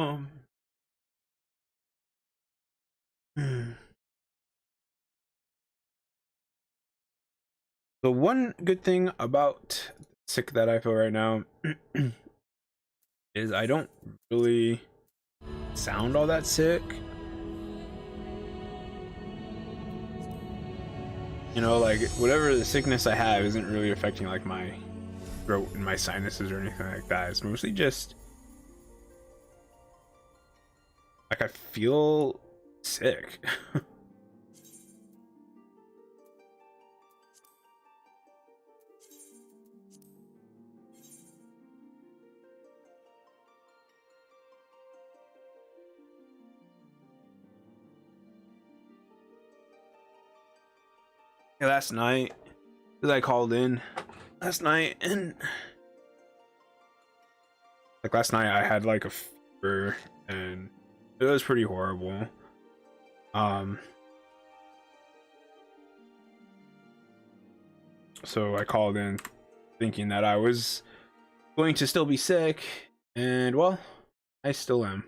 Um, hmm. The one good thing about sick that I feel right now is I don't really sound all that sick. You know, like whatever the sickness I have isn't really affecting like my throat and my sinuses or anything like that. It's mostly just like I feel sick. Last night, because I called in last night, and like last night I had like a fever, and it was pretty horrible. Um, so I called in thinking that I was going to still be sick, and well, I still am.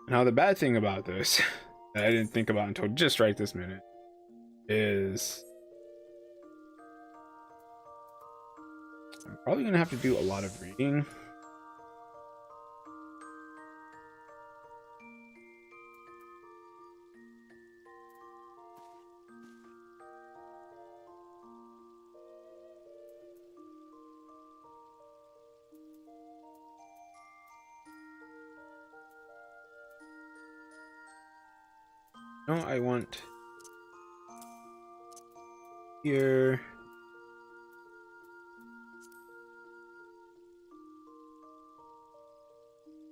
Now the bad thing about this that I didn't think about until just right this minute is I'm probably gonna have to do a lot of reading. No, I want here.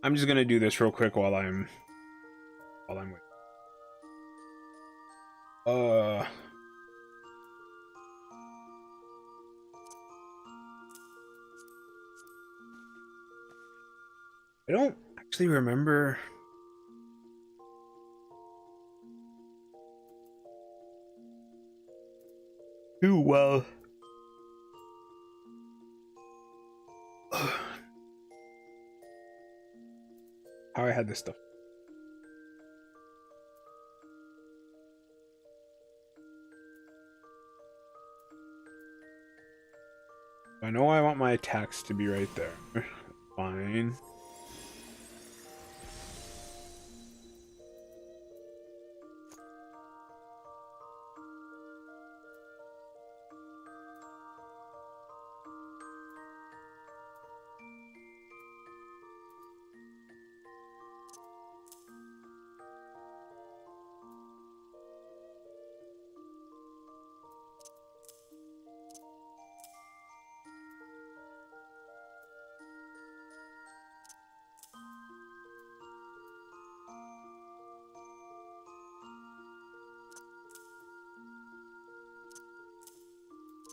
I'm just gonna do this real quick while I'm waiting. Uh, I don't actually remember too well how I had this stuff. I know I want my attacks to be right there. Fine.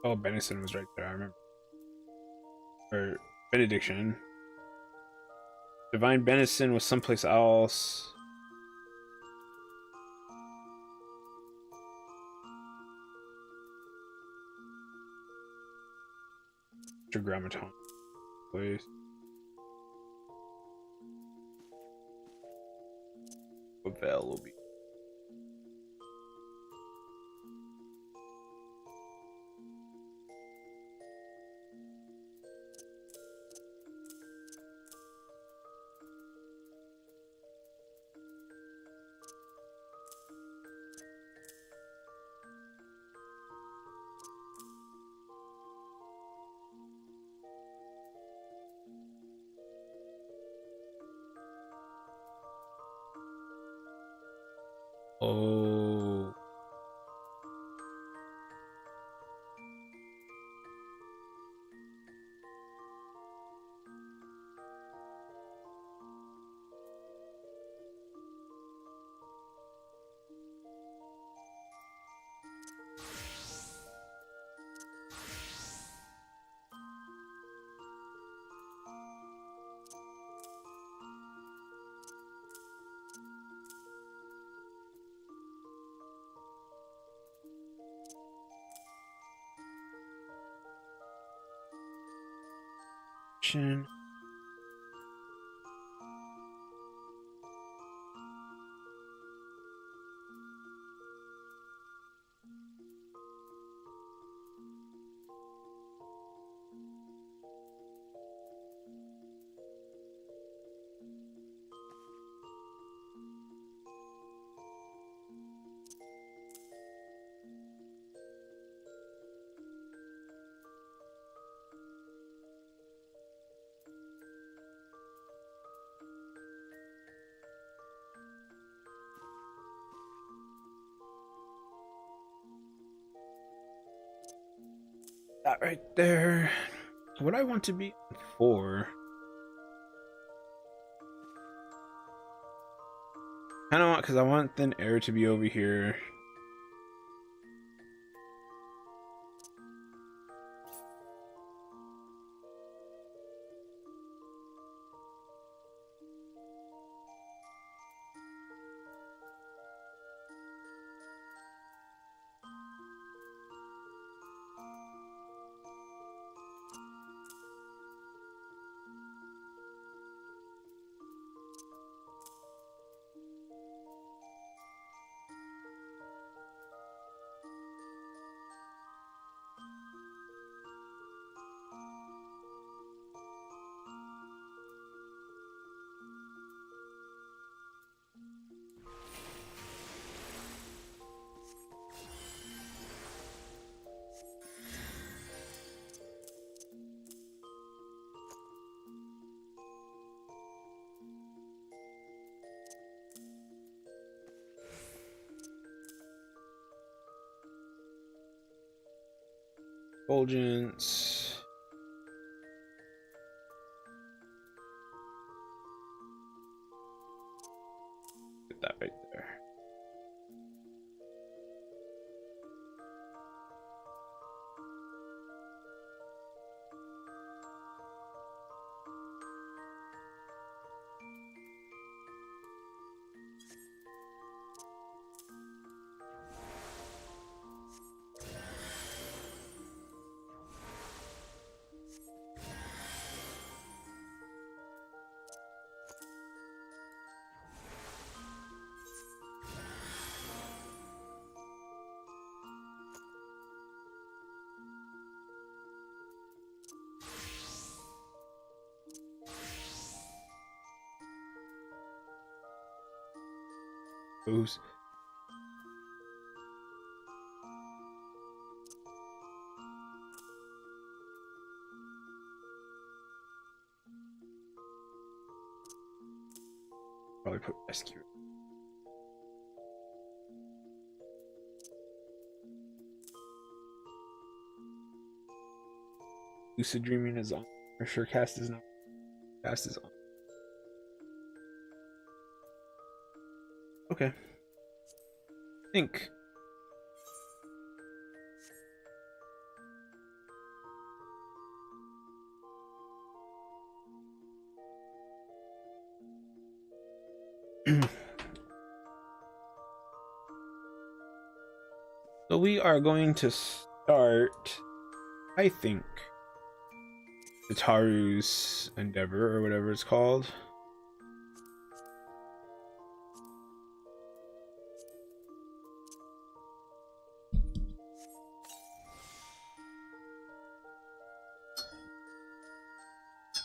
Oh, Benison was right there. I remember. Or Benediction. Divine Benison was someplace else. Tetragrammaton place. Pavel will be. Oh. Chin. That right there. What I want to be for. Kind of want, because I want thin air to be over here. Fulgence. Get that right there. Boost. Probably put rescue. Lucid dreaming is on. For sure, cast is not. Cast is on. Okay. I think. So we are going to start, I think, Tataru's endeavor or whatever it's called.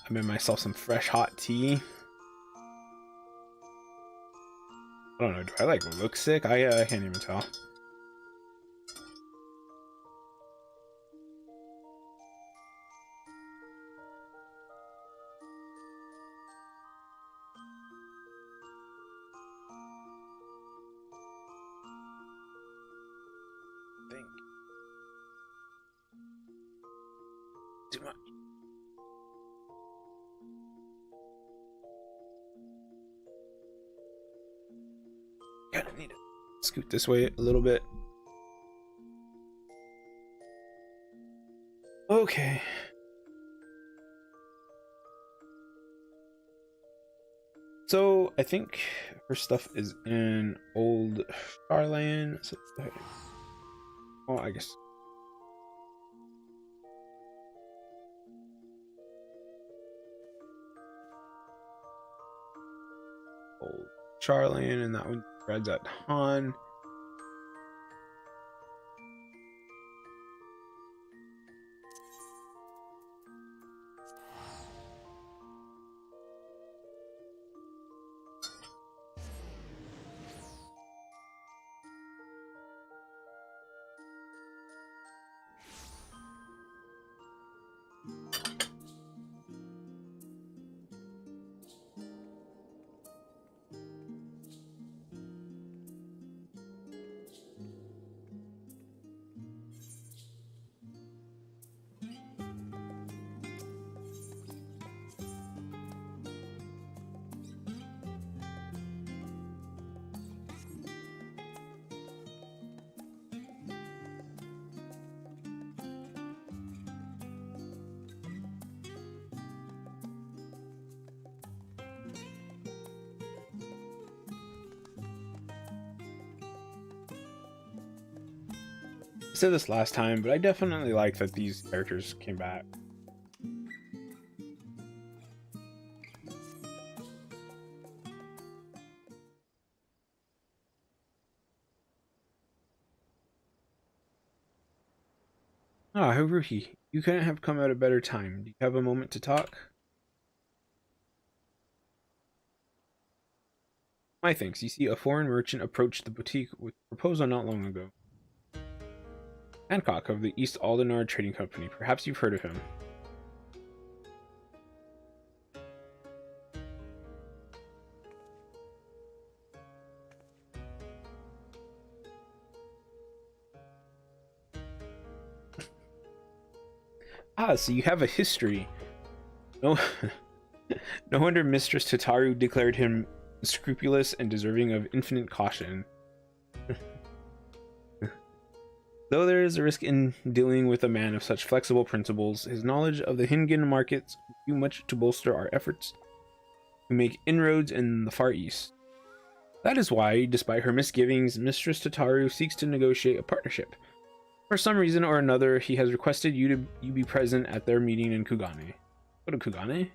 I made myself some fresh hot tea. I don't know, do I like look sick? I can't even tell. Think. Too much. Kinda need to scoot this way a little bit. Okay. So I think her stuff is in Old Starland. So, well, I guess. old Charlan, and that one spreads at Han. I said this last time, but I definitely like that these characters came back. Ah, Haruhi, you couldn't have come at a better time. Do you have a moment to talk? My thanks. You see, a foreign merchant approached the boutique with a proposal not long ago. Hancock of the East Aldenard Trading Company. Perhaps you've heard of him. Ah, so you have a history. No, no wonder Mistress Tataru declared him scrupulous and deserving of infinite caution. Though there is a risk in dealing with a man of such flexible principles, his knowledge of the Hingen markets will do much to bolster our efforts to make inroads in the Far East. That is why, despite her misgivings, Mistress Tataru seeks to negotiate a partnership. For some reason or another, he has requested you be present at their meeting in Kugane. Go to Kugane?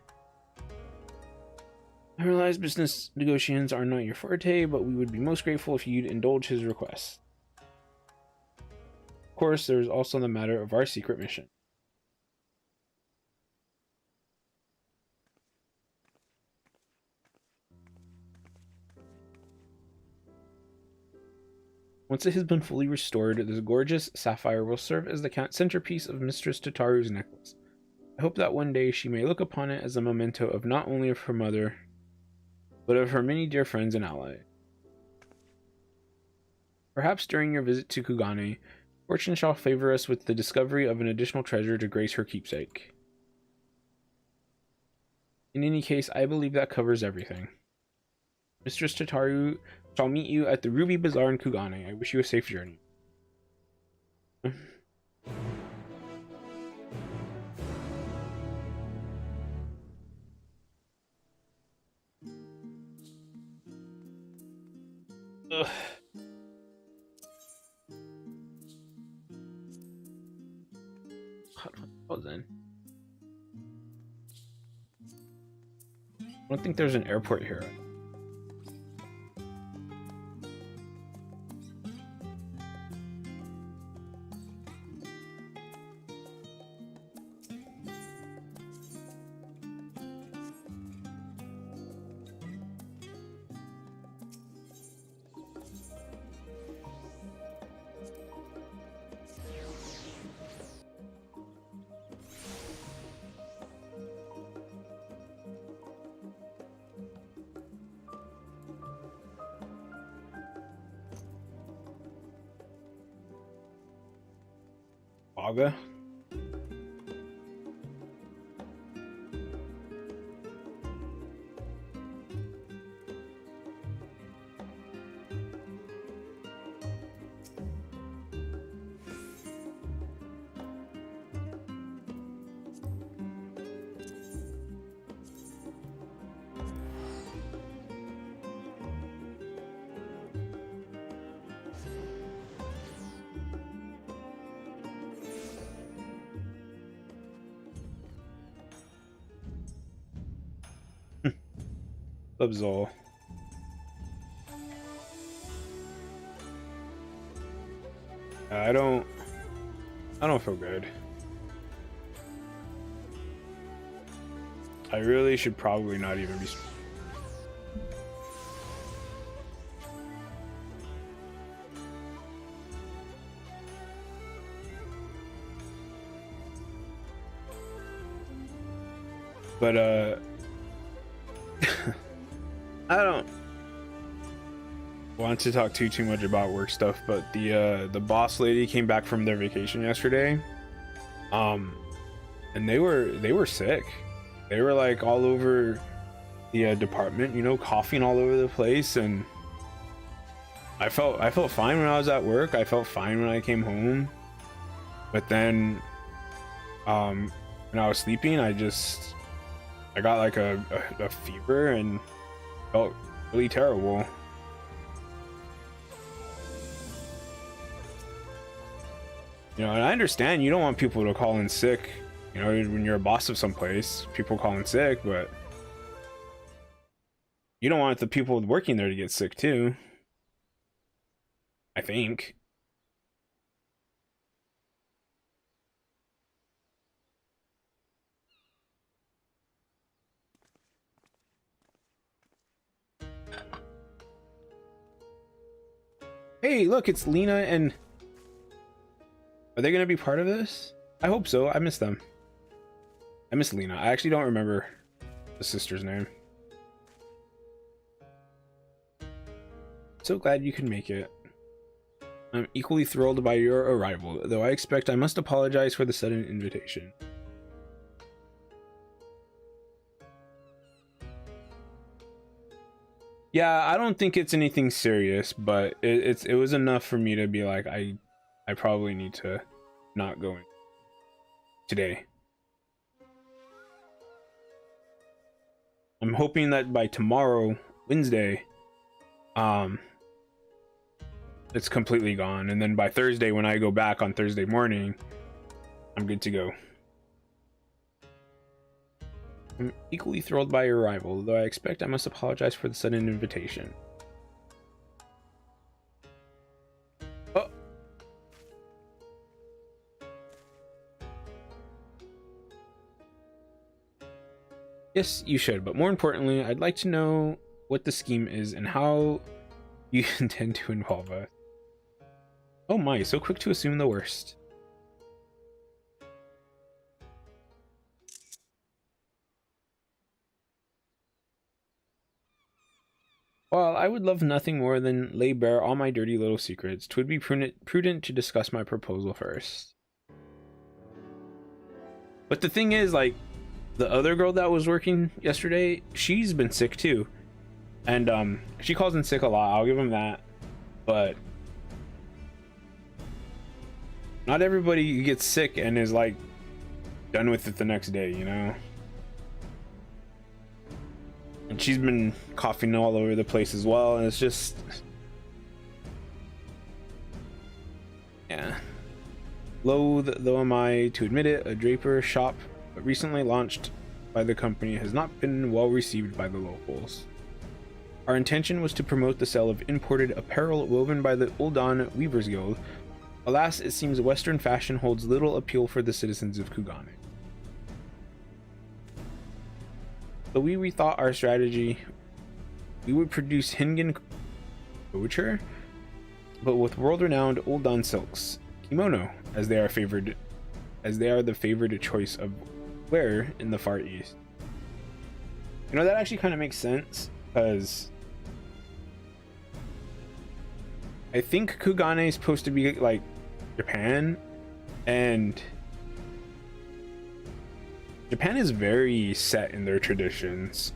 I realize business negotiations are not your forte, but we would be most grateful if you'd indulge his request. Of course, there is also the matter of our secret mission. Once it has been fully restored, this gorgeous sapphire will serve as the centerpiece of Mistress Tataru's necklace. I hope that one day she may look upon it as a memento of not only of her mother, but of her many dear friends and allies. Perhaps during your visit to Kugane, fortune shall favor us with the discovery of an additional treasure to grace her keepsake. In any case, I believe that covers everything. Mistress Tataru shall meet you at the Ruby Bazaar in Kugane. I wish you a safe journey. Ugh. What then? I don't think there's an airport here. Baga? Absol. I don't feel good. I really should probably not even be. But I don't want to talk too much about work stuff, but the boss lady came back from their vacation yesterday, and they were sick. They were like all over the department, you know, coughing all over the place, and I felt fine when I was at work. I felt fine when I came home, but then when I was sleeping, I got like a fever and felt really terrible. You know, and I understand you don't want people to call in sick, you know, when you're a boss of some place, people call in sick, but you don't want the people working there to get sick too, I think. Hey, look, it's Lena and... Are they going to be part of this? I hope so. I miss them. I miss Lena. I actually don't remember the sister's name. So glad you can make it. I'm equally thrilled by your arrival, though I expect I must apologize for the sudden invitation. Yeah, I don't think it's anything serious, but it was enough for me to be like, I probably need to not go in today. I'm hoping that by tomorrow, Wednesday, it's completely gone, and then by Thursday, when I go back on Thursday morning, I'm good to go. I'm equally thrilled by your arrival, though I expect I must apologize for the sudden invitation. Oh. Yes, you should, but more importantly, I'd like to know what the scheme is and how you intend to involve us. Oh my, so quick to assume the worst. While I would love nothing more than lay bare all my dirty little secrets, 'twould be prudent to discuss my proposal first. But the thing is, like, the other girl that was working yesterday, she's been sick too. And she calls in sick a lot, I'll give him that. But not everybody gets sick and is like done with it the next day, you know? And she's been coughing all over the place as well, and it's just... yeah. Loath though am I to admit it, a draper shop recently launched by the company has not been well received by the locals. Our intention was to promote the sale of imported apparel woven by the Uldan Weavers Guild. Alas, it seems Western fashion holds little appeal for the citizens of Kugane. So we rethought our strategy. We would produce Hingen couture, but with world-renowned Uldan silks, kimono, as they are the favored choice of wear in the Far East. You know, that actually kind of makes sense, because I think Kugane is supposed to be like Japan, and Japan is very set in their traditions.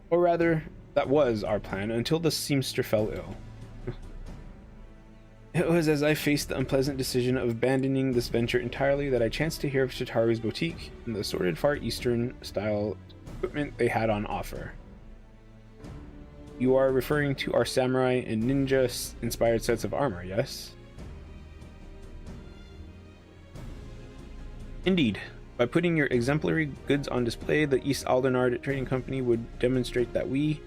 Or rather, that was our plan until the seamster fell ill. It was as I faced the unpleasant decision of abandoning this venture entirely that I chanced to hear of Tataru's boutique and the assorted Far Eastern style equipment they had on offer. You are referring to our samurai and ninja inspired sets of armor, yes? Indeed. By putting your exemplary goods on display, the East Aldenard Trading Company would demonstrate that we,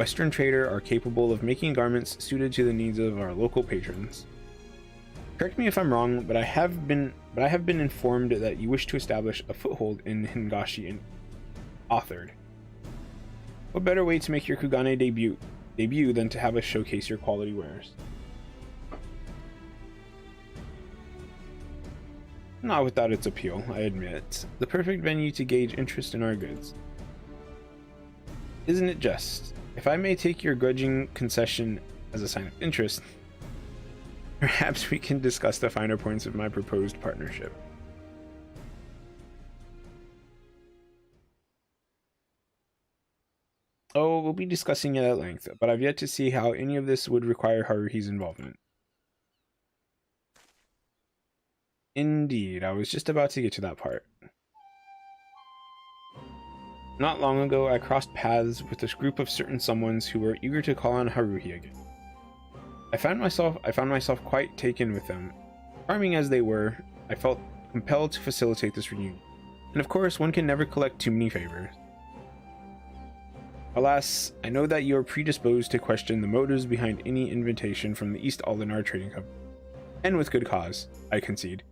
Western trader are capable of making garments suited to the needs of our local patrons. Correct me if I'm wrong, but I have been informed that you wish to establish a foothold in Hingashi and authored. What better way to make your Kugane debut than to have us showcase your quality wares? Not without its appeal, I admit. The perfect venue to gauge interest in our goods. Isn't it just? If I may take your grudging concession as a sign of interest, perhaps we can discuss the finer points of my proposed partnership. Oh, we'll be discussing it at length, but I've yet to see how any of this would require Haruhi's involvement. Indeed, I was just about to get to that part. Not long ago, I crossed paths with a group of certain someones who were eager to call on Haruhi again. I found myself quite taken with them. Charming as they were, I felt compelled to facilitate this reunion. And of course, one can never collect too many favors. Alas, I know that you are predisposed to question the motives behind any invitation from the East Aldenar Trading Company. And with good cause, I concede.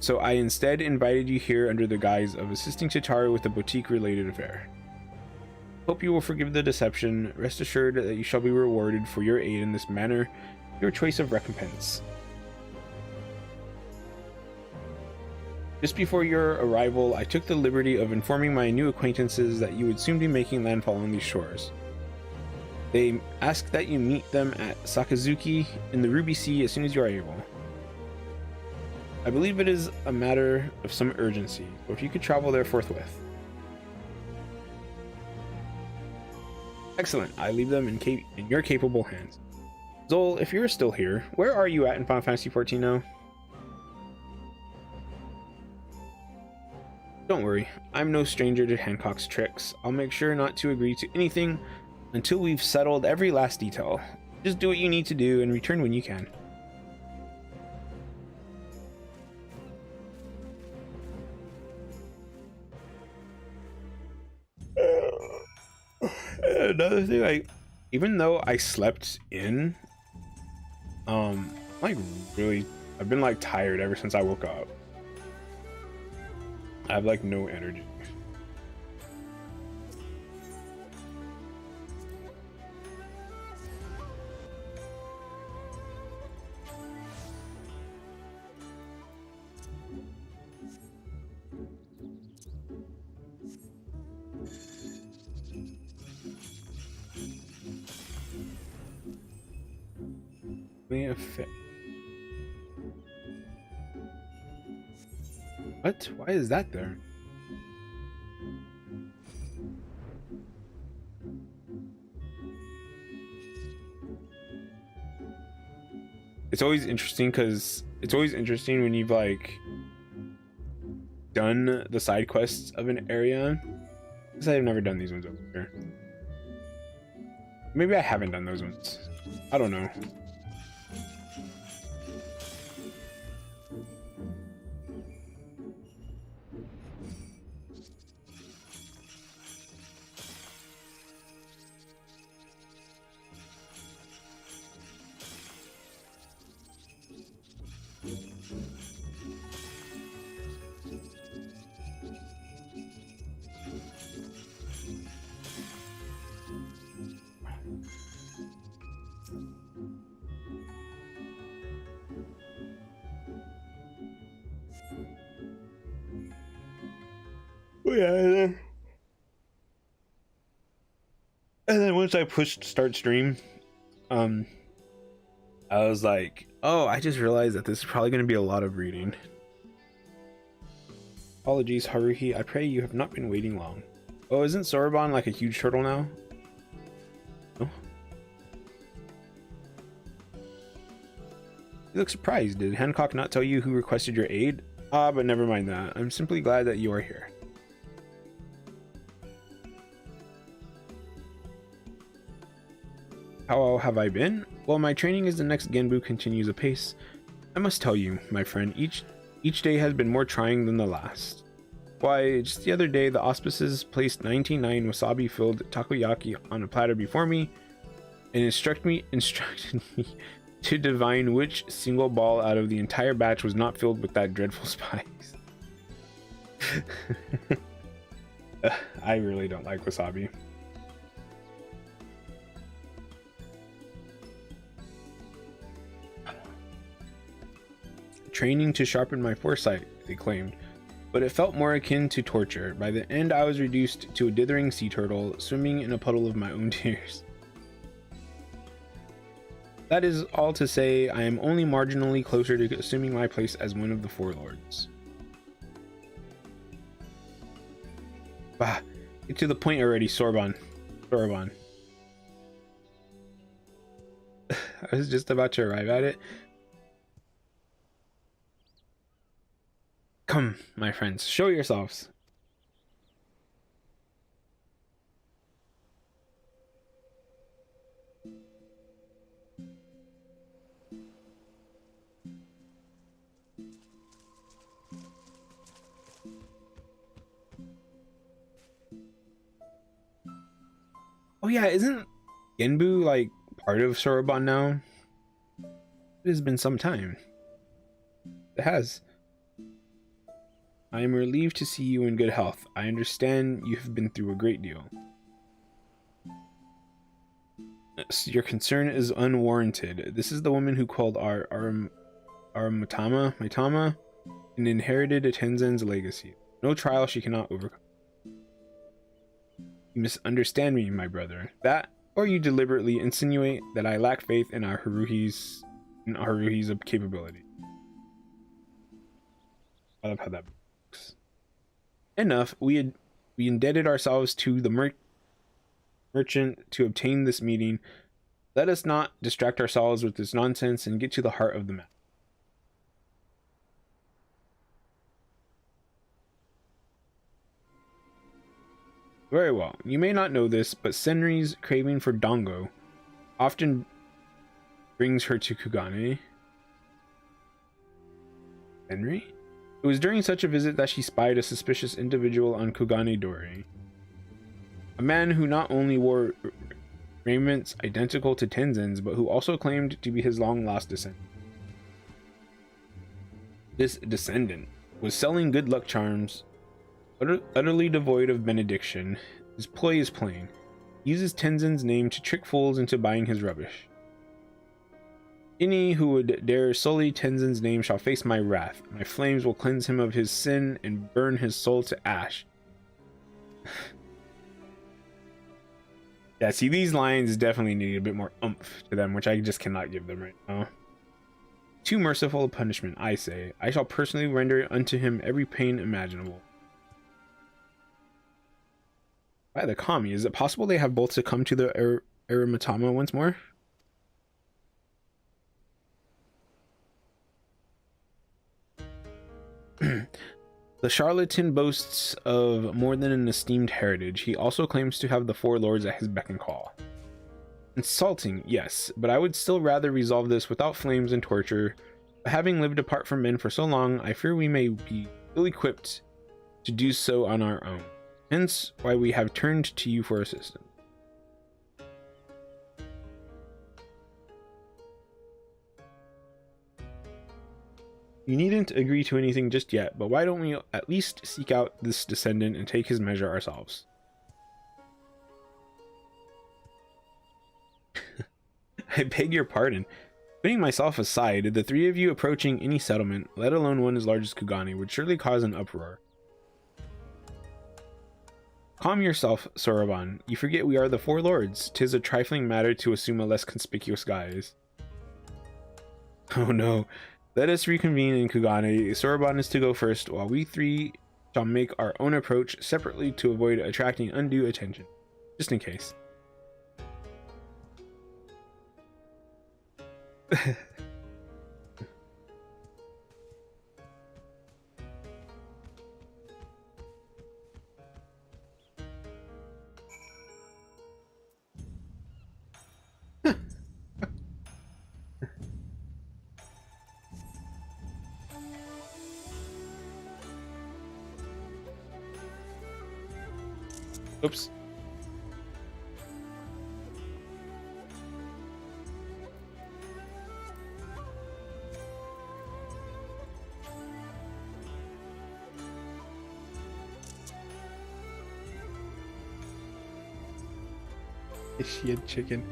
So I instead invited you here under the guise of assisting Tataru with a boutique-related affair. Hope you will forgive the deception. Rest assured that you shall be rewarded for your aid in this manner, your choice of recompense. Just before your arrival, I took the liberty of informing my new acquaintances that you would soon be making landfall on these shores. They ask that you meet them at Sakazuki in the Ruby Sea as soon as you are able. I believe it is a matter of some urgency, so if you could travel there forthwith. Excellent, I leave them in your capable hands. Zol, if you're still here, where are you at in Final Fantasy XIV now? Don't worry, I'm no stranger to Hancock's tricks. I'll make sure not to agree to anything until we've settled every last detail. Just do what you need to do and return when you can. Another thing, even though I slept in, like really, I've been like tired ever since I woke up. I have like no energy. What? Why is that there? It's always interesting because it's always interesting when you've like done the side quests of an area. Because I've never done these ones over here. Maybe I haven't done those ones. I don't know. Yeah, and then once I pushed start stream, I was like, oh, I just realized that this is probably going to be a lot of reading. Apologies, Haruhi. I pray you have not been waiting long. Oh, isn't Soroban like a huge turtle now? Oh. You look surprised. Did Hancock not tell you who requested your aid? Ah, but never mind that. I'm simply glad that you are here. How have I been? Well, my training as the next Genbu continues apace. I must tell you, my friend, each day has been more trying than the last. Why, just the other day, the auspices placed 99 wasabi-filled takoyaki on a platter before me and instructed me to divine which single ball out of the entire batch was not filled with that dreadful spice. I really don't like wasabi. Training to sharpen my foresight, they claimed, but it felt more akin to torture. By the end, I was reduced to a dithering sea turtle, swimming in a puddle of my own tears. That is all to say, I am only marginally closer to assuming my place as one of the four lords. Bah, get to the point already, Sorbonne. Sorbonne. I was just about to arrive at it. Come, my friends, show yourselves. Oh yeah, isn't Genbu like part of Sorbonne now? It has been some time. It has. I am relieved to see you in good health. I understand you have been through a great deal. Your concern is unwarranted. This is the woman who called our Maitama and inherited Tenzen's legacy. No trial she cannot overcome. You misunderstand me, my brother. That, or you deliberately insinuate that I lack faith in our Haruhi's capability. I love how that works. Enough. We indebted ourselves to the merchant to obtain this meeting. Let us not distract ourselves with this nonsense and get to the heart of the matter. Very well. You may not know this, but Senri's craving for dango often brings her to Kugane. Senri? It was during such a visit that she spied a suspicious individual on Kugane Dori. A man who not only wore raiments identical to Tenzen's, but who also claimed to be his long-lost descendant. This descendant was selling good luck charms, utterly devoid of benediction. His ploy is plain. He uses Tenzen's name to trick fools into buying his rubbish. Any who would dare sully Tenzen's name shall face my wrath. My flames will cleanse him of his sin and burn his soul to ash. Yeah, see, these lines definitely need a bit more oomph to them, which I just cannot give them right now. Too merciful a punishment, I say. I shall personally render unto him every pain imaginable. By the kami, is it possible they have both succumbed to the Eramatama once more? The charlatan boasts of more than an esteemed heritage. He also claims to have the four lords at his beck and call. Insulting, yes, but I would still rather resolve this without flames and torture. But having lived apart from men for so long, I fear we may be ill-equipped to do so on our own. Hence why we have turned to you for assistance. You needn't agree to anything just yet, but why don't we at least seek out this descendant and take his measure ourselves? I beg your pardon. Putting myself aside, the three of you approaching any settlement, let alone one as large as Kugane, would surely cause an uproar. Calm yourself, Soraban. You forget we are the four lords. 'Tis a trifling matter to assume a less conspicuous guise. Oh no. Let us reconvene in Kugane. Soraban is to go first, while we three shall make our own approach separately to avoid attracting undue attention. Just in case. Oops. She had chicken.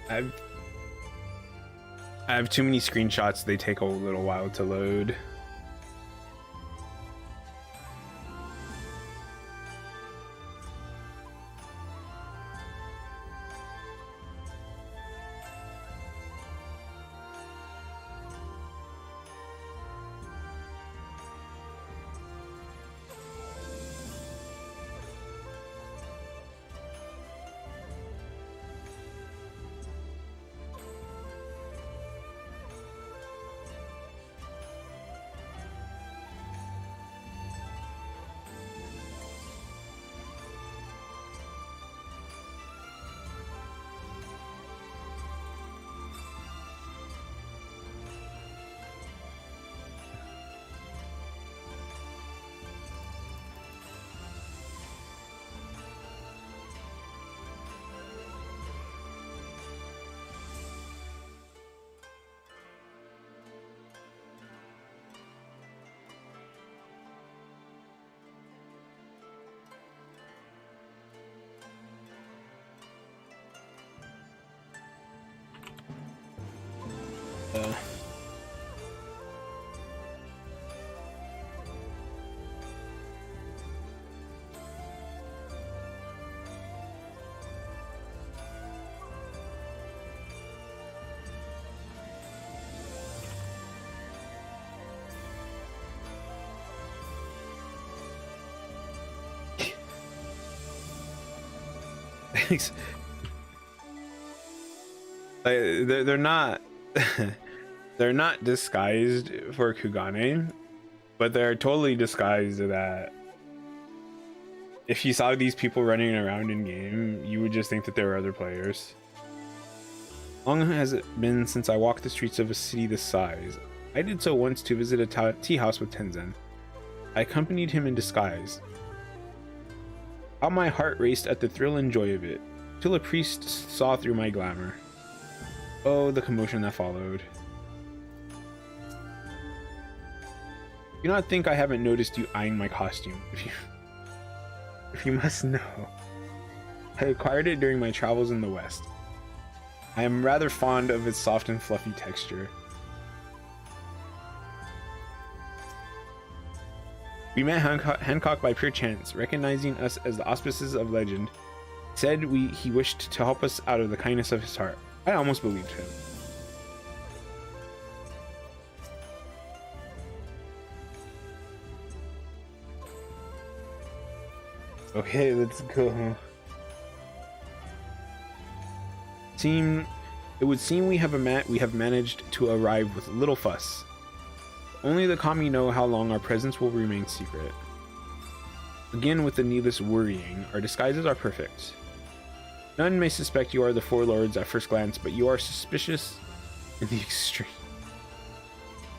I have too many screenshots. They take a little while to load. Thanks. They're not they're not disguised for Kugane, but they're totally disguised that if you saw these people running around in game, you would just think that there were other players. Long has it been since I walked the streets of a city this size? I did so once to visit a tea house with Tenzin. I accompanied him in disguise. How my heart raced at the thrill and joy of it, till a priest saw through my glamour. Oh, the commotion that followed. Do not think I haven't noticed you eyeing my costume, if you must know. I acquired it during my travels in the West. I am rather fond of its soft and fluffy texture. We met Hancock by pure chance, recognizing us as the auspices of legend. Said he wished to help us out of the kindness of his heart. I almost believed him. Okay, let's go. It would seem we have managed to arrive with little fuss. Only the kami know how long our presence will remain secret. Again, with the needless worrying, our disguises are perfect. None may suspect you are the four lords at first glance, but you are suspicious in the extreme.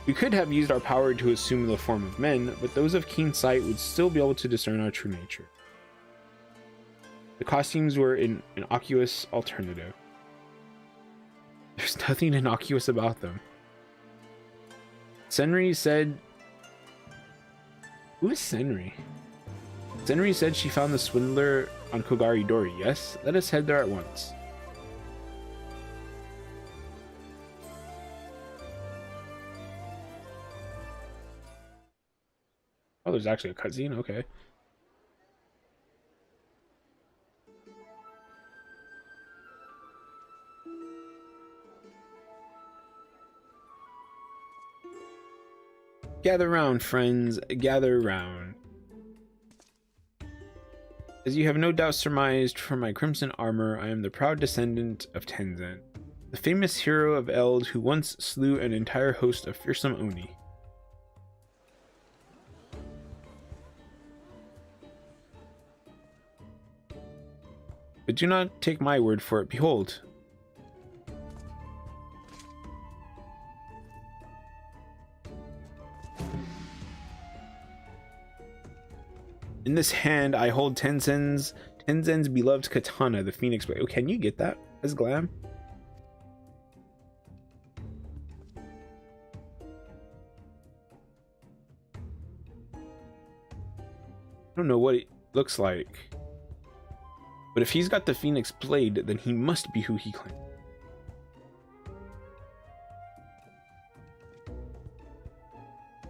We could have used our power to assume the form of men, but those of keen sight would still be able to discern our true nature. The costumes were an innocuous alternative. There's nothing innocuous about them. Senri said... Who is Senri? Senri said she found the swindler on Kogari Dori, yes? Let us head there at once. Oh, there's actually a cutscene? Okay. Gather round, friends, gather round. As you have no doubt surmised from my crimson armor, I am the proud descendant of Tenzin, the famous hero of Eld who once slew an entire host of fearsome Oni. But do not take my word for it. Behold. In this hand, I hold Tenzen's beloved katana, the Phoenix Blade. Oh, can you get that as glam? I don't know what it looks like. But if he's got the Phoenix Blade, then he must be who he claims.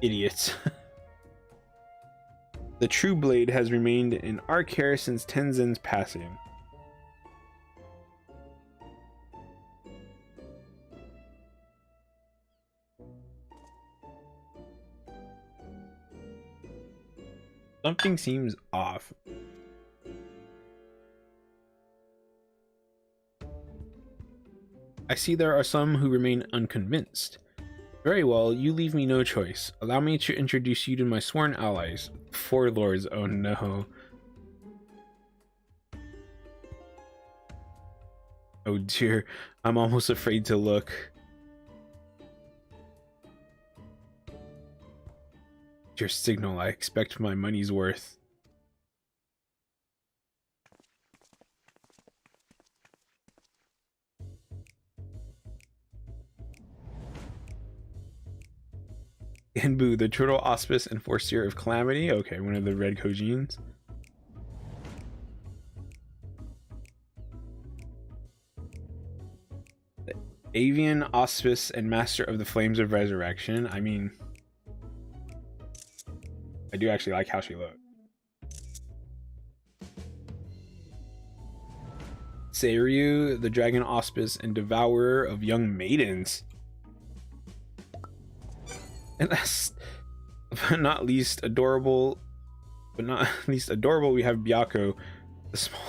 Idiots. The true blade has remained in our care since Tenzen's passing. Something seems off. I see there are some who remain unconvinced. Very well, you leave me no choice. Allow me to introduce you to my sworn allies. Four lords, oh no. Oh dear, I'm almost afraid to look. Your signal, I expect my money's worth. Inbu, the turtle auspice enforcer of calamity. Okay, one of the red Kojins. The avian auspice and master of the flames of resurrection. I mean, I do actually like how she looks. Seiryu, the dragon auspice and devourer of young maidens. And last but not least adorable, we have Byako, the small.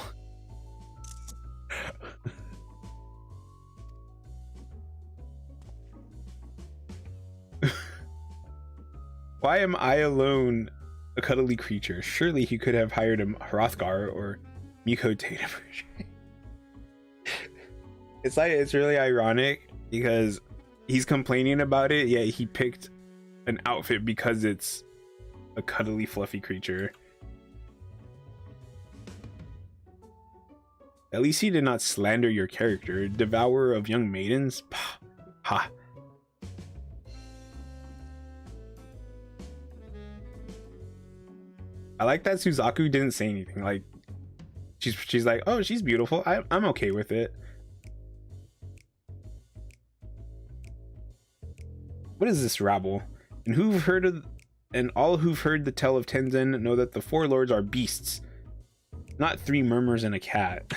Why am I alone a cuddly creature? Surely he could have hired a Hrothgar or Miko Tatum. It's really ironic because he's complaining about it, yet he picked an outfit because it's a cuddly fluffy creature. At least he did not slander your character. Devourer of young maidens. Pah, ha. I like that Suzaku didn't say anything. Like she's like, oh, she's beautiful. I'm okay with it. What is this rabble? And all who've heard the tale of Tenzen know that the four lords are beasts, not three murmurs and a cat.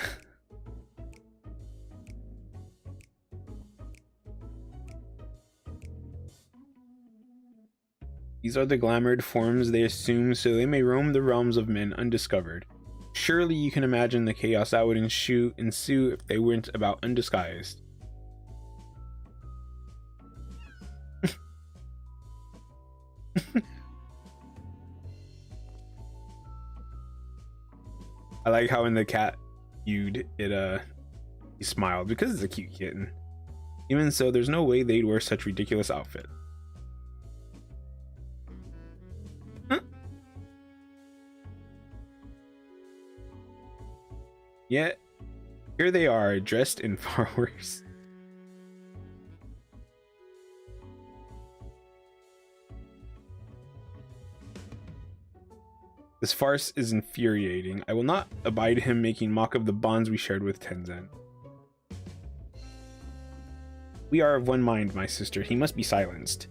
These are the glamoured forms they assume so they may roam the realms of men undiscovered. Surely you can imagine the chaos that would ensue if they went about undisguised. I like how in the cat feud he smiled because it's a cute kitten. Even so, there's no way they'd wear such ridiculous outfit. Huh? Yet here they are, dressed in far worse. This farce is infuriating. I will not abide him making mock of the bonds we shared with Tenzen. We are of one mind, my sister. He must be silenced.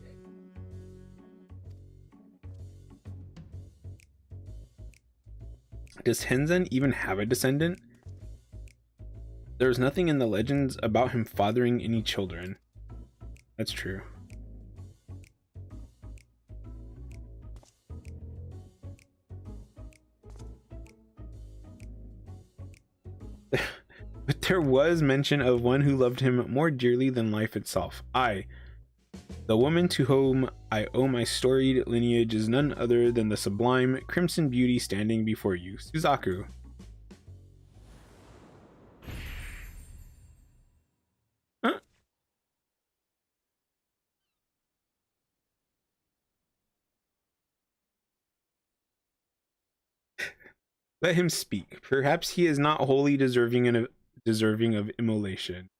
Does Tenzen even have a descendant? There is nothing in the legends about him fathering any children. That's true. But there was mention of one who loved him more dearly than life itself. I, the woman to whom I owe my storied lineage, is none other than the sublime crimson beauty standing before you, Suzaku. Let him speak. Perhaps he is not wholly deserving of immolation.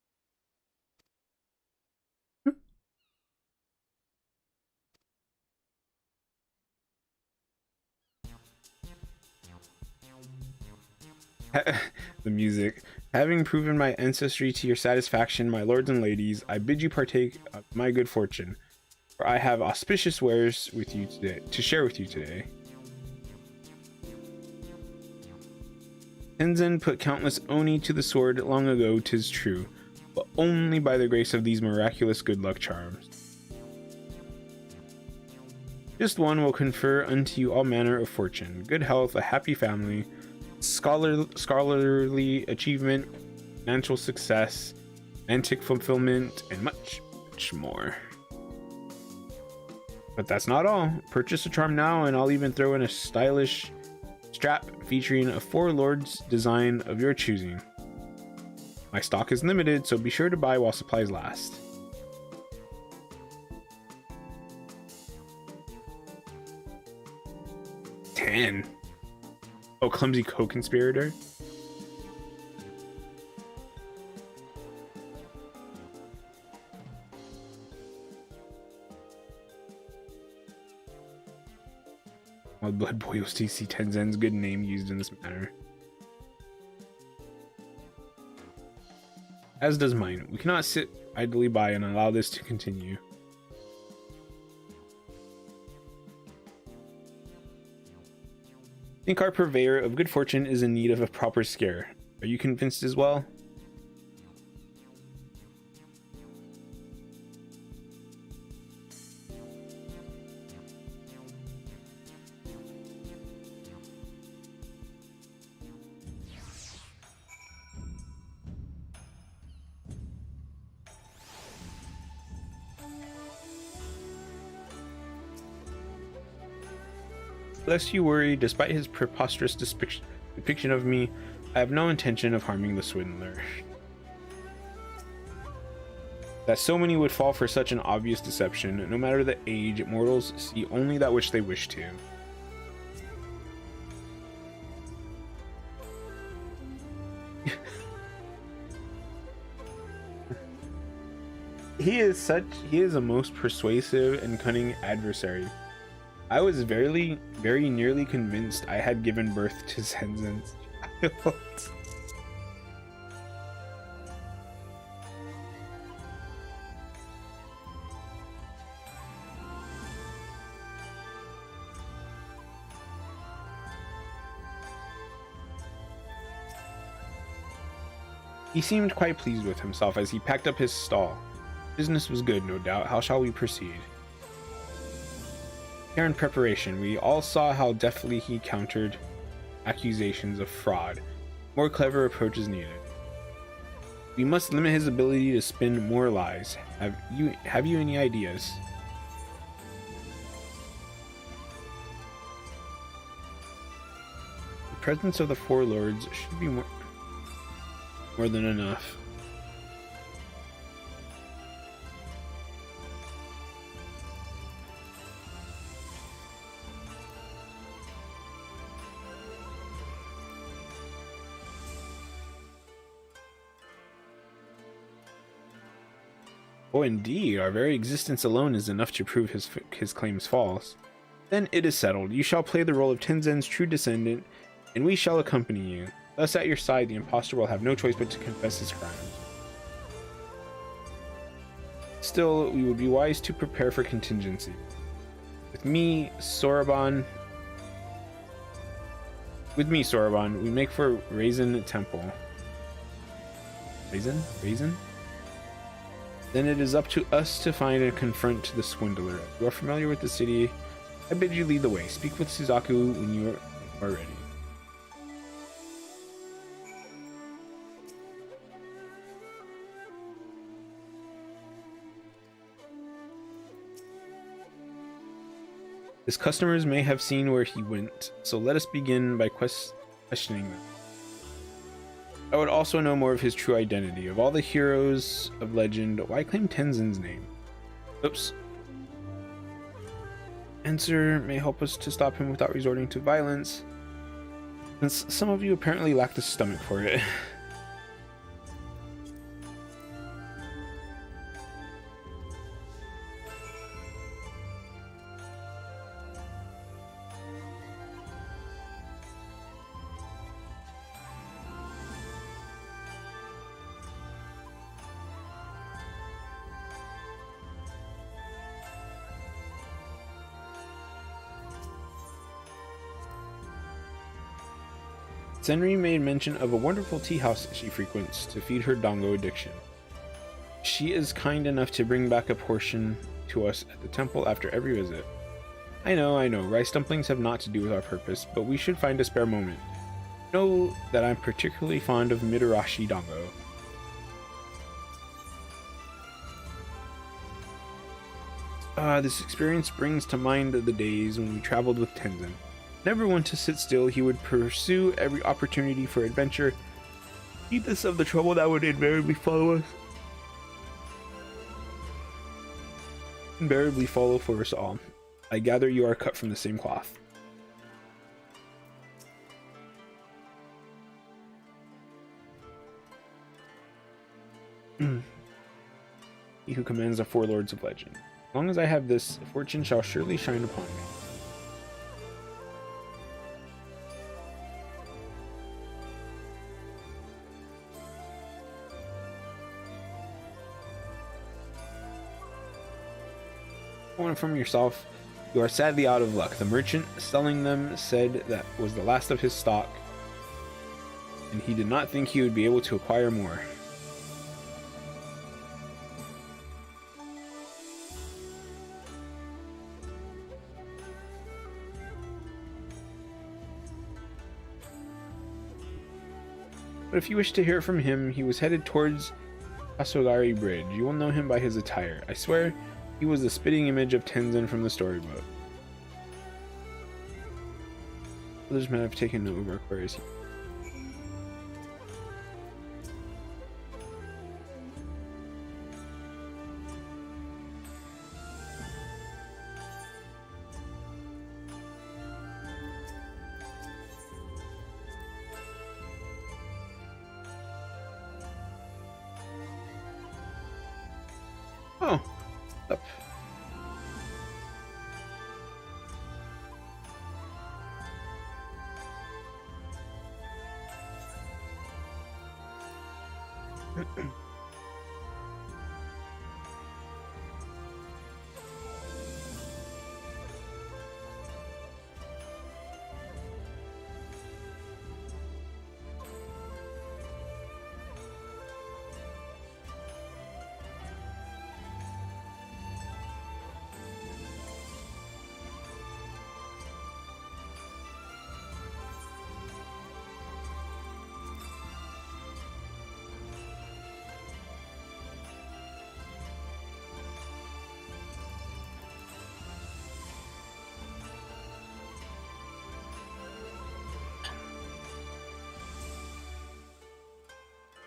The music. Having proven my ancestry to your satisfaction, my lords and ladies, I bid you partake of my good fortune, for I have auspicious wares with you today to share with you today. Tenzin put countless oni to the sword long ago, 'tis true, but only by the grace of these miraculous good luck charms. Just one will confer unto you all manner of fortune, good health, a happy family, scholarly achievement, financial success, romantic fulfillment, and much, much more. But that's not all. Purchase a charm now, and I'll even throw in a stylish strap featuring a 4 lords design of your choosing. My stock is limited, so be sure to buy while supplies last. $10. Oh, clumsy co-conspirator. My blood boils to see Tenzin's good name used in this manner. As does mine. We cannot sit idly by and allow this to continue. I think our purveyor of good fortune is in need of a proper scare. Are you convinced as well? Lest you worry, despite his preposterous depiction of me, I have no intention of harming the swindler. That so many would fall for such an obvious deception, no matter the age, mortals see only that which they wish to. He is a most persuasive and cunning adversary. I was very nearly convinced I had given birth to Tenzin's child. He seemed quite pleased with himself as he packed up his stall. Business was good, no doubt. How shall we proceed? Here in preparation, we all saw how deftly he countered accusations of fraud. More clever approach is needed. We must limit his ability to spin more lies. Have you any ideas? The presence of the 4 lords should be more than enough. Oh, indeed, our very existence alone is enough to prove his claims false. Then it is settled. You shall play the role of Tenzin's true descendant, and we shall accompany you. Thus, at your side, the impostor will have no choice but to confess his crimes. Still, we would be wise to prepare for contingency. With me, Soraban, we make for Raisin Temple. Raisin? Then it is up to us to find and confront the swindler. You are familiar with the city. I bid you lead the way. Speak with Suzaku when you are ready. His customers may have seen where he went, so let us begin by questioning them. I would also know more of his true identity. Of all the heroes of legend, why claim Tenzin's name? Oops. Answer may help us to stop him without resorting to violence. Since some of you apparently lack the stomach for it. Senri made mention of a wonderful tea house she frequents to feed her dongo addiction. She is kind enough to bring back a portion to us at the temple after every visit. I know, rice dumplings have naught to do with our purpose, but we should find a spare moment. Know that I'm particularly fond of Mitarashi dongo. This experience brings to mind the days when we traveled with Tenzin. Never one to sit still, he would pursue every opportunity for adventure, heedless of the trouble that would invariably follow us. Invariably follow for us all. I gather you are cut from the same cloth. He who commands the four lords of legend. As long as I have this, fortune shall surely shine upon me. One from yourself, you are sadly out of luck. The merchant selling them said that was the last of his stock, and he did not think he would be able to acquire more. But if you wish to hear from him, he was headed towards Asogari Bridge. You will know him by his attire. I swear, he was the spitting image of Tenzin from the storybook. Others might have taken note of our queries. Oh, up.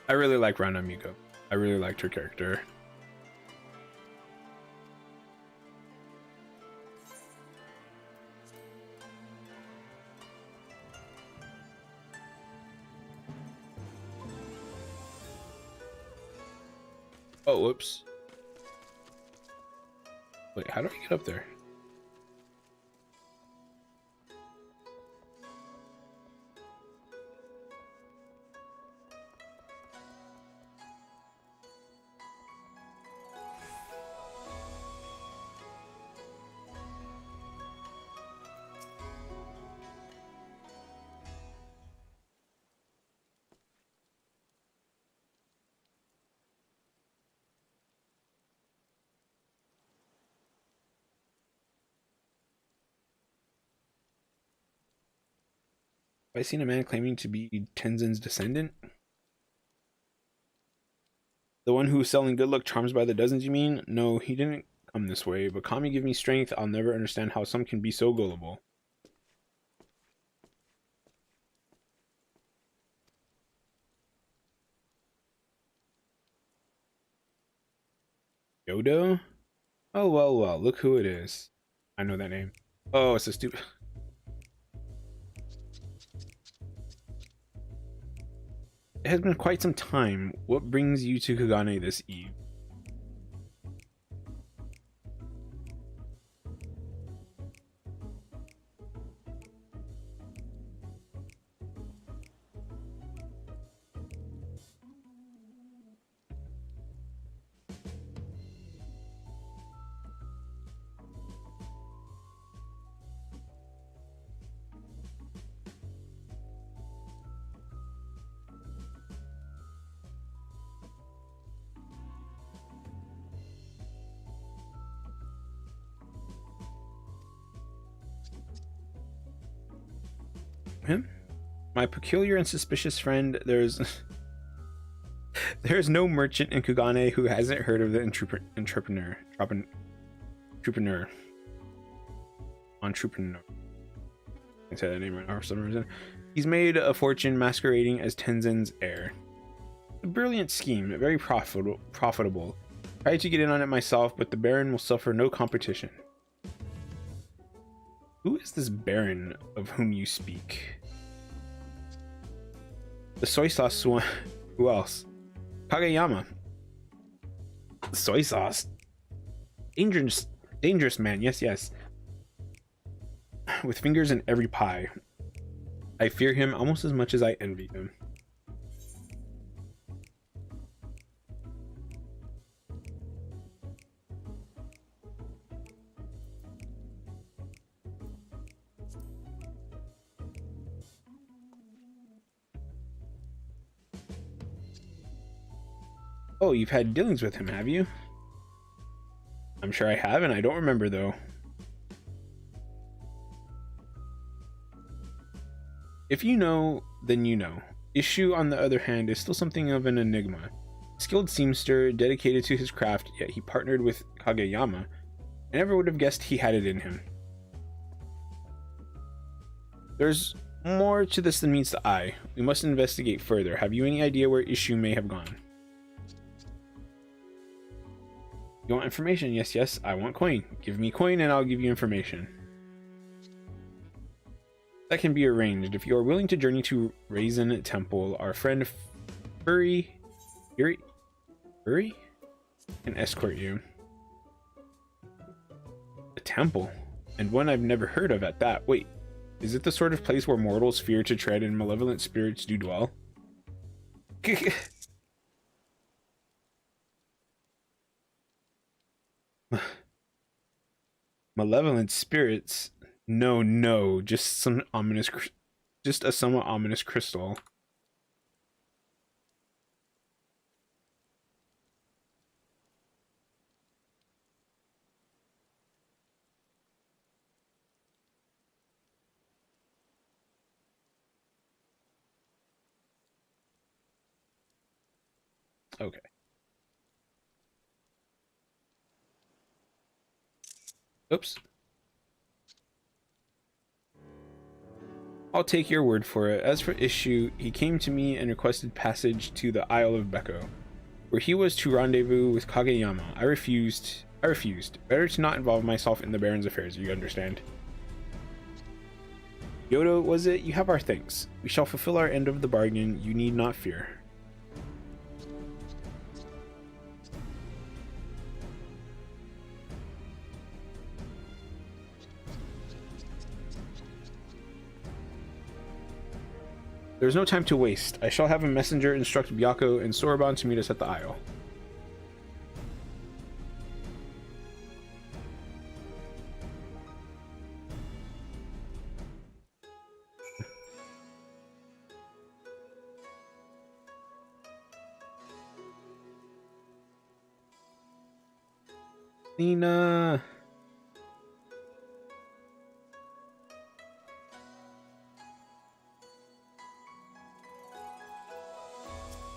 I really like Rana Miko. I really liked her character. Oh, whoops. Wait, how do I get up there? Have I seen a man claiming to be Tenzin's descendant? The one who was selling good luck charms by the dozens, you mean? No, he didn't come this way, but Kami give me strength. I'll never understand how some can be so gullible. Yodo? Oh, well, look who it is. I know that name. Oh, it's a stupid... It has been quite some time. What brings you to Kagane this eve? Him? My peculiar and suspicious friend, there's there's no merchant in Kugane who hasn't heard of the entrepreneur. I say that name right now for some reason. He's made a fortune masquerading as Tenzin's heir. A brilliant scheme, very profitable. Tried to get in on it myself, but the Baron will suffer no competition. Who is this Baron of whom you speak? The soy sauce one. Who else? Kageyama. The soy sauce. Dangerous man. Yes. With fingers in every pie. I fear him almost as much as I envy him. Oh, you've had dealings with him, have you? I'm sure I have, and I don't remember, though. If you know, then you know. Issue, on the other hand, is still something of an enigma. Skilled seamster, dedicated to his craft, yet he partnered with Kageyama. I never would have guessed he had it in him. There's more to this than meets the eye. We must investigate further. Have you any idea where Issue may have gone? You want information? Yes, I want coin. Give me coin and I'll give you information. That can be arranged. If you are willing to journey to Raisin Temple, our friend Furry can escort you. A temple? And one I've never heard of at that. Wait, is it the sort of place where mortals fear to tread and malevolent spirits do dwell? Malevolent spirits? No, just some ominous, just a somewhat ominous crystal. Okay. Oops. I'll take your word for it. As for Issue, he came to me and requested passage to the Isle of Beko, where he was to rendezvous with Kageyama. I refused. Better to not involve myself in the Baron's affairs, you understand. Yodo, was it? You have our thanks. We shall fulfill our end of the bargain. You need not fear. There's no time to waste. I shall have a messenger instruct Byako and Soroban to meet us at the Isle. Lena.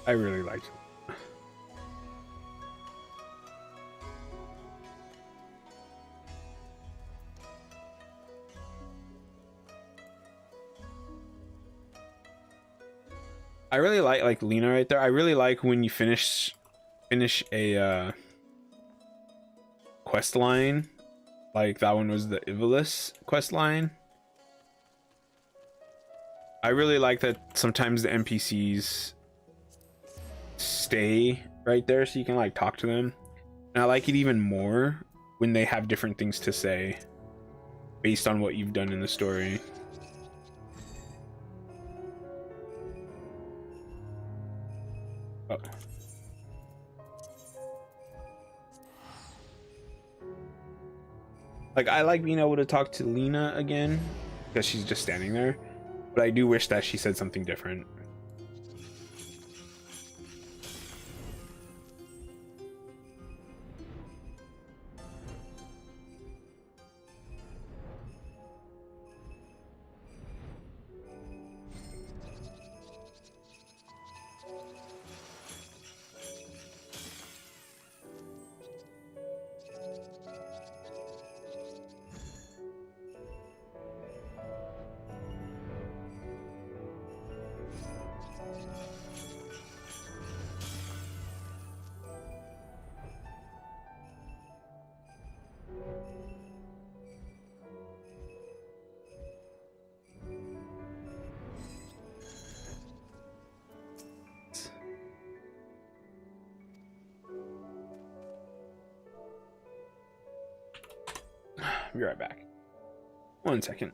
I really liked it. I really like Lena right there. I really like when you finish a quest line. Like that one was the Ivalis quest line. I really like that sometimes the NPCs stay right there so you can like talk to them. And I like it even more when they have different things to say based on what you've done in the story. Oh. Like, I like being able to talk to Lena again because she's just standing there, but I do wish that she said something different. Be right back. 1 second.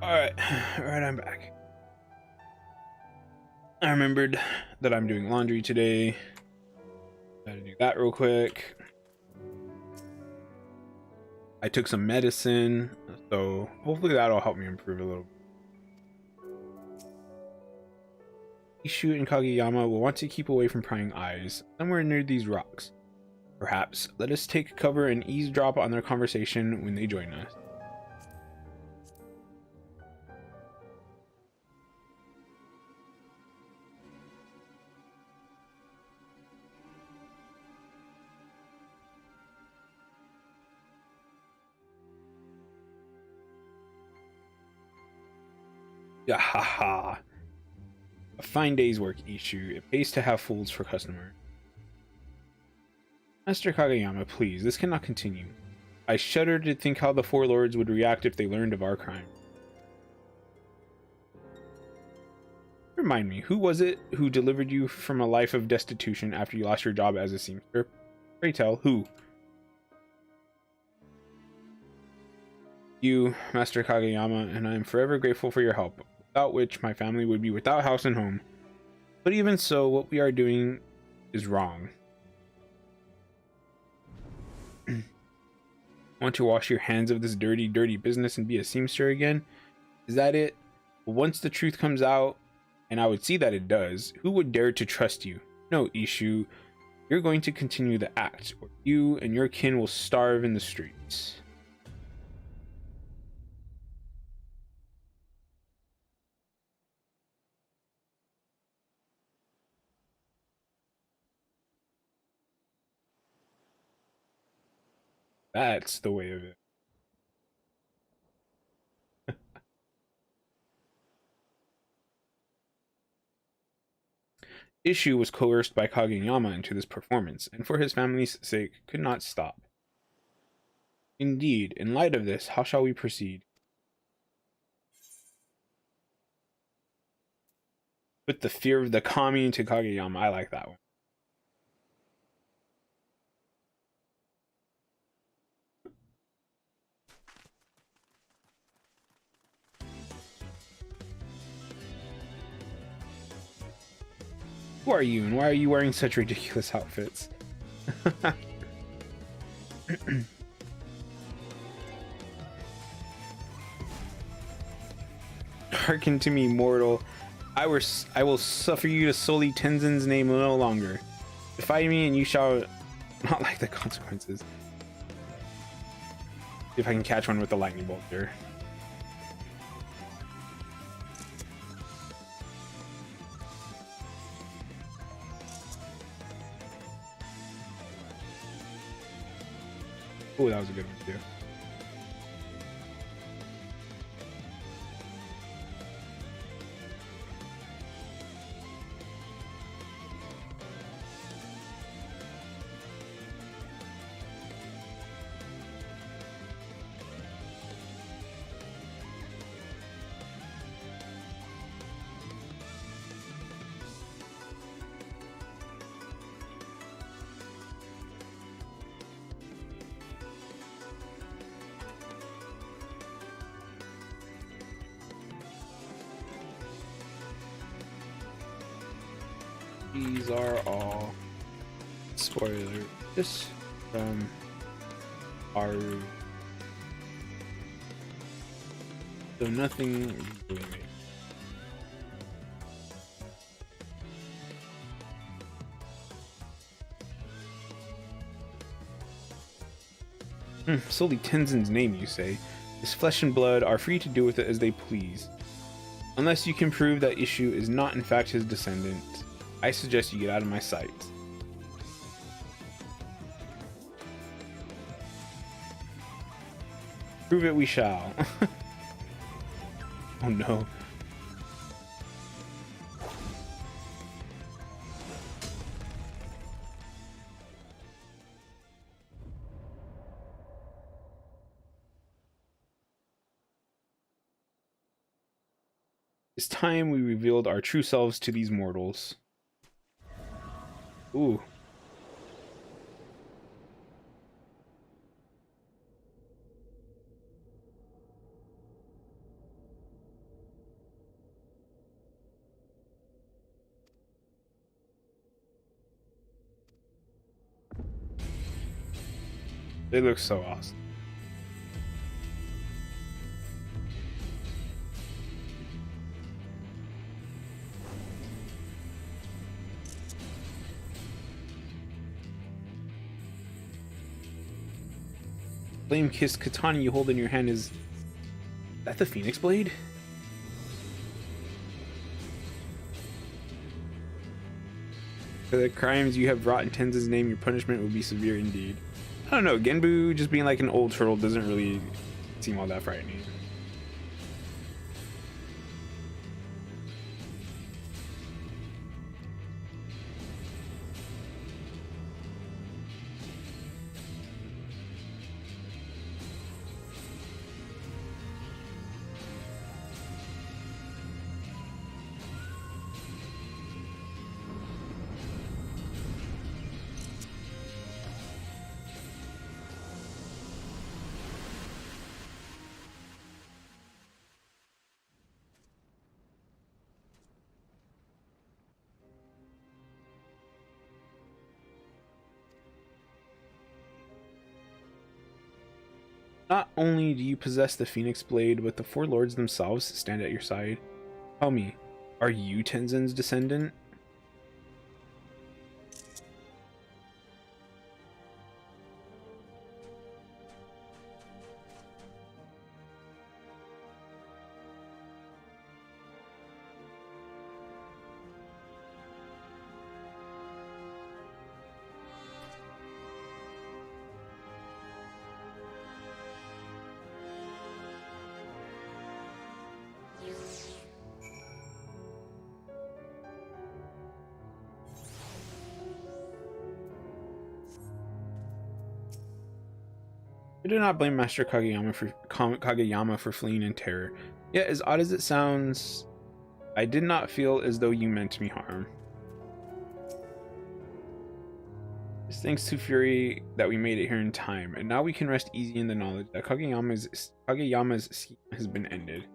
Alright, alright, I'm back. I remembered that I'm doing laundry today. Gotta do that real quick. I took some medicine, so hopefully that'll help me improve a little. Ishu and Kageyama will want to keep away from prying eyes, somewhere near these rocks. Perhaps let us take cover and eavesdrop on their conversation when they join us. Yahaha. A fine day's work, Ishu. It pays to have fools for customers. Master Kageyama, please, this cannot continue. I shudder to think how the four lords would react if they learned of our crime. Remind me, who was it who delivered you from a life of destitution after you lost your job as a seamster? Pray tell, who? You, Master Kageyama, and I am forever grateful for your help, without which my family would be without house and home. But even so, what we are doing is wrong. Want to wash your hands of this dirty, dirty business and be a seamster again? Is that it? Well, once the truth comes out, and I would see that it does, who would dare to trust you? No, Ishu, you're going to continue the act, or you and your kin will starve in the streets. That's the way of it. Ishu was coerced by Kageyama into this performance, and for his family's sake could not stop. Indeed, in light of this, how shall we proceed? Put the fear of the kami into Kageyama. I like that one. Who are you, and why are you wearing such ridiculous outfits? Hearken to me, mortal. I will suffer you to sully Tenzin's name no longer. Defy me, and you shall not like the consequences. See if I can catch one with the lightning bolt there. Oh, that was a good one too. These are all spoilers. This from Aru. So nothing really made. Solely Tenzin's name, you say. His flesh and blood are free to do with it as they please. Unless you can prove that Ishu is not in fact his descendant, I suggest you get out of my sight. Prove it we shall. Oh no. It's time we revealed our true selves to these mortals. Ooh. They look so awesome. Flame-kissed katana you hold in your hand is that the Phoenix Blade? For the crimes you have wrought in Tenzin's name, your punishment will be severe indeed. I don't know, Genbu just being like an old turtle doesn't really seem all that frightening. Not only do you possess the Phoenix Blade, but the four lords themselves stand at your side. Tell me, are you Tenzin's descendant? I do not blame Master Kageyama for fleeing in terror. Yet, as odd as it sounds, I did not feel as though you meant me harm. It's thanks to Fury that we made it here in time, and now we can rest easy in the knowledge that Kageyama's scheme has been ended.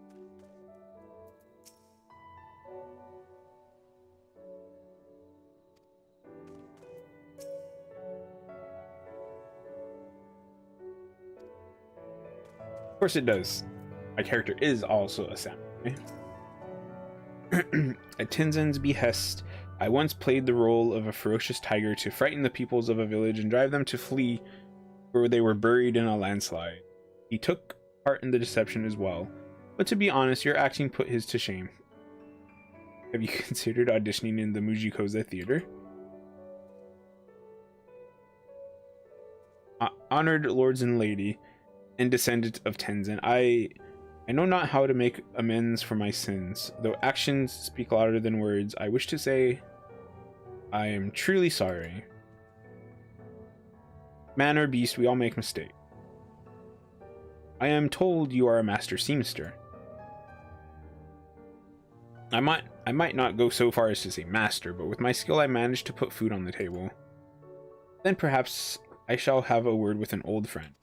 Of course it does. My character is also a samurai. At Tenzin's behest, I once played the role of a ferocious tiger to frighten the peoples of a village and drive them to flee where they were buried in a landslide. He took part in the deception as well, but to be honest, your acting put his to shame. Have you considered auditioning in the Mujikoza theater? Honored lords and lady, and descendant of Tenzin, I know not how to make amends for my sins. Though actions speak louder than words, I wish to say I am truly sorry. Man or beast, we all make mistakes. I am told you are a master seamster. I might not go so far as to say master, but with my skill I managed to put food on the table. Then perhaps I shall have a word with an old friend.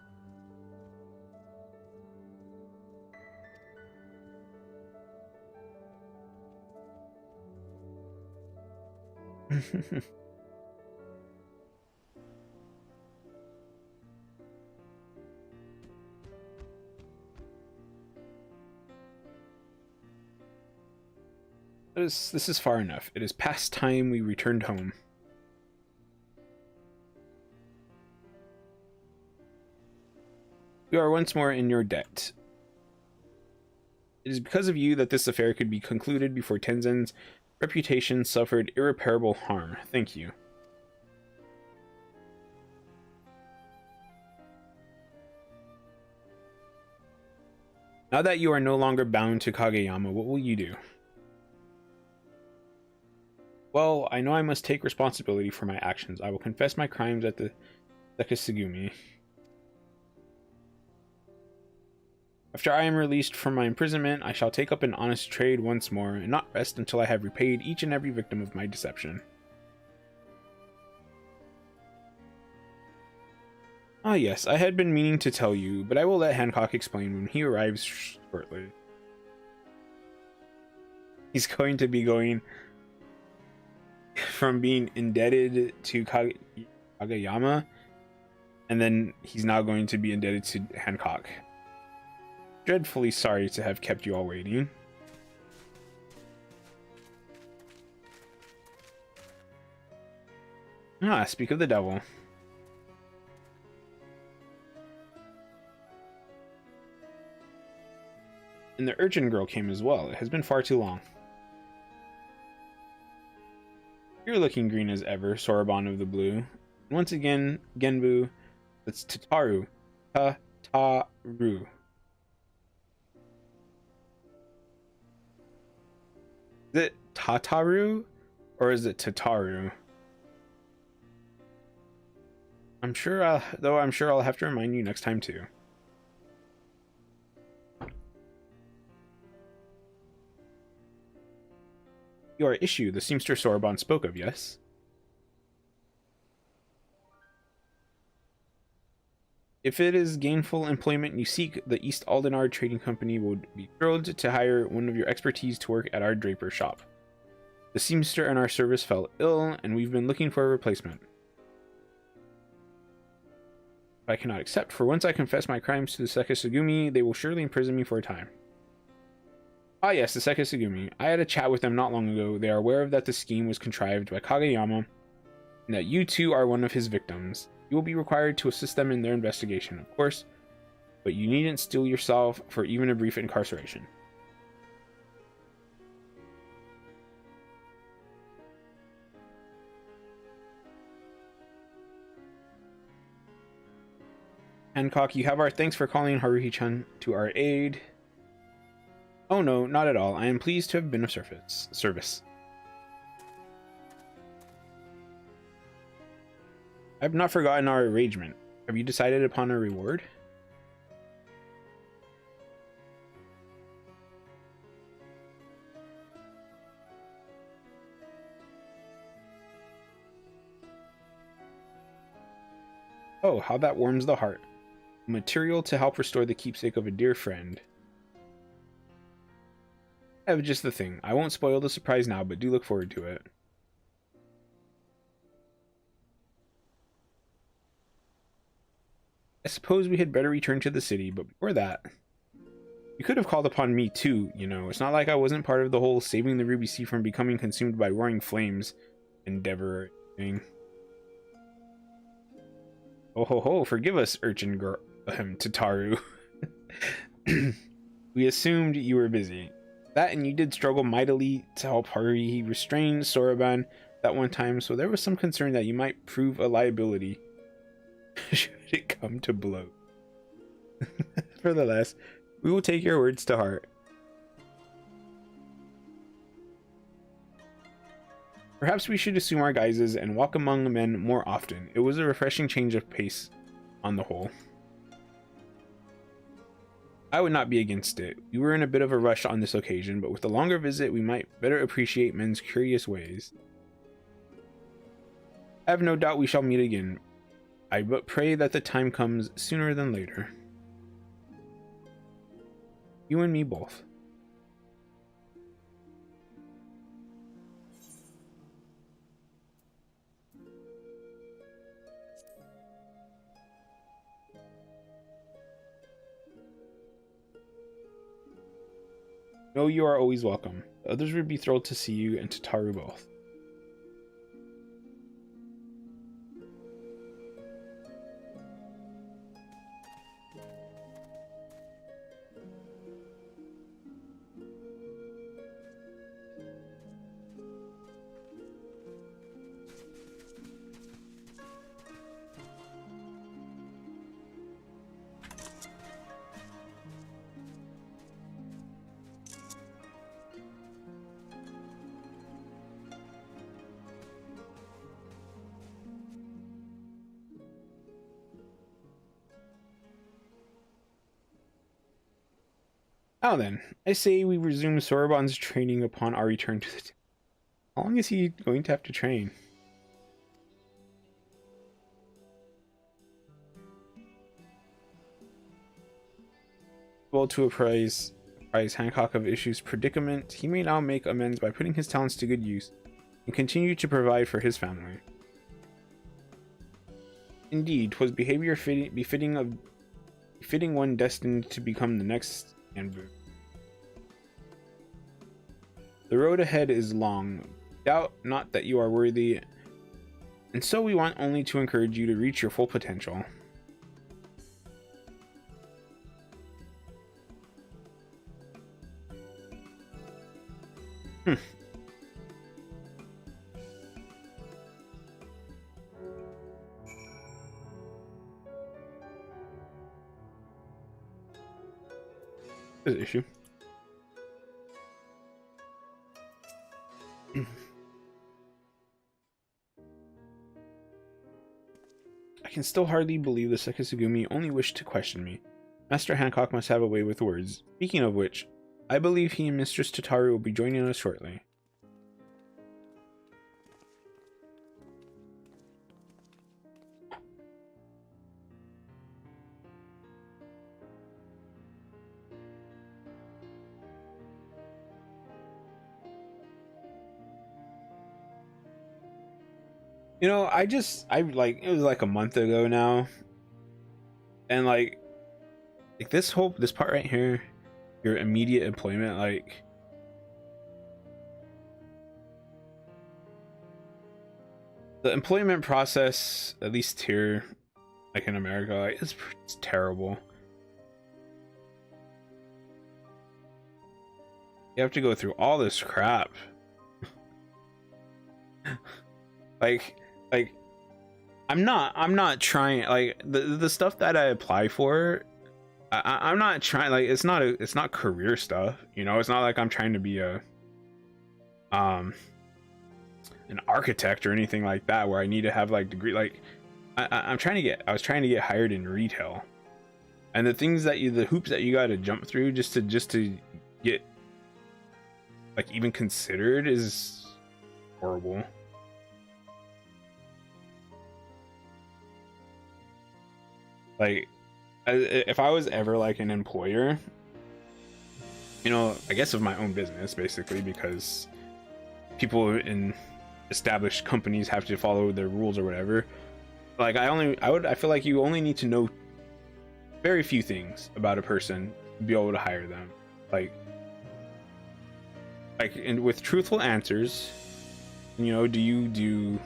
This is far enough. It is past time we returned home. We are once more in your debt. It is because of you that this affair could be concluded before Tenzin's reputation suffered irreparable harm. Thank you. Now that you are no longer bound to Kageyama, what will you do? Well, I know I must take responsibility for my actions. I will confess my crimes at the Sekisugumi. After I am released from my imprisonment, I shall take up an honest trade once more, and not rest until I have repaid each and every victim of my deception. Ah yes, I had been meaning to tell you, but I will let Hancock explain when he arrives shortly. He's going to be going from being indebted to Kageyama And then he's now going to be indebted to Hancock. Dreadfully sorry to have kept you all waiting. Ah, speak of the devil. And the urchin girl came as well. It has been far too long. You're looking green as ever, Soroban of the Blue. Once again, Genbu, that's Tataru. Tataru. Is it Tataru or is it Tataru? I'm sure I'll have to remind you next time too. You are Issue, the seamster Soroban spoke of, yes? If it is gainful employment you seek, the East Aldenard Trading Company would be thrilled to hire one of your expertise to work at our draper shop. The seamster in our service fell ill, and we've been looking for a replacement. I cannot accept, for once I confess my crimes to the Sekisugumi, they will surely imprison me for a time. Ah yes, the Sekisugumi. I had a chat with them not long ago. They are aware that the scheme was contrived by Kageyama, and that you too are one of his victims. You will be required to assist them in their investigation, of course, but you needn't steel yourself for even a brief incarceration. Hancock, you have our thanks for calling Haruhi-chan to our aid. Oh no, not at all. I am pleased to have been of service. I have not forgotten our arrangement. Have you decided upon a reward? Oh, how that warms the heart. Material to help restore the keepsake of a dear friend. I have just the thing. I won't spoil the surprise now, but do look forward to it. I suppose we had better return to the city, but before that, you could have called upon me too, you know. It's not like I wasn't part of the whole saving the Ruby Sea from becoming consumed by roaring flames endeavor thing. Oh ho ho, forgive us, urchin girl, Tataru. We assumed you were busy. That, and you did struggle mightily to help Haruhi restrain Soroban that one time, so there was some concern that you might prove a liability should it come to blow. Nevertheless, we will take your words to heart. Perhaps we should assume our guises and walk among men more often. It was a refreshing change of pace on the whole. I would not be against it. We were in a bit of a rush on this occasion, but with a longer visit we might better appreciate men's curious ways. I have no doubt we shall meet again. I but pray that the time comes sooner than later. You and me both. No, you are always welcome. The others would be thrilled to see you and Tataru both. Now then, I say we resume Soroban's training upon our return to the town. How long is he going to have to train? Well, to apprise Hancock of Issue's predicament, he may now make amends by putting his talents to good use and continue to provide for his family. Indeed, 'twas behavior befitting one destined to become the next Anvu. The road ahead is long. Doubt not that you are worthy, and so we want only to encourage you to reach your full potential. There's an issue. I can still hardly believe the Sekisugumi only wished to question me. Master Hancock must have a way with words. Speaking of which, I believe he and Mistress Tataru will be joining us shortly. You know, I like, it was like a month ago now, and like this part right here, your immediate employment, like the employment process, at least here, like in America, like it's terrible. You have to go through all this crap. like I'm not trying, like the stuff that I apply for, I'm not trying, like it's not career stuff, you know. It's not like I'm trying to be a an architect or anything like that where I need to have like degree. Like I was trying to get hired in retail, and the things that the hoops that you got to jump through just to get like even considered is horrible. Like, if I was ever like an employer, you know, I guess of my own business, basically, because people in established companies have to follow their rules or whatever. Like, I feel like you only need to know very few things about a person to be able to hire them. And with truthful answers, you know, do you do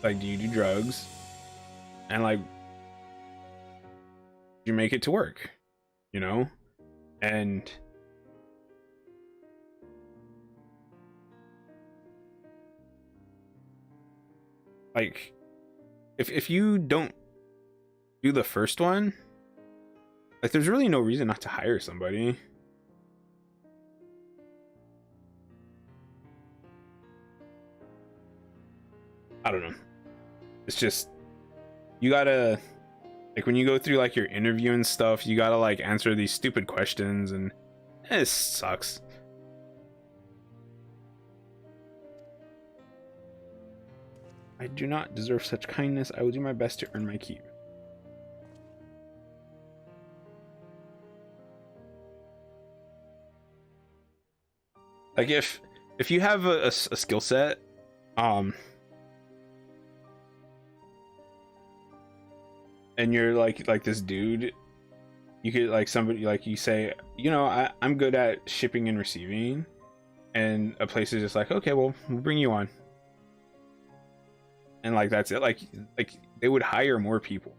drugs? And like, you make it to work, you know? And like, if you don't do the first one, like there's really no reason not to hire somebody. I don't know. It's just, you gotta, like, when you go through like your interview and stuff, you gotta like answer these stupid questions, and it sucks. I do not deserve such kindness. I will do my best to earn my keep. Like, if you have a skill set, and you're like this dude, you could, like, somebody, like, you say, you know, I'm good at shipping and receiving, and a place is just like, okay, well, we'll bring you on, and like that's it. Like they would hire more people,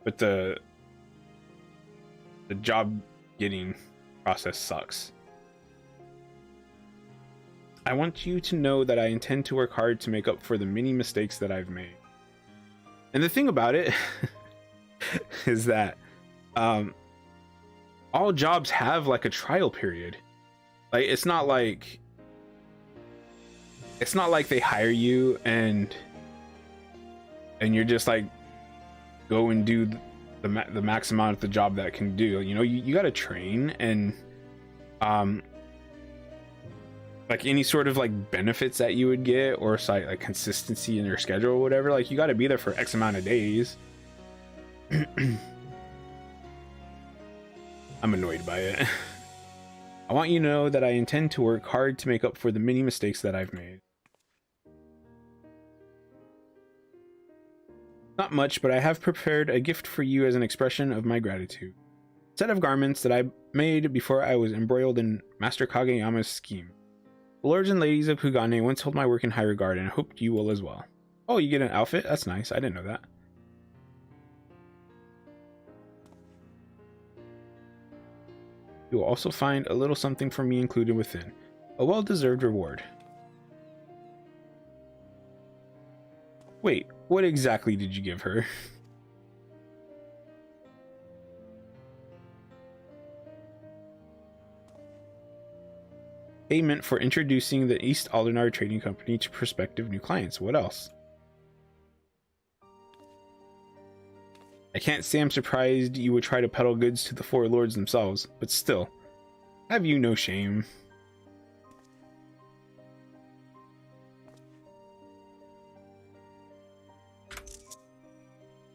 but the job getting process sucks. I want you to know that I intend to work hard to make up for the many mistakes that I've made. And the thing about it is that all jobs have like a trial period. Like, it's not like they hire you and you're just like, go and do the max amount of the job that can do. You know, you got to train, and like any sort of like benefits that you would get, or like consistency in your schedule or whatever, like you got to be there for X amount of days. I'm annoyed by it. I want you to know that I intend to work hard to make up for the many mistakes that I've made. Not much, but I have prepared a gift for you as an expression of my gratitude. A set of garments that I made before I was embroiled in Master Kageyama's scheme. The lords and ladies of Kugane once held my work in high regard, and I hoped you will as well. Oh, you get an outfit? That's nice. I didn't know that. You will also find a little something for me included within. A well-deserved reward. Wait, what exactly did you give her? Payment for introducing the East Aldenar Trading Company to prospective new clients. What else? I can't say I'm surprised you would try to peddle goods to the four lords themselves, but still, have you no shame?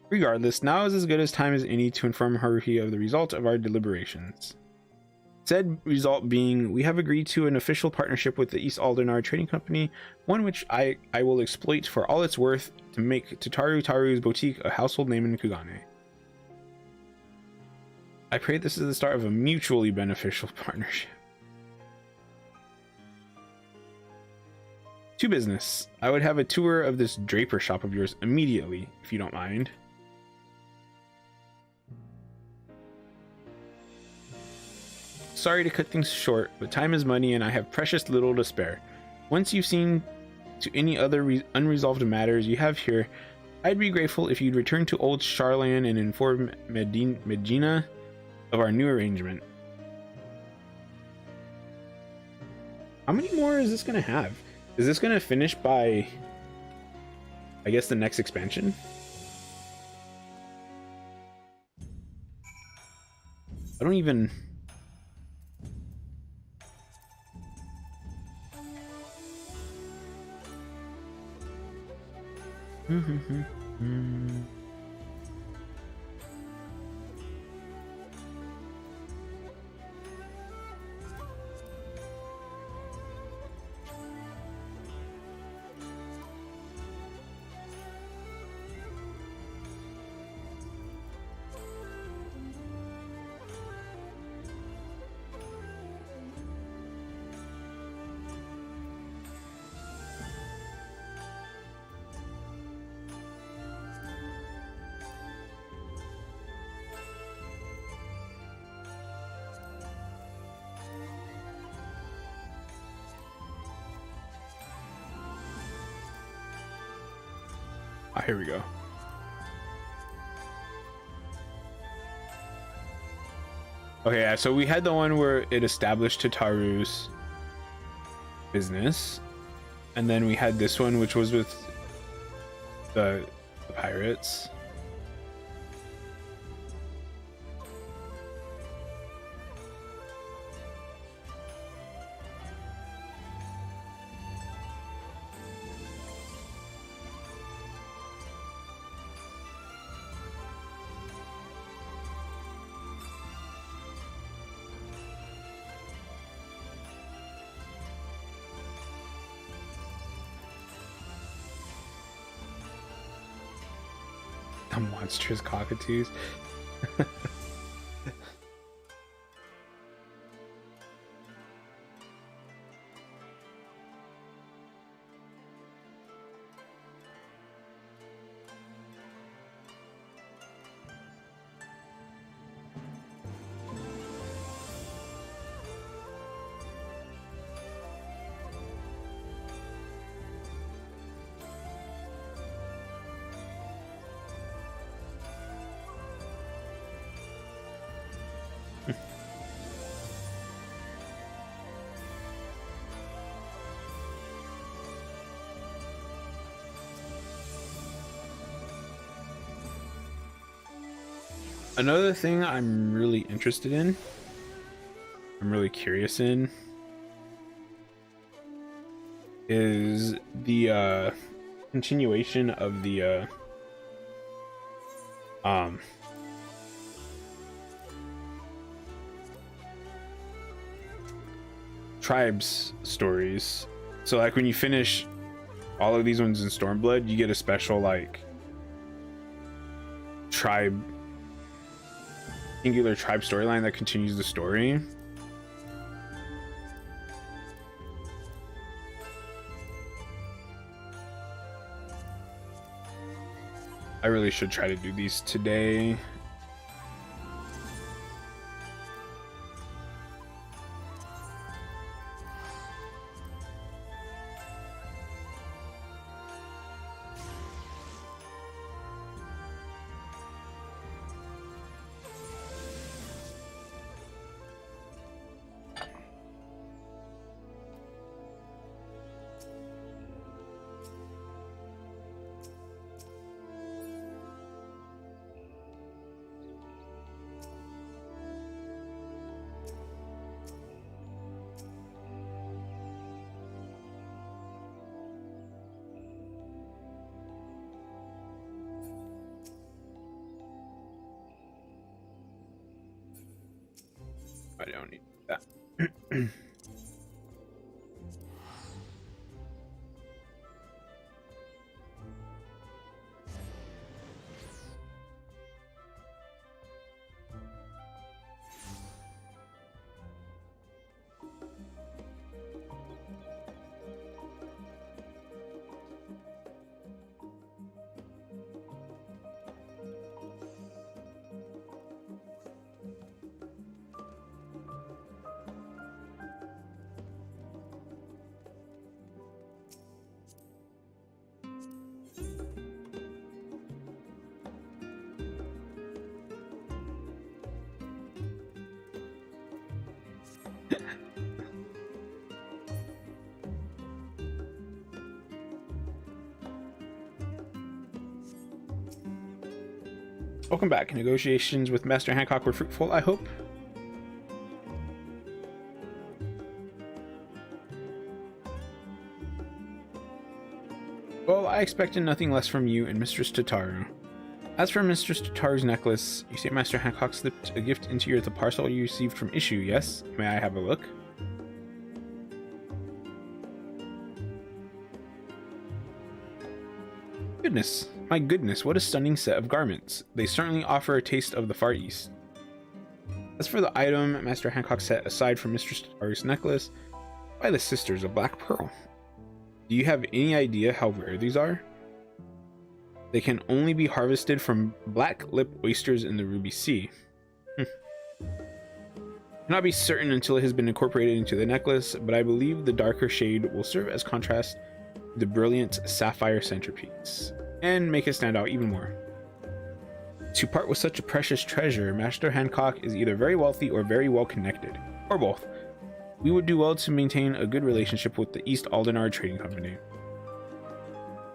Regardless, now is as good as time as any to inform Haruhi of the result of our deliberations. Said result being, we have agreed to an official partnership with the East Aldenar Trading Company, one which I will exploit for all it's worth to make Taru's boutique a household name in Kugane. I pray this is the start of a mutually beneficial partnership. To business. I would have a tour of this draper shop of yours immediately, if you don't mind. Sorry to cut things short, but time is money and I have precious little to spare. Once you've seen to any other unresolved matters you have here, I'd be grateful if you'd return to old Charlan and inform Medina of our new arrangement. How many more is this going to have? Is this going to finish by, I guess, the next expansion? I don't even... Here we go. Okay, yeah, so we had the one where it established Tataru's business, and then we had this one which was with the pirates. Monstrous cockatoos. Another thing I'm really interested in, I'm really curious in, is the continuation of the tribes stories. So like when you finish all of these ones in Stormblood, you get a special like singular tribe storyline that continues the story. I really should try to do these today. I don't need that. Welcome back. Negotiations with Master Hancock were fruitful, I hope. Well, I expected nothing less from you and Mistress Tataru. As for Mistress Tataru's necklace, you say Master Hancock slipped a gift into the parcel you received from Issue, yes? May I have a look? Goodness, my goodness, what a stunning set of garments. They certainly offer a taste of the Far East. As for the item Master Hancock set aside from Mistress Tataru's necklace, by the sisters of Black Pearl. Do you have any idea how rare these are? They can only be harvested from black lip oysters in the Ruby Sea. Cannot be certain until it has been incorporated into the necklace, but I believe the darker shade will serve as contrast to the brilliant sapphire centerpiece, and make it stand out even more. To part with such a precious treasure, Master Hancock is either very wealthy or very well connected, or both. We would do well to maintain a good relationship with the East Aldenar Trading Company.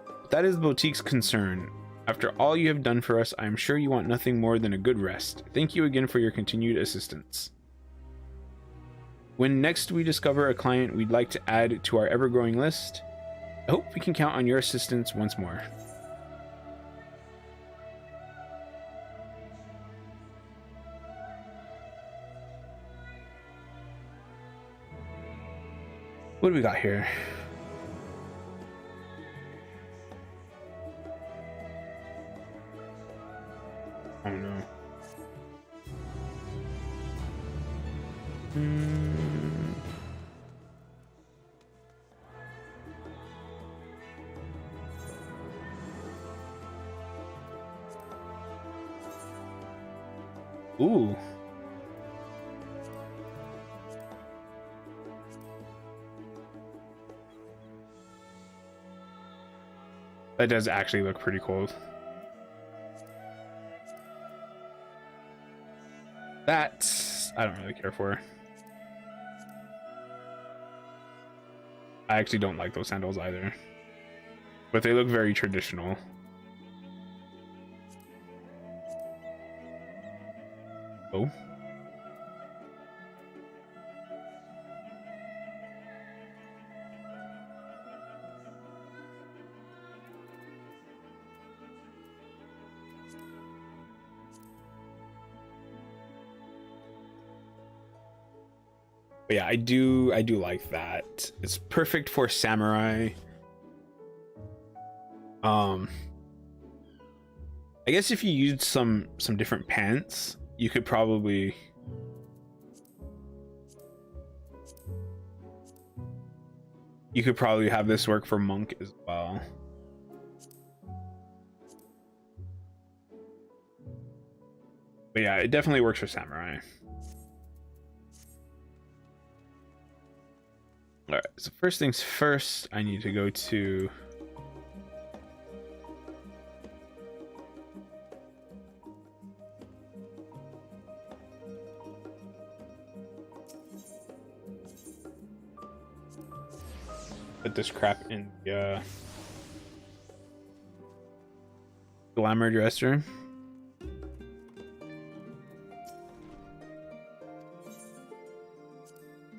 But that is the boutique's concern. After all you have done for us, I am sure you want nothing more than a good rest. Thank you again for your continued assistance. When next we discover a client we'd like to add to our ever-growing list, I hope we can count on your assistance once more. What do we got here? I don't know. Ooh. That does actually look pretty cool. That I don't really care for. I actually don't like those sandals either, but they look very traditional. Oh. But yeah, I do like that. It's perfect for samurai. Um, I guess if you used some different pants, you could probably have this work for monk as well. But yeah, it definitely works for samurai. All right, so first things first, I need to go to put this crap in the glamour dresser.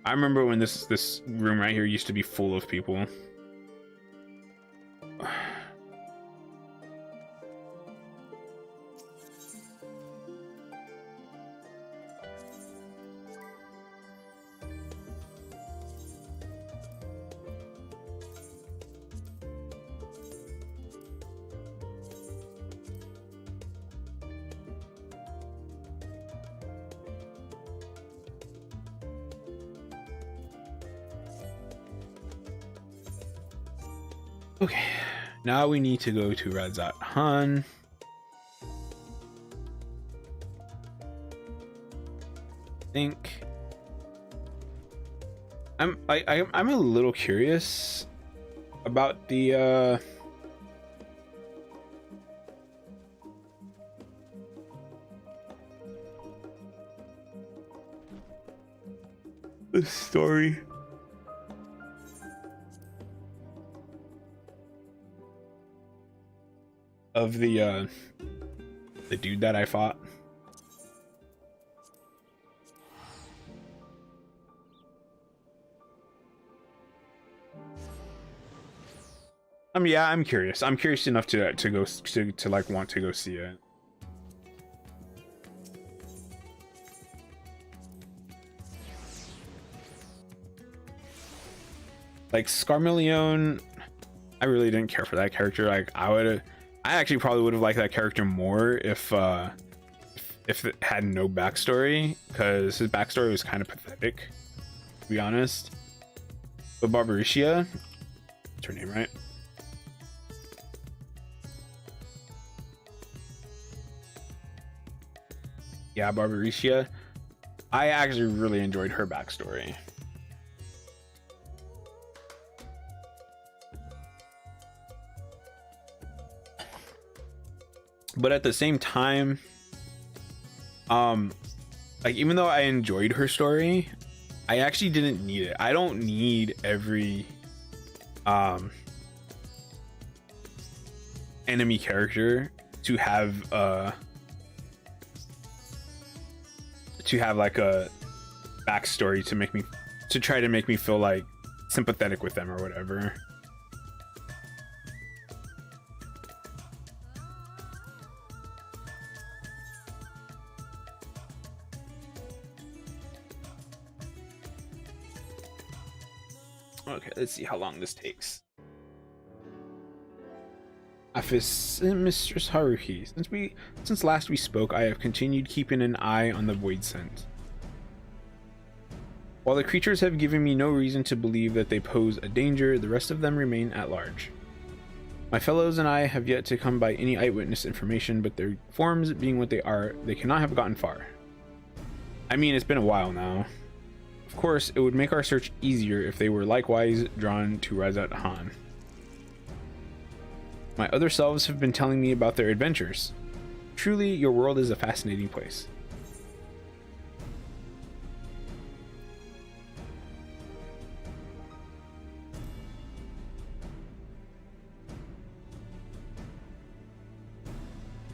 I remember when this room right here used to be full of people. Okay, now we need to go to Radzat Han. I think I'm a little curious about the story of the dude that I fought. Yeah, I'm curious. I'm curious enough to go to like want to go see it. Like Scarmillion, I really didn't care for that character. Like I actually probably would have liked that character more if it had no backstory, because his backstory was kind of pathetic, to be honest. But Barbaricia, that's her name, right? Yeah, Barbaricia. I actually really enjoyed her backstory. But at the same time, like even though I enjoyed her story, I actually didn't need it. I don't need every enemy character to have like a backstory to try to make me feel like sympathetic with them or whatever. Okay, let's see how long this takes. Office Mistress Haruhi. Since last we spoke, I have continued keeping an eye on the voidsent. While the creatures have given me no reason to believe that they pose a danger, the rest of them remain at large. My fellows and I have yet to come by any eyewitness information, but their forms being what they are, they cannot have gotten far. I mean, it's been a while now. Of course, it would make our search easier if they were likewise drawn to Radzat Han. My other selves have been telling me about their adventures. Truly, your world is a fascinating place.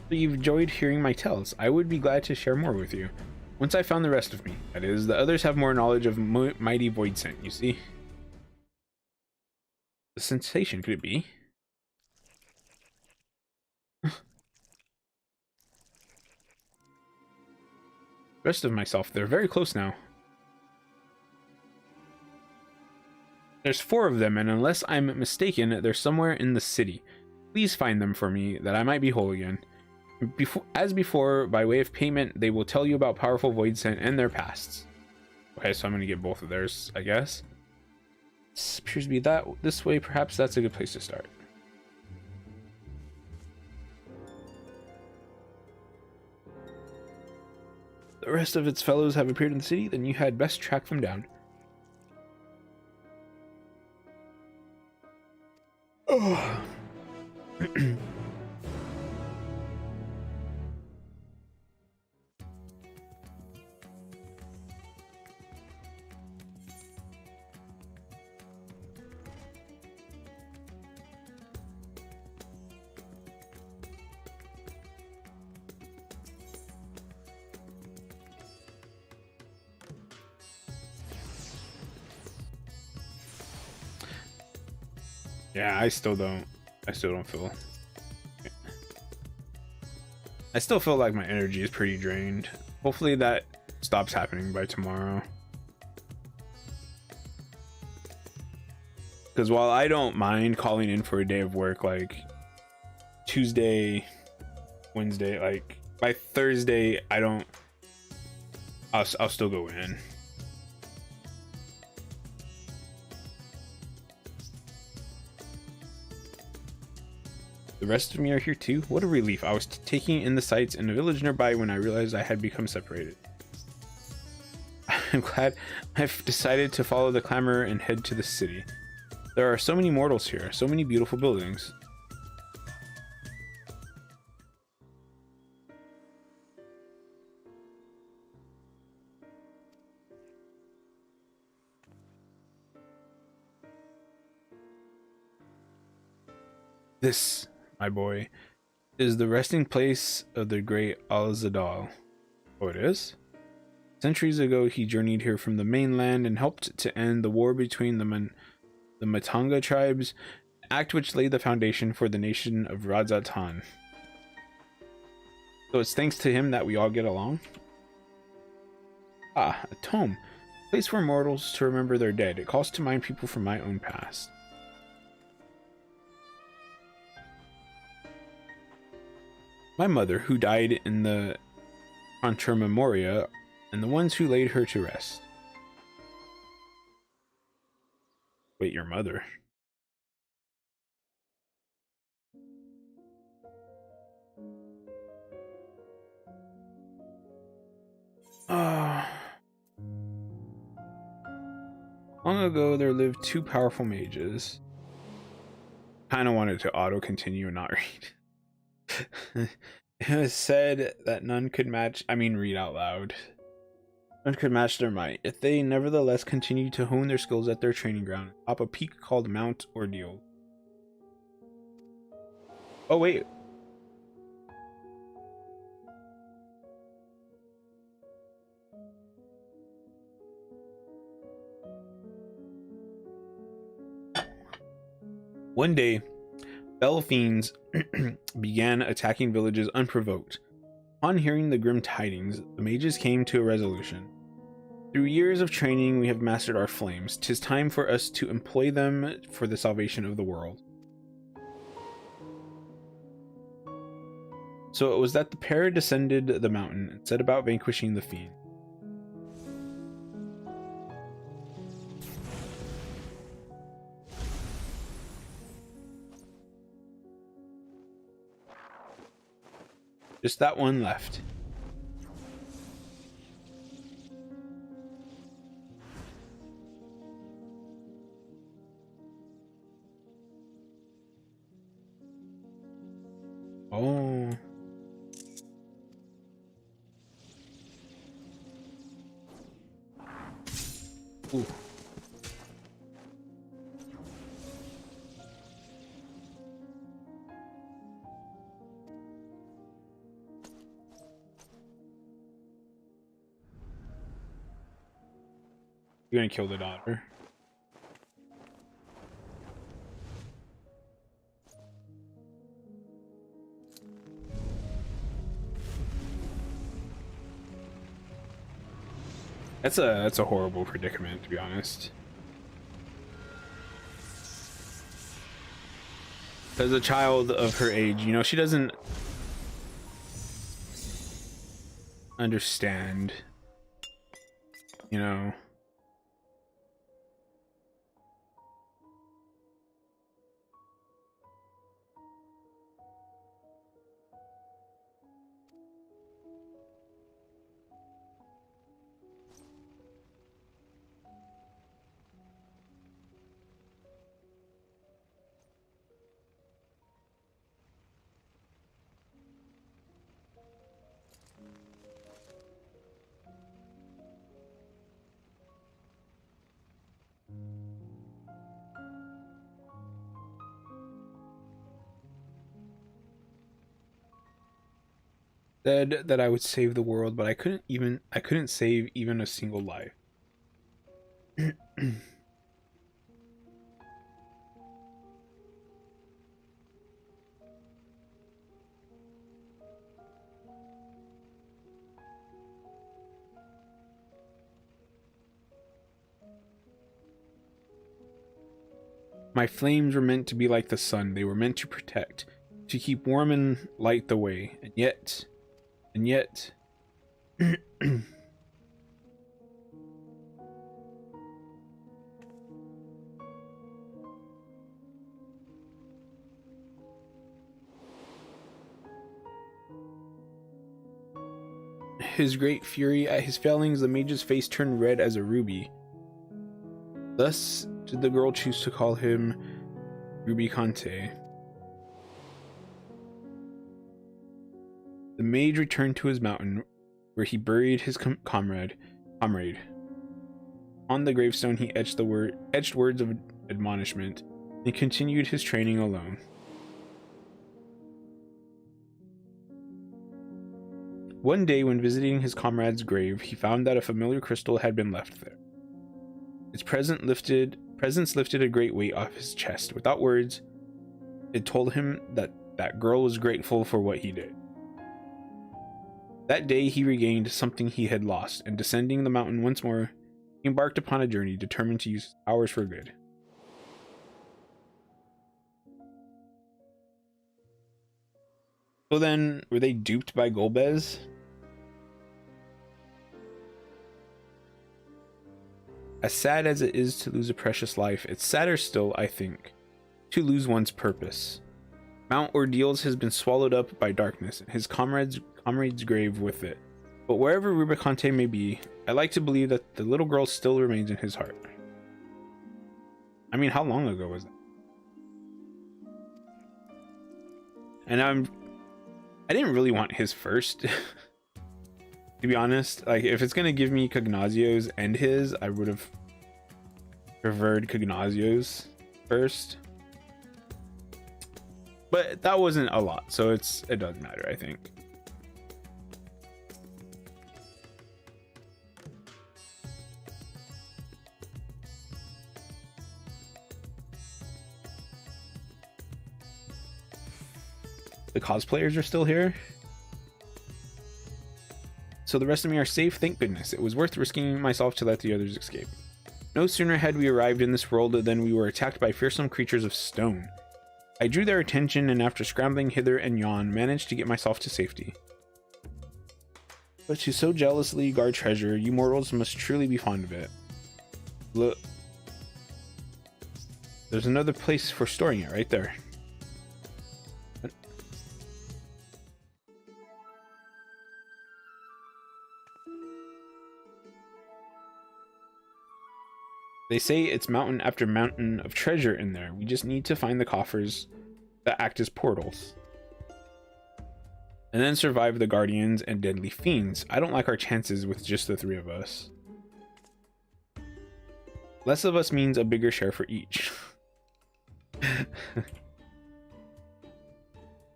So you've enjoyed hearing my tales. I would be glad to share more with you. Once I found the rest of me, that is, the others have more knowledge of mighty voidsent, you see. The sensation, could it be? Rest of myself, they're very close now. There's 4 of them, and unless I'm mistaken, they're somewhere in the city. Please find them for me, that I might be whole again. As before, by way of payment, they will tell you about powerful voidsent and their pasts. Okay, so I'm gonna get both of theirs, I guess. This appears to be that this way. Perhaps that's a good place to start. The rest of its fellows have appeared in the city, then you had best track them down. Oh. Yeah, I still don't feel. I still feel like my energy is pretty drained. Hopefully that stops happening by tomorrow. Because while I don't mind calling in for a day of work, like Tuesday, Wednesday, like by Thursday, I'll still go in. The rest of me are here too? What a relief. I was taking in the sights in a village nearby when I realized I had become separated. I'm glad I've decided to follow the clamor and head to the city. There are so many mortals here, so many beautiful buildings. This, my boy, is the resting place of the great Al-Zadal. Oh, it is? Centuries ago, he journeyed here from the mainland and helped to end the war between the Matanga tribes, an act which laid the foundation for the nation of Rajasthan. So it's thanks to him that we all get along? Ah, a tome. A place for mortals to remember their dead. It calls to mind people from my own past. My mother, who died in the Contra Memoria, and the ones who laid her to rest. Wait, your mother? Long ago, there lived 2 powerful mages. Kind of wanted to auto-continue and not read. It was said that none could match, read out loud. None could match their might, yet they nevertheless continued to hone their skills at their training ground, atop a peak called Mount Ordeal. Oh, wait. One day, fell fiends began attacking villages unprovoked. Upon hearing the grim tidings, the mages came to a resolution. Through years of training, we have mastered our flames. 'Tis time for us to employ them for the salvation of the world. So it was that the pair descended the mountain and set about vanquishing the fiend. Just that one left. Oh. Ooh. You're gonna kill the daughter. That's a horrible predicament, to be honest. As a child of her age, you know, she doesn't understand, you know. Said that I would save the world, but I couldn't save even a single life. My flames were meant to be like the sun. They were meant to protect, to keep warm and light the way. And yet, his great fury at his failings, the mage's face turned red as a ruby. Thus did the girl choose to call him Ruby Conte. The mage returned to his mountain, where he buried his comrade. On the gravestone, he etched words of admonishment, and continued his training alone. One day, when visiting his comrade's grave, he found that a familiar crystal had been left there. Its presence lifted a great weight off his chest. Without words, it told him that that girl was grateful for what he did. That day he regained something he had lost, and descending the mountain once more, he embarked upon a journey determined to use his powers for good. So then, were they duped by Golbez? As sad as it is to lose a precious life, it's sadder still, I think, to lose one's purpose. Mount Ordeals has been swallowed up by darkness, and his comrade's grave with it. But wherever Rubicante may be, I like to believe that the little girl still remains in his heart. I mean, how long ago was that? And I didn't really want his first, to be honest. Like, if it's gonna give me Cognazio's and his, I would have preferred Cognazio's first. But that wasn't a lot, so it doesn't matter, I think. The cosplayers are still here. So the rest of me are safe, thank goodness. It was worth risking myself to let the others escape. No sooner had we arrived in this world than we were attacked by fearsome creatures of stone. I drew their attention, and after scrambling hither and yon, managed to get myself to safety. But to so jealously guard treasure, you mortals must truly be fond of it. Look, there's another place for storing it right there. They say it's mountain after mountain of treasure in there. We just need to find the coffers that act as portals. And then survive the guardians and deadly fiends. I don't like our chances with just the three of us. Less of us means a bigger share for each.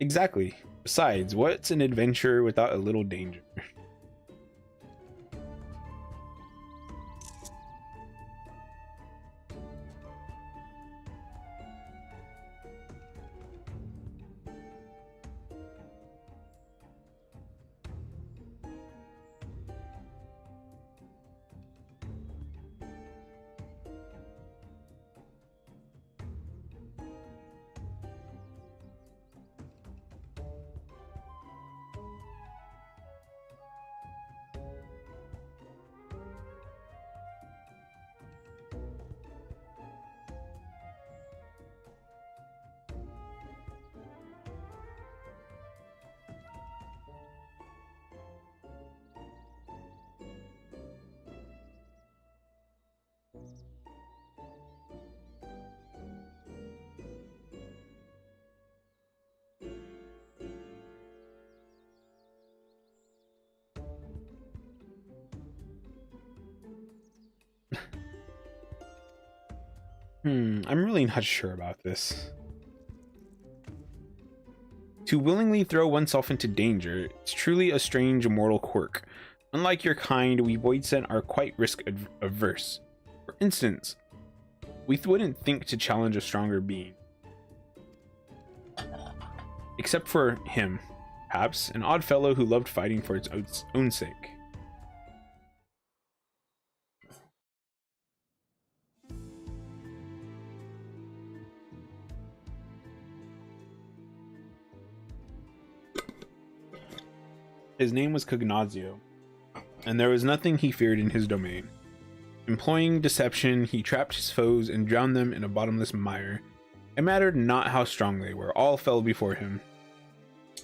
Exactly. Besides, what's an adventure without a little danger? I'm really not sure about this. To willingly throw oneself into danger, it's truly a strange mortal quirk. Unlike your kind, we voidsent are quite risk averse. For instance, we wouldn't think to challenge a stronger being. Except for him, perhaps, an odd fellow who loved fighting for its own sake. His name was Cognazio, and there was nothing he feared in his domain. Employing deception, he trapped his foes and drowned them in a bottomless mire. It mattered not how strong they were, all fell before him.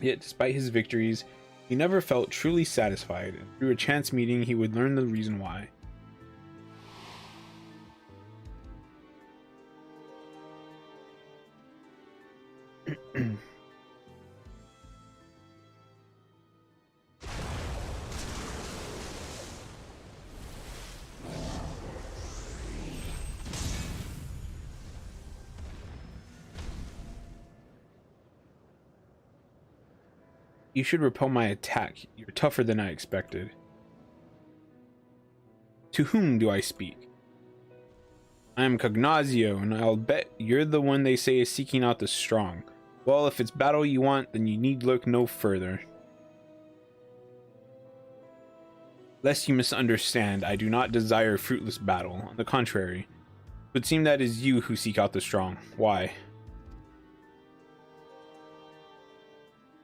Yet, despite his victories, he never felt truly satisfied, and through a chance meeting he would learn the reason why. You should repel my attack. You're tougher than I expected. To whom do I speak? I am Cognazio, and I'll bet you're the one they say is seeking out the strong. Well, if it's battle you want, then you need look no further. Lest you misunderstand, I do not desire fruitless battle. On the contrary, it would seem that it is you who seek out the strong. Why?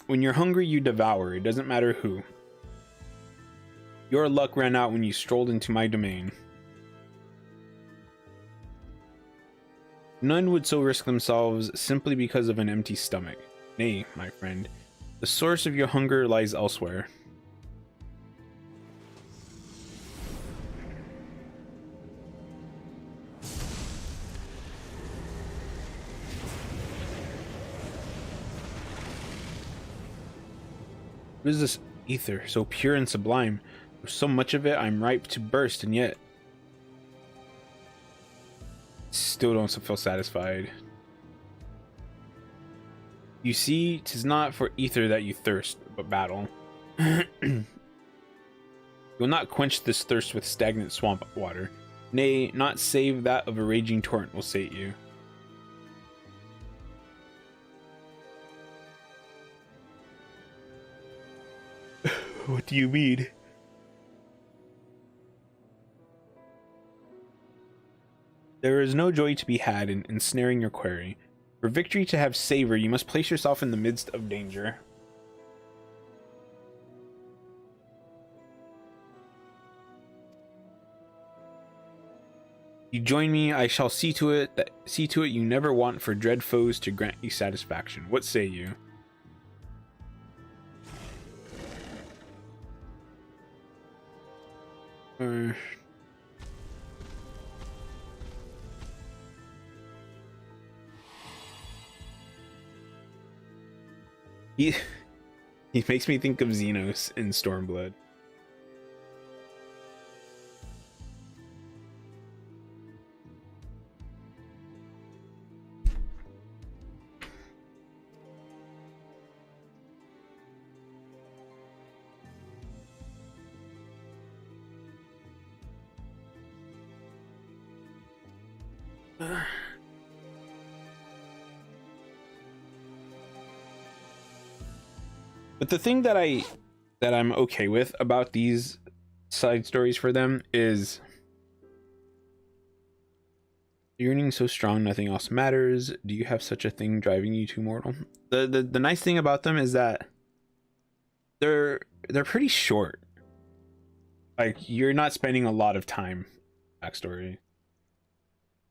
When you're hungry, you devour. It doesn't matter who. Your luck ran out when you strolled into my domain. None would so risk themselves simply because of an empty stomach. Nay, my friend, the source of your hunger lies elsewhere. What is this ether, so pure and sublime? There's so much of it, I'm ripe to burst, and yet still don't feel satisfied. You see, 'tis not for ether that you thirst, but battle. You will not quench this thirst with stagnant swamp water. Nay, not save that of a raging torrent will sate you. What do you mean? There is no joy to be had in ensnaring your quarry. For victory to have savor, you must place yourself in the midst of danger. You join me, I shall see to it you never want for dread foes to grant you satisfaction. What say you? He makes me think of Xenos in Stormblood. But the thing that I'm okay with about these side stories for them is yearning so strong nothing else matters. Do you have such a thing driving you to mortal? The nice thing about them is that they're pretty short. Like, you're not spending a lot of time backstory.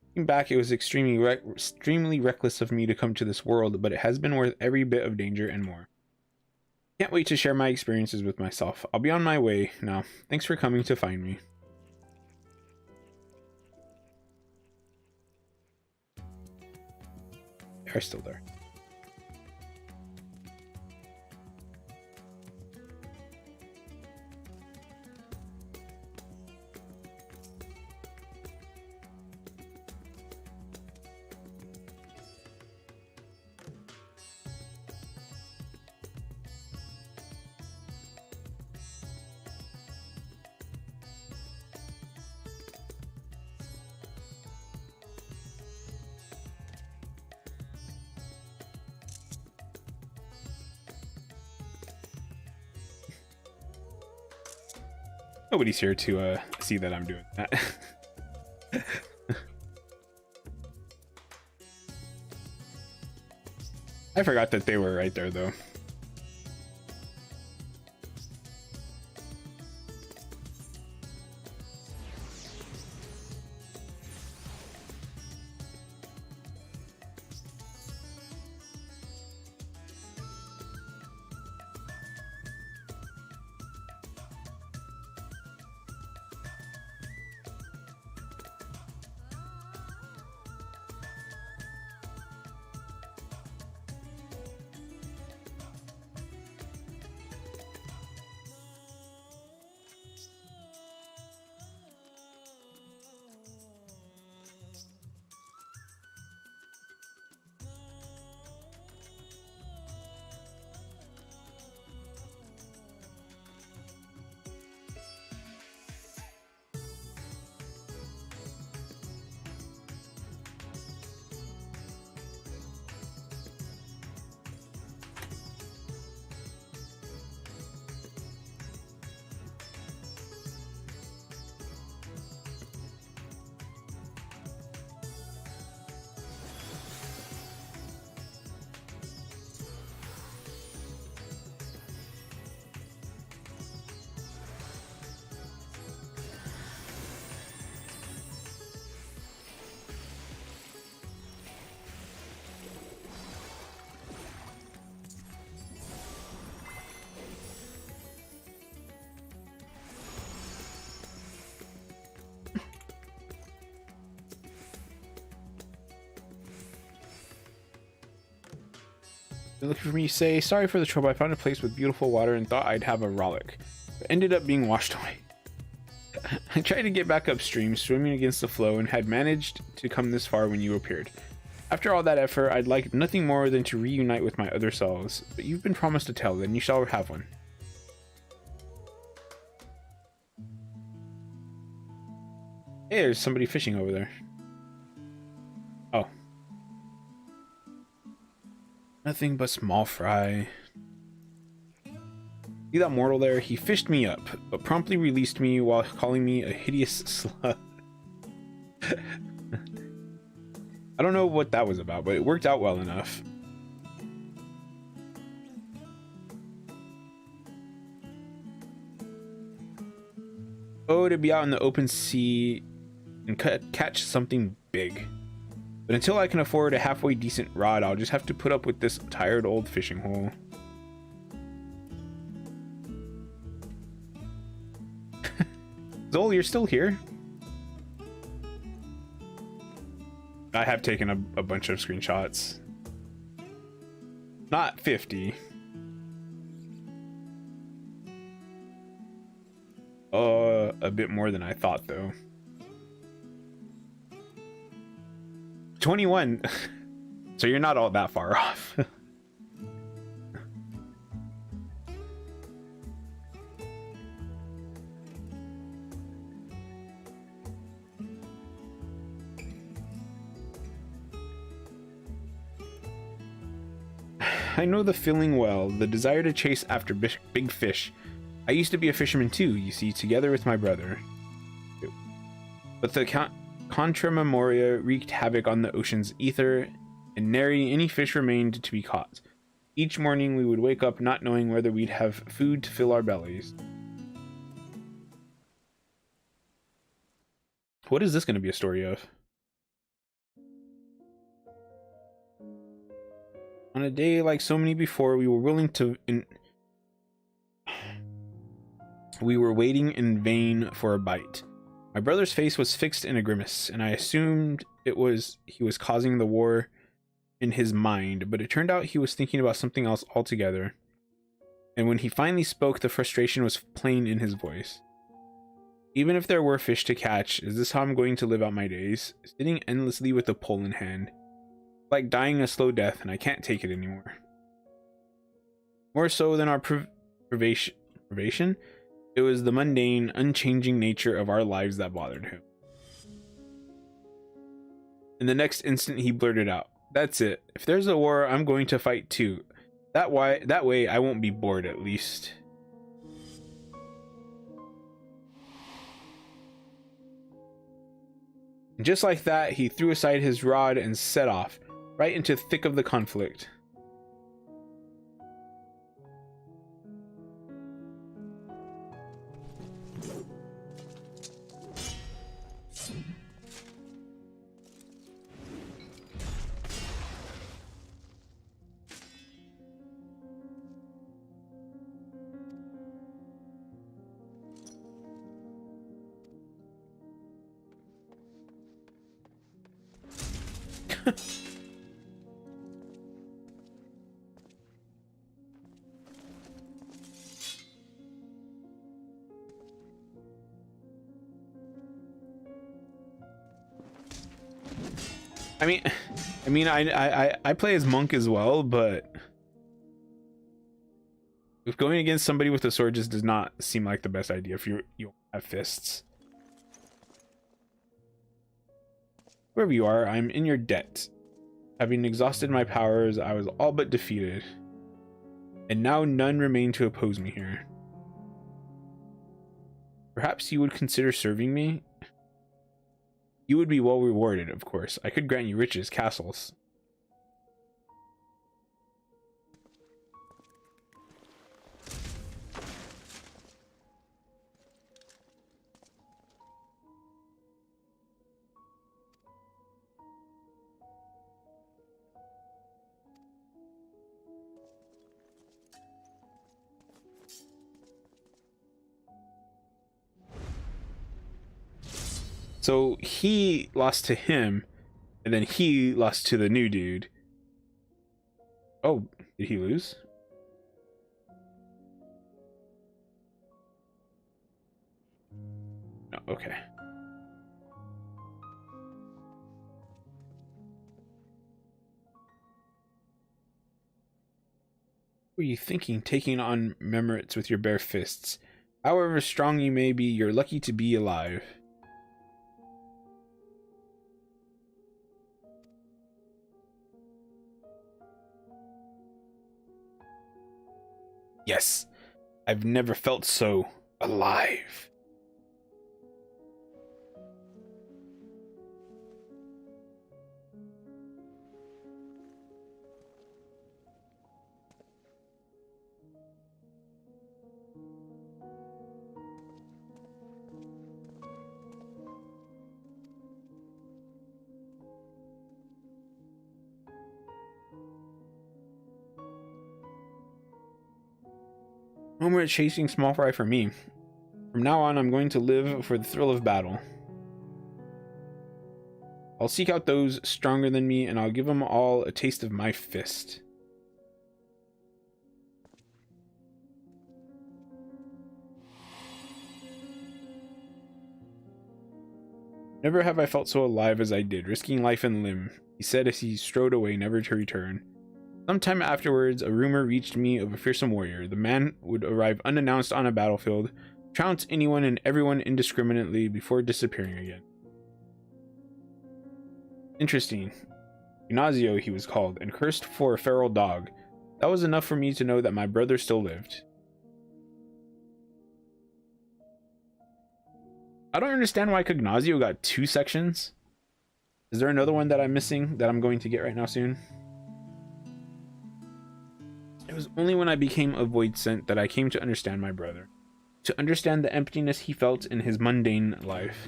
Looking back, it was extremely reckless of me to come to this world, but it has been worth every bit of danger and more. Can't wait to share my experiences with myself. I'll be on my way now. Thanks for coming to find me. They're still there. Nobody's here to see that I'm doing that. I forgot that they were right there though. You're looking for me, say, sorry for the trouble. I found a place with beautiful water and thought I'd have a rollick, but ended up being washed away. I tried to get back upstream, swimming against the flow, and had managed to come this far when you appeared. After all that effort, I'd like nothing more than to reunite with my other selves, but you've been promised a tale, then you shall have one. Hey, there's somebody fishing over there. Oh. Nothing but small fry. See that mortal there? He fished me up, but promptly released me while calling me a hideous slut. I don't know what that was about, but it worked out well enough. Oh, to be out in the open sea and catch something big. But until I can afford a halfway decent rod, I'll just have to put up with this tired old fishing hole. Zol, you're still here? I have taken a bunch of screenshots. Not 50. A bit more than I thought, though. 21. So you're not all that far off. I know the feeling well, the desire to chase after big fish. I used to be a fisherman too, you see, together with my brother. But the Contra Memoria wreaked havoc on the ocean's ether, and nary any fish remained to be caught. Each morning we would wake up not knowing whether we'd have food to fill our bellies. What is this going to be a story of? On a day like so many before, we were willing to... We were waiting in vain for a bite. My brother's face was fixed in a grimace, and I assumed he was causing the war in his mind, but it turned out he was thinking about something else altogether. And when he finally spoke, the frustration was plain in his voice. Even if there were fish to catch, is this how I'm going to live out my days? Sitting endlessly with a pole in hand. Like dying a slow death, and I can't take it anymore. More so than our privation? It was the mundane, unchanging nature of our lives that bothered him. In the next instant, he blurted out, "That's it. If there's a war, I'm going to fight too. That way I won't be bored, at least." And just like that, he threw aside his rod and set off, right into the thick of the conflict. I play as monk as well, but if going against somebody with a sword just does not seem like the best idea if you have fists. Wherever you are, I'm in your debt. Having exhausted my powers, I was all but defeated. And now none remain to oppose me here. Perhaps you would consider serving me? You would be well rewarded, of course. I could grant you riches, castles. So he lost to him, and then he lost to the new dude. Oh, did he lose? No, okay. What were you thinking, taking on Memorites with your bare fists? However strong you may be, you're lucky to be alive. Yes, I've never felt so alive. No more chasing small fry for me. From now on, I'm going to live for the thrill of battle. I'll seek out those stronger than me, and I'll give them all a taste of my fist. Never have I felt so alive as I did, risking life and limb, he said as he strode away, never to return. Sometime afterwards, a rumor reached me of a fearsome warrior. The man would arrive unannounced on a battlefield, trounce anyone and everyone indiscriminately before disappearing again. Interesting. Ignacio, he was called, and cursed for a feral dog. That was enough for me to know that my brother still lived. I don't understand why Ignacio got 2 sections. Is there another one that I'm missing that I'm going to get right now soon? It was only when I became a voidsent that I came to understand my brother, to understand the emptiness he felt in his mundane life.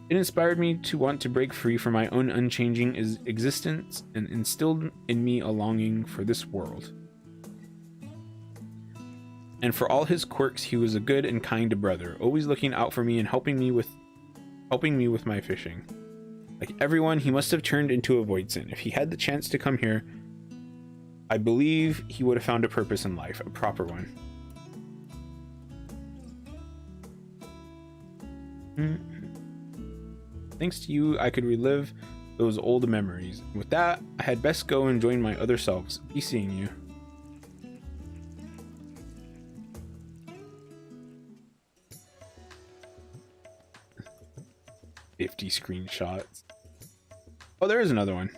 It inspired me to want to break free from my own unchanging existence and instilled in me a longing for this world. And for all his quirks, he was a good and kind brother, always looking out for me and helping me with my fishing. Like everyone, he must have turned into a voidsent. If he had the chance to come here, I believe he would have found a purpose in life, a proper one. Thanks to you, I could relive those old memories. With that, I had best go and join my other selves. Be seeing you. "50 screenshots. Oh, there is another one.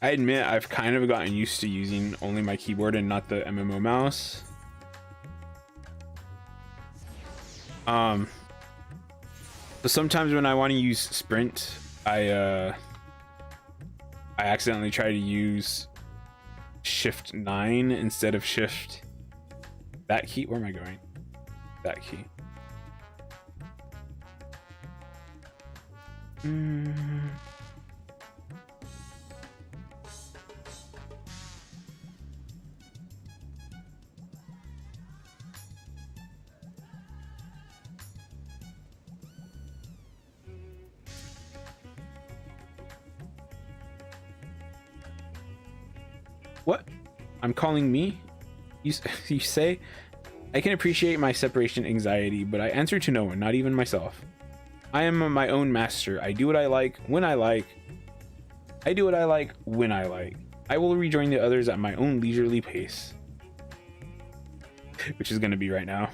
I admit I've kind of gotten used to using only my keyboard and not the MMO mouse. So sometimes when I want to use sprint, I accidentally try to use shift 9 instead of shift that key. Where am I going? That key. What? I'm calling me? You say? I can appreciate my separation anxiety, but I answer to no one, not even myself. I am my own master. I do what I like, when I like. I do what I like, when I like. I will rejoin the others at my own leisurely pace. Which is going to be right now.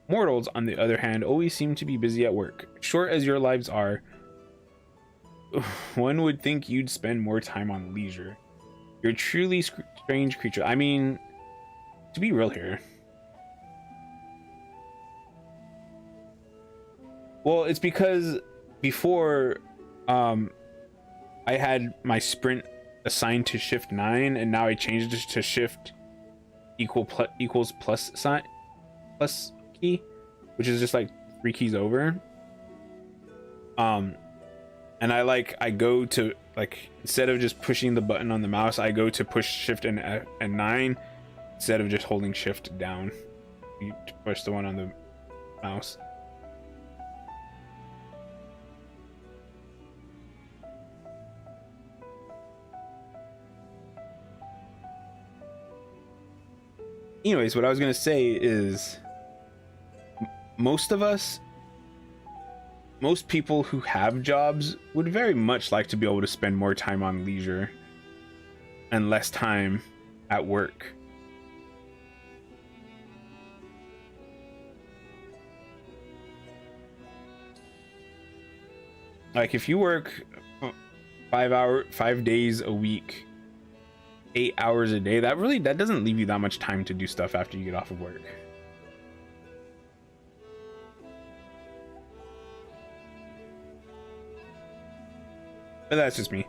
Mortals, on the other hand, always seem to be busy at work. Short as your lives are, one would think you'd spend more time on leisure. You're a truly strange creature. I mean, to be real here. Well, it's because before I had my sprint assigned to shift 9, and now I changed it to shift equals plus sign plus key, which is just like 3 keys over. And I go to, like, instead of just pushing the button on the mouse, I go to push shift and 9 instead of just holding shift down to push the one on the mouse. Anyways, what I was gonna say is most people who have jobs would very much like to be able to spend more time on leisure and less time at work. Like, if you work 5 days a week, 8 hours a day, that doesn't leave you that much time to do stuff after you get off of work. But that's just me.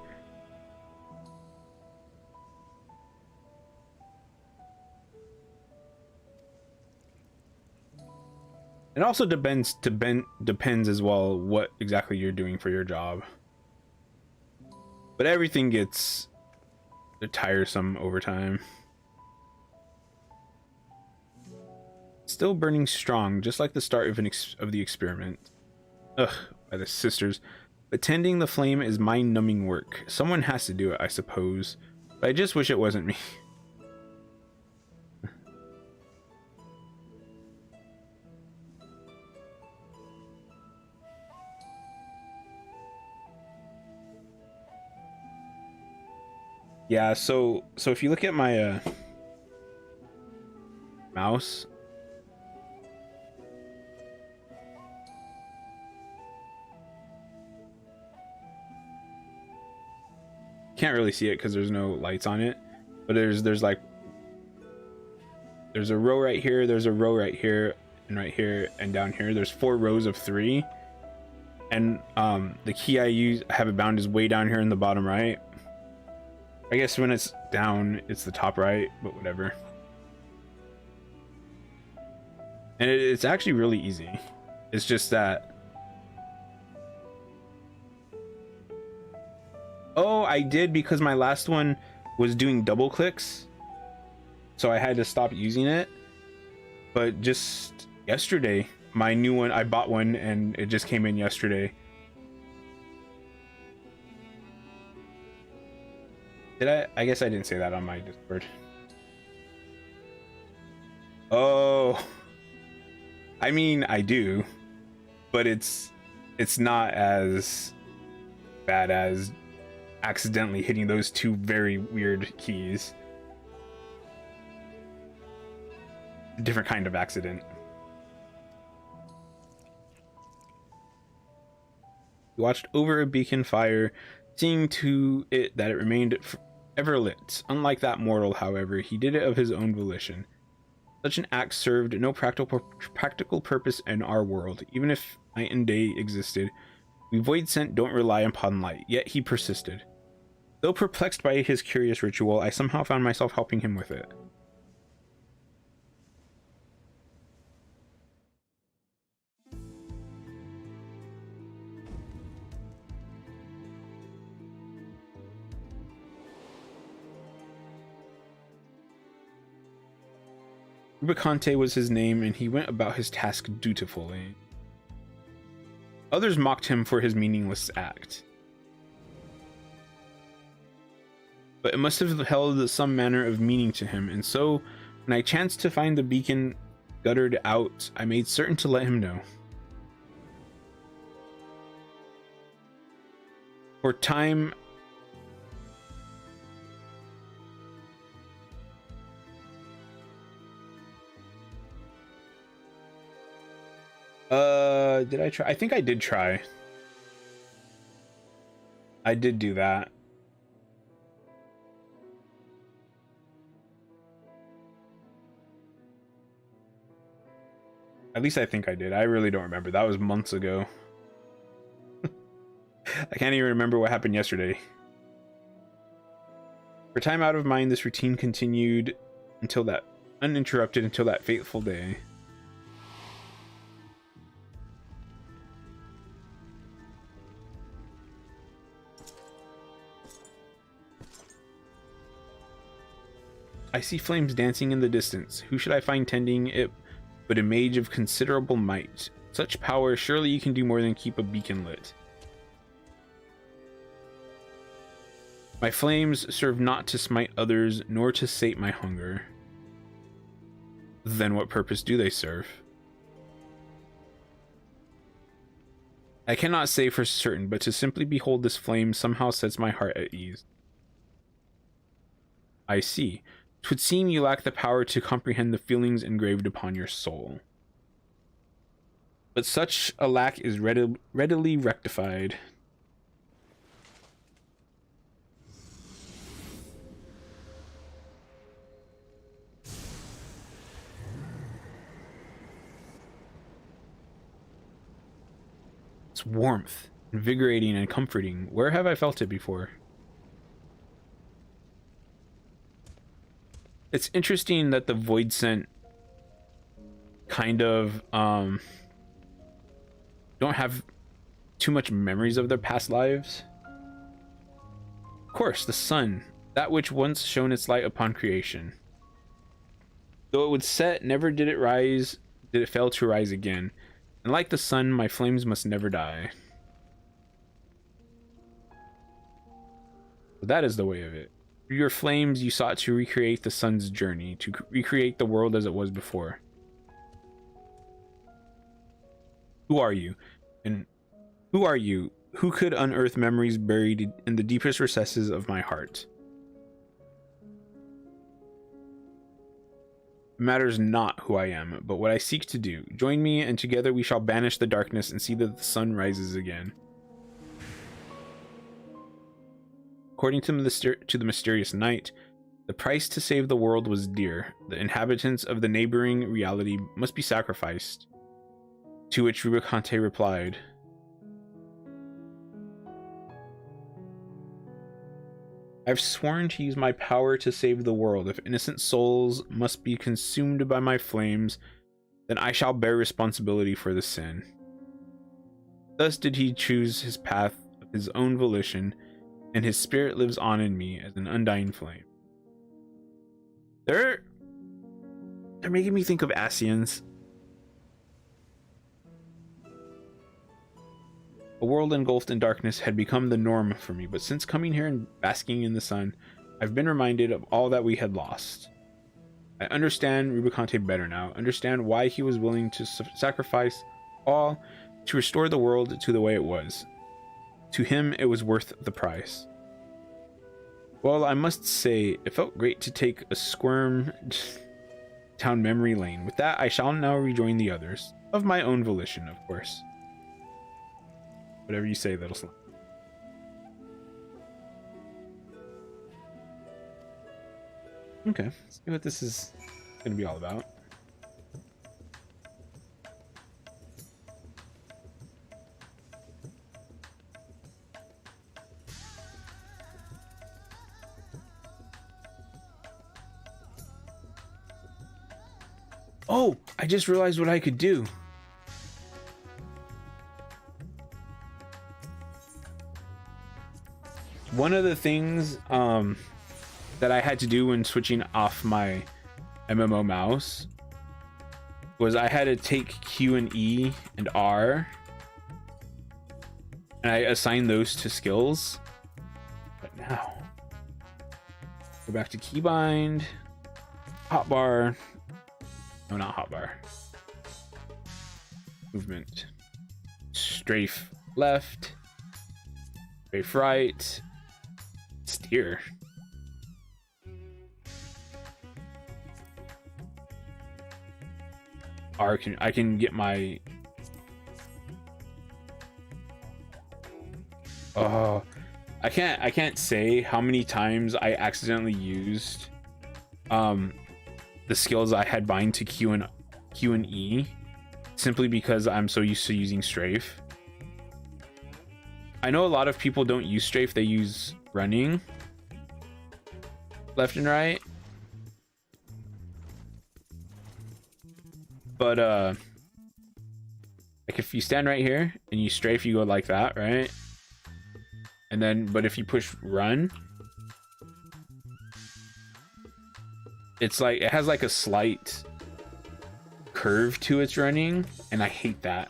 It also depends as well what exactly you're doing for your job. But everything gets tiresome over time. Still burning strong, just like the start of the experiment. Ugh, by the sisters. But tending the flame is mind-numbing work. Someone has to do it, I suppose. But I just wish it wasn't me. Yeah, so if you look at my mouse, can't really see it because there's no lights on it, but there's like there's a row right here, there's a row right here, and right here, and down here there's 4 rows of 3, and the key I have it bound is way down here in the bottom right. I guess when it's down, it's the top right, but whatever. And it's actually really easy. It's just that... Oh, I did, because my last one was doing double clicks. So I had to stop using it. But just yesterday, my new one, I bought one and it just came in yesterday. Did I guess I didn't say that on my Discord. Oh, I mean, I do, but it's not as bad as accidentally hitting those 2 very weird keys. A different kind of accident. He watched over a beacon fire, seeing to it that it remained ever lit. Unlike that mortal, however, he did it of his own volition. Such an act served no practical purpose in our world. Even if night and day existed, we voidsent don't rely upon light, yet he persisted. Though perplexed by his curious ritual, I somehow found myself helping him with it. Rubicante was his name, and he went about his task dutifully. Others mocked him for his meaningless act, but it must have held some manner of meaning to him, and so, when I chanced to find the beacon guttered out, I made certain to let him know. For time, did I try? I think I did try. I did do that. At least I think I did. I really don't remember. That was months ago. I can't even remember what happened yesterday. For time out of mind, this routine continued uninterrupted until that fateful day. I see flames dancing in the distance. Who should I find tending it but a mage of considerable might? Such power, surely you can do more than keep a beacon lit. My flames serve not to smite others, nor to sate my hunger. Then what purpose do they serve? I cannot say for certain, but to simply behold this flame somehow sets my heart at ease. I see. 'Twould seem you lack the power to comprehend the feelings engraved upon your soul. But such a lack is readily rectified. It's warmth, invigorating and comforting. Where have I felt it before? It's interesting that the voidsent kind of don't have too much memories of their past lives. Of course, the sun, that which once shone its light upon creation. Though it would set, never did it rise, did it fail to rise again. And like the sun, my flames must never die. So that is the way of it. Through your flames, you sought to recreate the sun's journey, to recreate the world as it was before. Who are you? And who are you? Who could unearth memories buried in the deepest recesses of my heart? It matters not who I am, but what I seek to do. Join me, and together we shall banish the darkness and see that the sun rises again. According to the mysterious night, the price to save the world was dear. The inhabitants of the neighboring reality must be sacrificed. To which Rubicante replied, I've sworn to use my power to save the world. If innocent souls must be consumed by my flames, then I shall bear responsibility for the sin. Thus did he choose his path of his own volition, and his spirit lives on in me as an undying flame. They're making me think of Asians. A world engulfed in darkness had become the norm for me, but since coming here and basking in the sun, I've been reminded of all that we had lost. I understand Rubicante better now, understand why he was willing to sacrifice all to restore the world to the way it was. To him, it was worth the price. Well, I must say, it felt great to take a squirm down memory lane. With that, I shall now rejoin the others. Of my own volition, of course. Whatever you say, that'll slime. Okay, let's see what this is gonna be all about. Oh, I just realized what I could do. One of the things that I had to do when switching off my MMO mouse was I had to take Q and E and R, and I assigned those to skills. But now, go back to keybind, hotbar. No, not hotbar. Movement. Strafe left. Strafe right. Steer. R I can get my. Oh, I can't say how many times I accidentally used the skills I had bind to Q and E simply because I'm so used to using strafe. I know a lot of people don't use strafe, they use running left and right. But like if you stand right here and you strafe, you go like that, right? And then but if you push run, it's like it has like a slight curve to its running, and I hate that.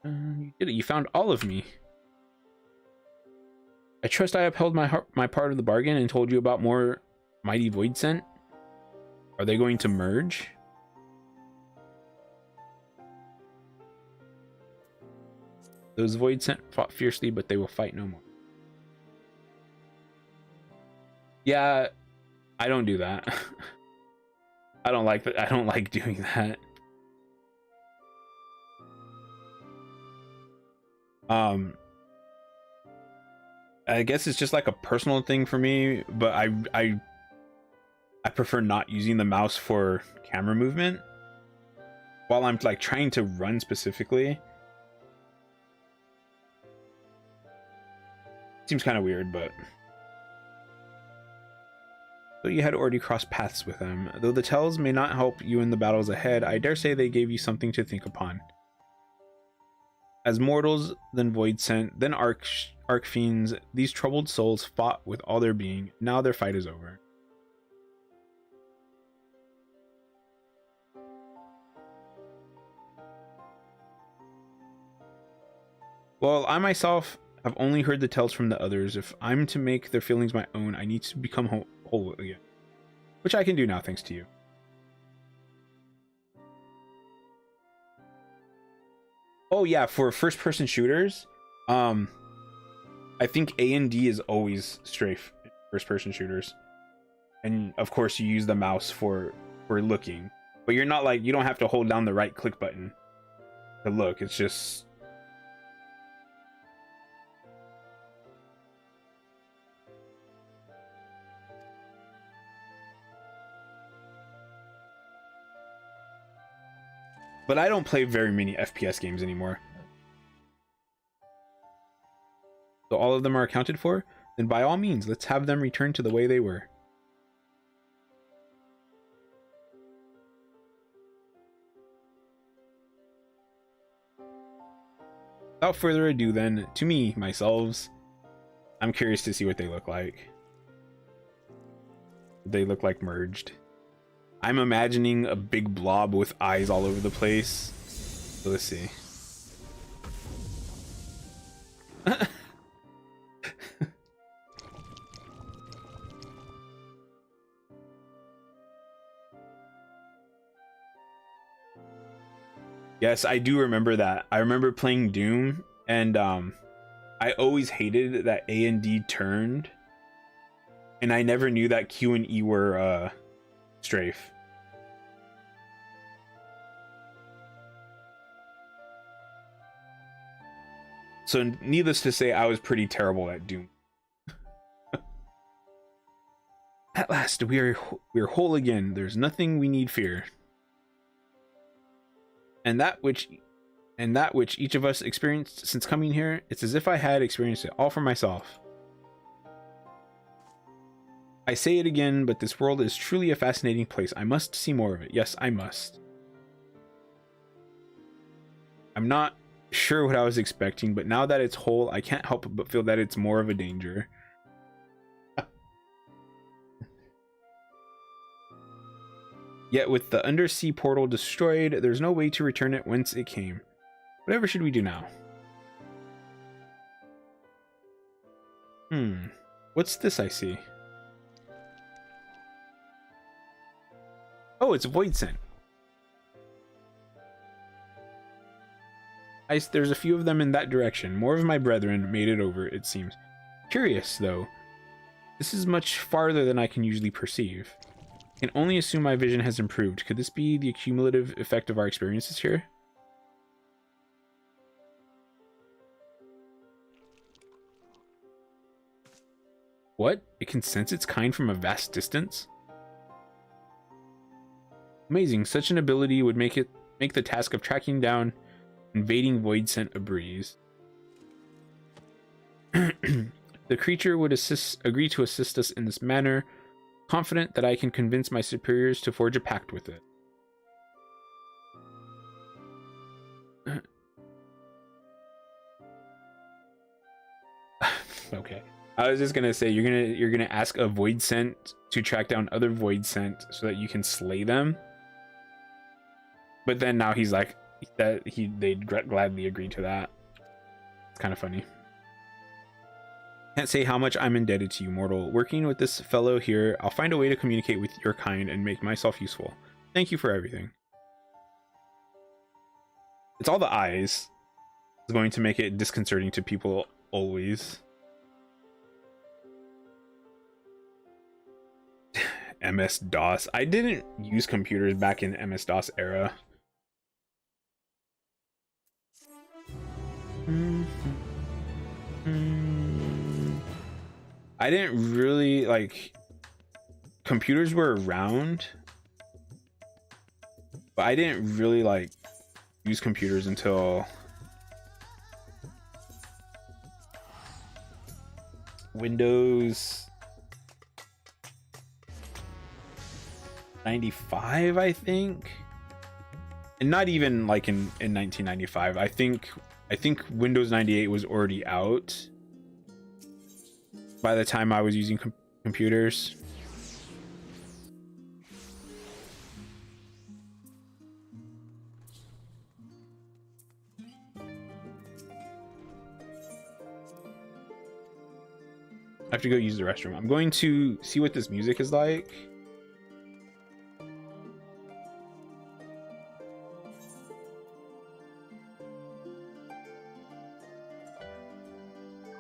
You did it. You found all of me. I trust I upheld my part of the bargain and told you about more mighty voidsent. Are they going to merge? Those voidsent fought fiercely, but they will fight no more. Yeah, I don't do that. I don't like that. I don't like doing that. I guess it's just like a personal thing for me, but I prefer not using the mouse for camera movement while I'm like trying to run specifically. Seems kind of weird, but so you had already crossed paths with them. Though the tells may not help you in the battles ahead, I dare say they gave you something to think upon. As mortals, then voidsent, then archfiends, these troubled souls fought with all their being. Now their fight is over. Well, I myself have only heard the tales from the others. If I'm to make their feelings my own, I need to become whole again. Which I can do now, thanks to you. Oh yeah, for first-person shooters, I think A and D is always strafe in first-person shooters, and of course you use the mouse for looking, but you're not like you don't have to hold down the right click button to look. It's just but I don't play very many FPS games anymore. So all of them are accounted for? Then by all means, let's have them return to the way they were. Without further ado then, to me, myself, I'm curious to see what they look like. They look like merged. I'm imagining a big blob with eyes all over the place. So let's see. Yes, I do remember that. I remember playing Doom, and I always hated that A and D turned, and I never knew that Q and E were strafe. So needless to say, I was pretty terrible at Doom. At last, we are whole again. There's nothing we need fear. And that which each of us experienced since coming here, it's as if I had experienced it all for myself. I say it again, but this world is truly a fascinating place. I must see more of it. Yes, I must. I'm not sure what I was expecting, but now that it's whole, I can't help but feel that it's more of a danger. Yet with the undersea portal destroyed, there's no way to return it whence it came. Whatever should we do now? What's this I see? Oh, it's voidsent. There's a few of them in that direction. More of my brethren made it over, it seems. Curious, though. This is much farther than I can usually perceive. I can only assume my vision has improved. Could this be the cumulative effect of our experiences here? What? It can sense its kind from a vast distance? Amazing. Such an ability would make the task of tracking down invading voidsent a breeze. The creature would agree to assist us in this manner, confident that I can convince my superiors to forge a pact with it. Okay. I was just gonna say you're gonna ask a voidsent to track down other voidsent so that you can slay them. But then now he's like they'd gladly agree to that. It's kind of funny. Can't say how much I'm indebted to you, mortal. Working with this fellow here, I'll find a way to communicate with your kind and make myself useful. Thank you for everything. It's all the eyes. It's going to make it disconcerting to people always. MS-DOS. I didn't use computers back in MS-DOS era. I didn't really like computers were around, but I didn't really like use computers until Windows 95, I think. And not even like in 1995. I think Windows 98 was already out by the time I was using computers. I have to go use the restroom. I'm going to see what this music is like.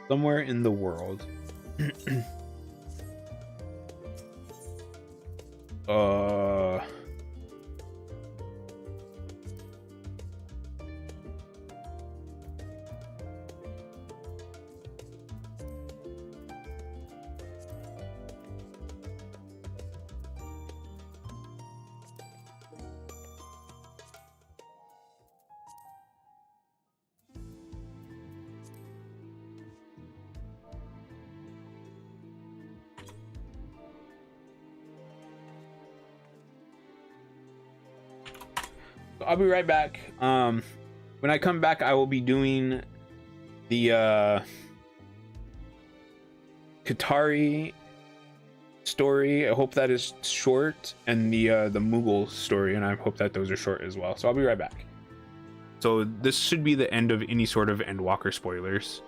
Somewhere in the world. I'll be right back. When I come back, I will be doing the Qitari story. I hope that is short, and the Moogle story, and I hope that those are short as well. So I'll be right back. So this should be the end of any sort of Endwalker spoilers.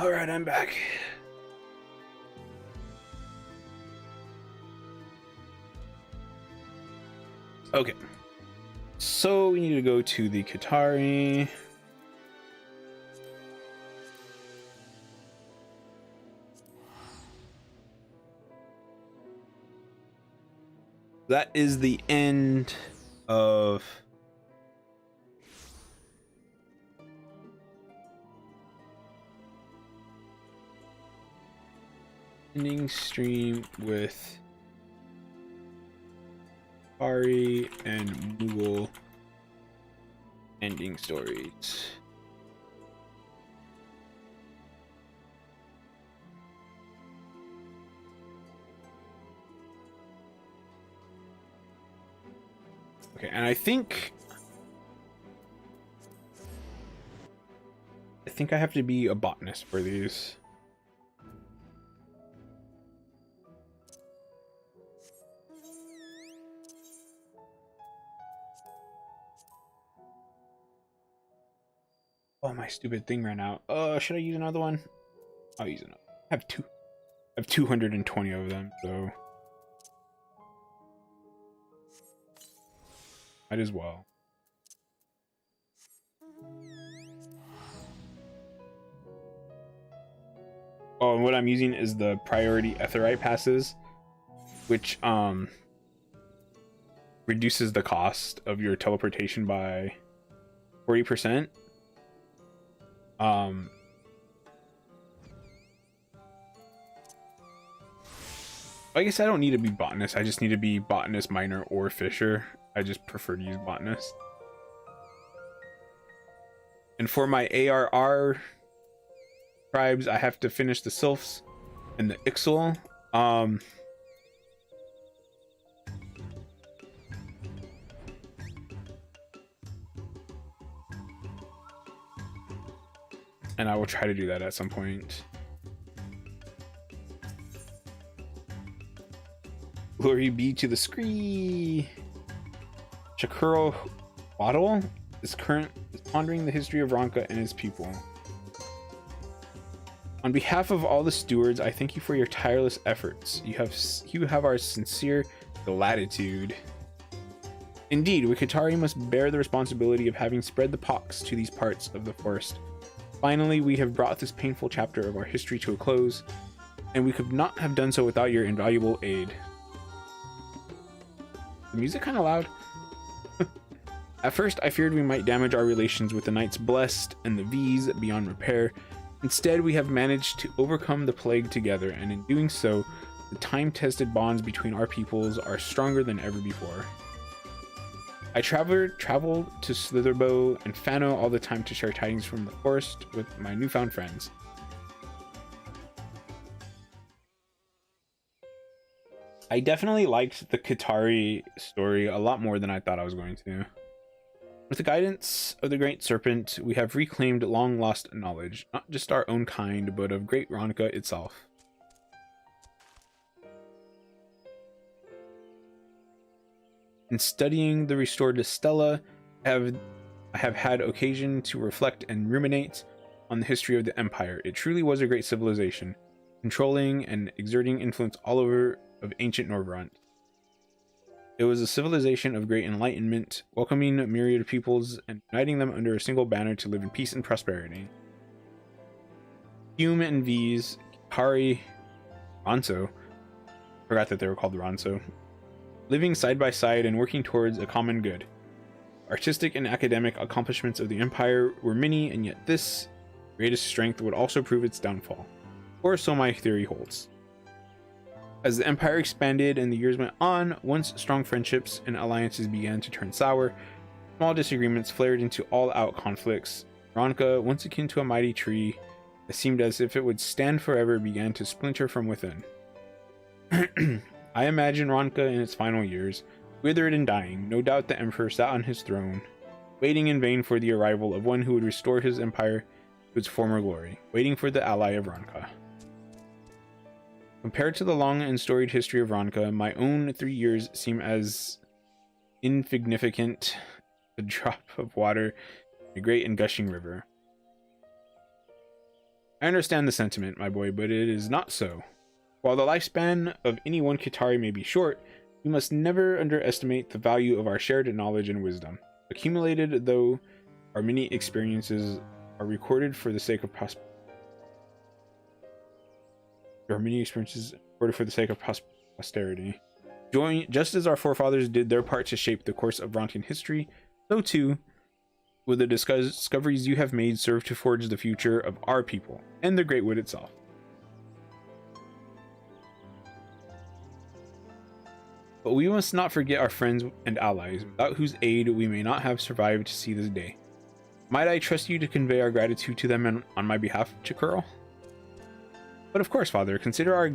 All right, I'm back. Okay. So we need to go to the Qitari. That is the end of ending stream with Qitari and Moogle ending stories. Okay, and I think I have to be a botanist for these. Oh, my stupid thing ran out. Should I use another one? I'll use another. I have 220 of them, so might as well. Oh, and what I'm using is the priority Etherite passes, which reduces the cost of your teleportation by 40%. I guess I don't need to be botanist. I just need to be botanist, miner, or fisher. I just prefer to use botanist. And for my ARR tribes, I have to finish the sylphs and the Ixal. And I will try to do that at some point. Glory be to the Scree. Shakuro Waddle is pondering the history of Ronka and his people. On behalf of all the stewards, I thank you for your tireless efforts. You have our sincere gratitude. Indeed, we Qitari must bear the responsibility of having spread the pox to these parts of the forest. Finally, we have brought this painful chapter of our history to a close, and we could not have done so without your invaluable aid. The music kind of loud. At first, I feared we might damage our relations with the Knights Blessed and the V's beyond repair. Instead, we have managed to overcome the plague together, and in doing so, the time-tested bonds between our peoples are stronger than ever before. I traveled to Slitherbow and Fano all the time to share tidings from the forest with my newfound friends. I definitely liked the Qitari story a lot more than I thought I was going to. With the guidance of the Great Serpent, we have reclaimed long-lost knowledge, not just our own kind, but of Great Ronka itself. In studying the restored Stella, I have had occasion to reflect and ruminate on the history of the Empire. It truly was a great civilization, controlling and exerting influence all over of ancient Norvrant. It was a civilization of great enlightenment, welcoming a myriad of peoples and uniting them under a single banner to live in peace and prosperity. Hume and V's, Qitari, Ronso, forgot that they were called Ronso, living side by side and working towards a common good. Artistic and academic accomplishments of the Empire were many, and yet this greatest strength would also prove its downfall. Or so my theory holds. As the Empire expanded and the years went on, once strong friendships and alliances began to turn sour, small disagreements flared into all-out conflicts. Ronka, once akin to a mighty tree that seemed as if it would stand forever, began to splinter from within. I imagine Ronka in its final years, withered and dying. No doubt the Emperor sat on his throne, waiting in vain for the arrival of one who would restore his empire to its former glory, waiting for the ally of Ronka. Compared to the long and storied history of Ronka, my own 3 years seem as insignificant as a drop of water in a great and gushing river. I understand the sentiment, my boy, but it is not so. While the lifespan of any one Qitari may be short, we must never underestimate the value of our shared knowledge and wisdom. Accumulated though our many experiences are recorded for the sake of posterity. Just as our forefathers did their part to shape the course of Ronkan history, so too will the discoveries you have made serve to forge the future of our people and the Great Wood itself. But we must not forget our friends and allies, without whose aid we may not have survived to see this day. Might I trust you to convey our gratitude to them on my behalf, Chikuro? But of course, father, consider our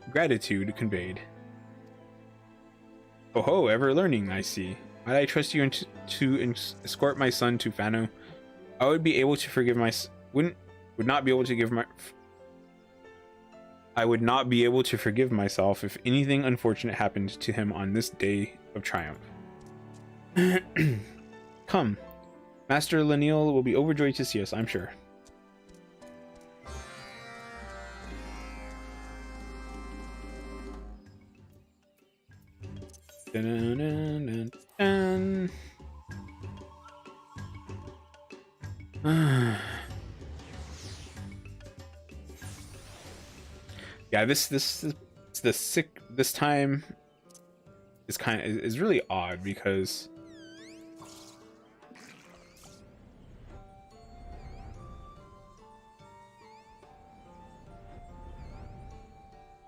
gratitude conveyed. Oh ho, ever learning, I see. Might I trust you to escort my son to Fano? I would be able to forgive would not be able to give I would not be able to forgive myself if anything unfortunate happened to him on this day of triumph. Come, Master Laniel will be overjoyed to see us, I'm sure. Dun, dun, dun, dun. Yeah, this time is really odd because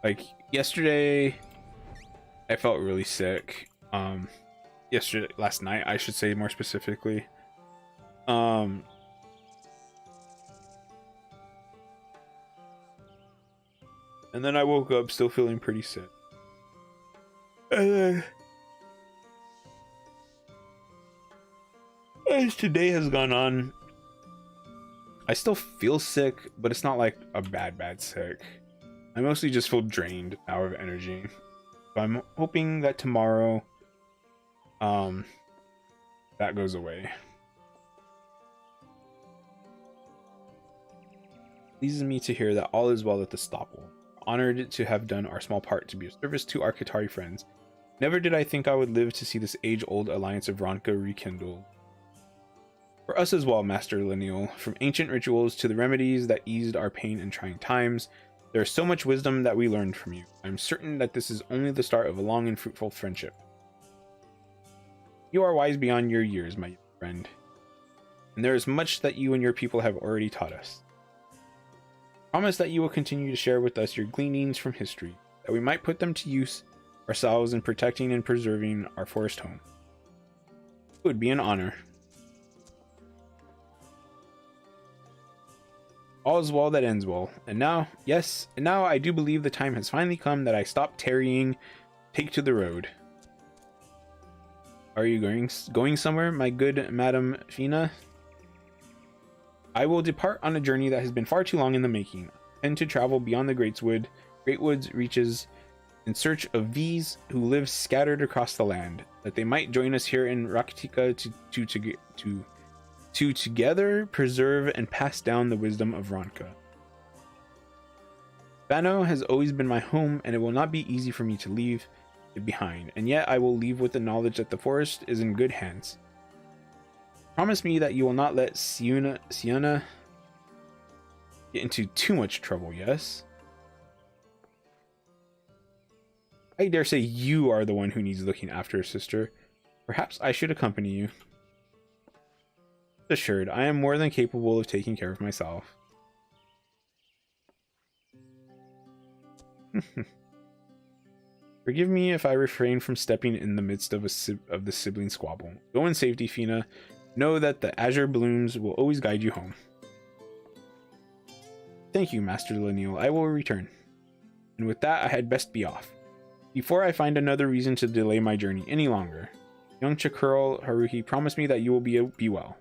like yesterday I felt really sick. Last night I should say more specifically. And then I woke up still feeling pretty sick. And then as today has gone on, I still feel sick, but it's not like a bad sick. I mostly just feel drained out of energy. So I'm hoping that tomorrow that goes away. It pleases me to hear that all is well at the Stopple. Honored to have done our small part to be of service to our Qitari friends. Never did I think I would live to see this age-old alliance of Ronka rekindled. For us as well, Master Lineal, from ancient rituals to the remedies that eased our pain in trying times, there is so much wisdom that we learned from you. I'm certain that this is only the start of a long and fruitful friendship. You are wise beyond your years, my friend, and there is much that you and your people have already taught us. Promise that you will continue to share with us your gleanings from history, that we might put them to use ourselves in protecting and preserving our forest home. It would be an honor. All is well that ends well. And now, yes, and now I do believe the time has finally come that I stop tarrying, take to the road. Are you going somewhere, my good Madam Fina? I will depart on a journey that has been far too long in the making. I intend to travel beyond the Great Woods reaches in search of these who live scattered across the land, that they might join us here in Rakitika to together preserve and pass down the wisdom of Ronka. Fano has always been my home, and it will not be easy for me to leave it behind, and yet I will leave with the knowledge that the forest is in good hands. Promise me that you will not let Sienna get into too much trouble, yes? I dare say you are the one who needs looking after, sister. Perhaps I should accompany you. Assured, I am more than capable of taking care of myself. Forgive me if I refrain from stepping in the midst of the sibling squabble. Go in safety, Fina. Know that the azure blooms will always guide you home. Thank you, Master Laniel. I will return. And with that, I had best be off, before I find another reason to delay my journey any longer. Young Chikuro Haruhi, promise me that you will be well.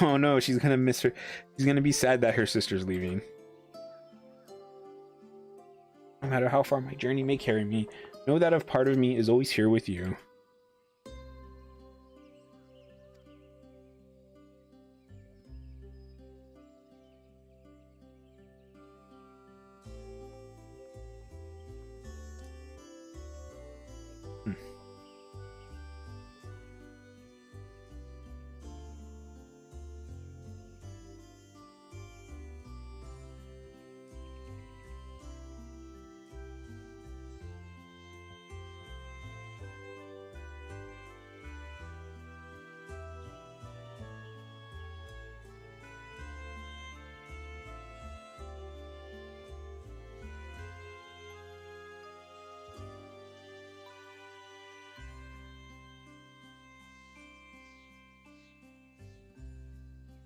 Oh no, she's gonna miss her. She's gonna be sad that her sister's leaving. No matter how far my journey may carry me, know that a part of me is always here with you.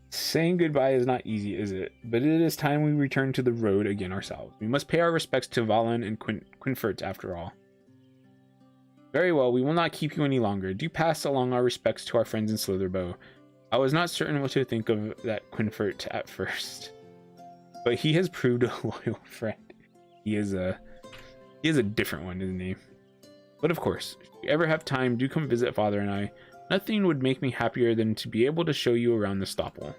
Saying goodbye is not easy, is it? But it is time we return to the road again ourselves. We must pay our respects to Valen and Quinfert after all. Very well, we will not keep you any longer. Do pass along our respects to our friends in Slitherbow. I was not certain what to think of that Quinfert at first, but he has proved a loyal friend. He is a different one, isn't he? But of course, if you ever have time, do come visit Father and I. Nothing would make me happier than to be able to show you around the Stopple.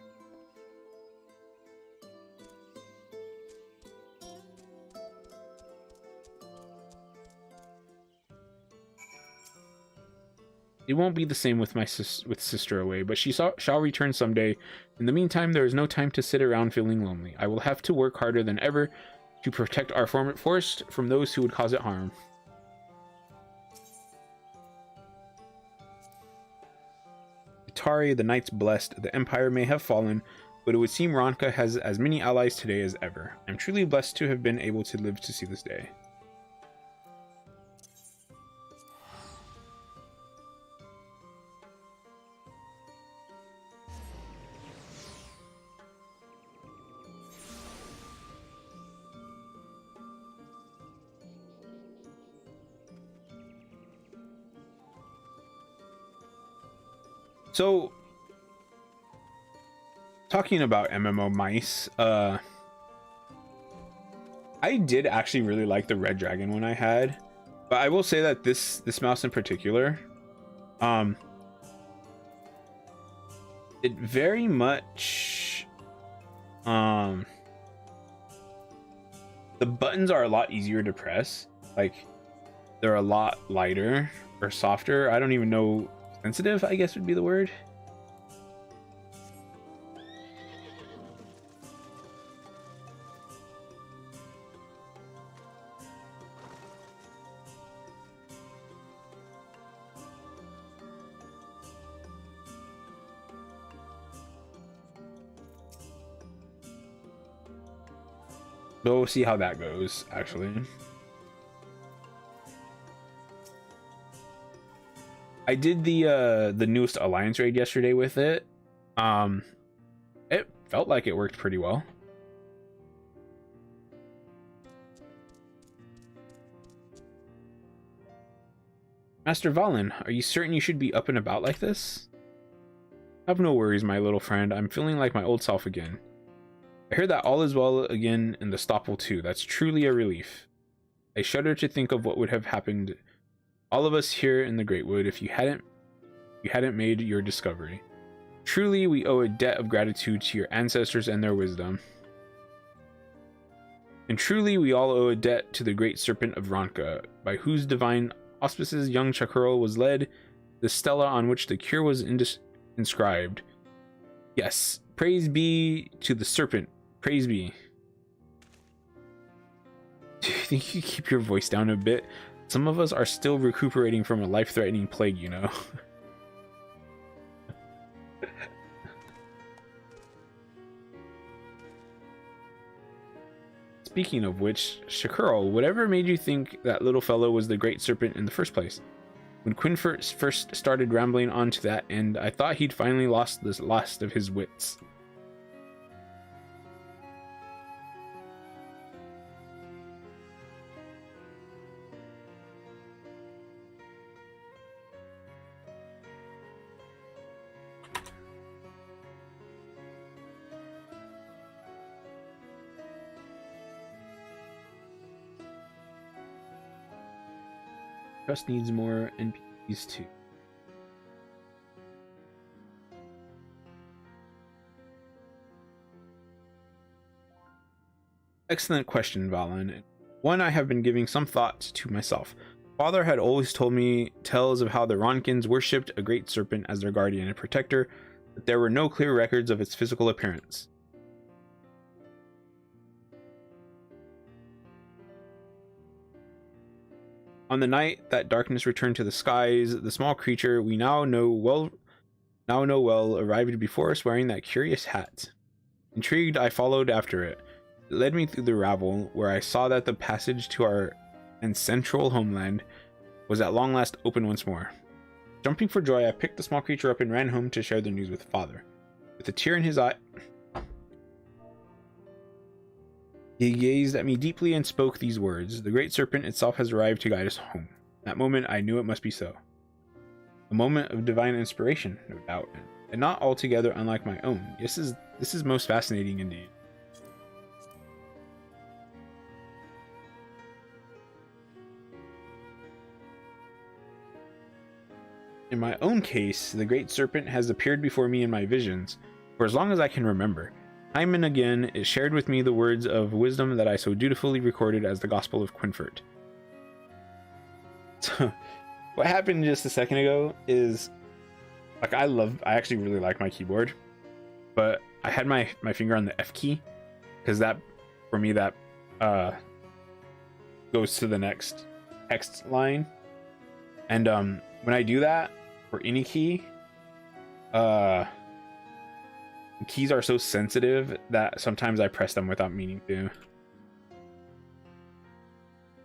It won't be the same with my sister away, but she shall return someday. In the meantime, there is no time to sit around feeling lonely. I will have to work harder than ever to protect our forest from those who would cause it harm. Qitari, the Knights blessed, the Empire may have fallen, but it would seem Ronka has as many allies today as ever. I'm truly blessed to have been able to live to see this day. So, talking about MMO mice, I did actually really like the Red Dragon one I had, but I will say that this mouse in particular, it very much, the buttons are a lot easier to press. Like, they're a lot lighter or softer. I don't even know. Sensitive, I guess would be the word. We'll see how that goes, actually. I did the newest Alliance raid yesterday with it. It felt like it worked pretty well. Master Valen, are you certain you should be up and about like this? Have no worries, my little friend. I'm feeling like my old self again. I hear that all is well again in the Stopple too. That's truly a relief. I shudder to think of what would have happened all of us here in the Great Wood if you hadn't made your discovery. Truly, we owe a debt of gratitude to your ancestors and their wisdom. And truly, we all owe a debt to the great serpent of Ronka, by whose divine auspices young Chakurl was led, the stela on which the cure was inscribed. Yes, praise be to the serpent. Praise be. Do you think you keep your voice down a bit? Some of us are still recuperating from a life-threatening plague, you know. Speaking of which, Chakurl, whatever made you think that little fellow was the great serpent in the first place? When Quinfert first started rambling on to that end, I thought he'd finally lost the last of his wits. Trust needs more NPCs too. Excellent question, Valen. One I have been giving some thought to myself. Father had always told me tales of how the Ronkins worshipped a great serpent as their guardian and protector, but there were no clear records of its physical appearance. On the night that darkness returned to the skies, the small creature we now know well arrived before us wearing that curious hat. Intrigued, I followed after it. It led me through the rabble, where I saw that the passage to our ancestral homeland was at long last open once more. Jumping for joy, I picked the small creature up and ran home to share the news with father. With a tear in his eye, he gazed at me deeply and spoke these words: "The great serpent itself has arrived to guide us home." That moment, I knew it must be so. A moment of divine inspiration, no doubt, and not altogether unlike my own. This is most fascinating indeed. In my own case, the great serpent has appeared before me in my visions for as long as I can remember. Time and again, it shared with me the words of wisdom that I so dutifully recorded as the Gospel of Quinfert. So, what happened just a second ago is, like, I actually really like my keyboard, but I had my finger on the F key, because that, for me, that goes to the next text line. And when I do that, for any key, keys are so sensitive that sometimes I press them without meaning to.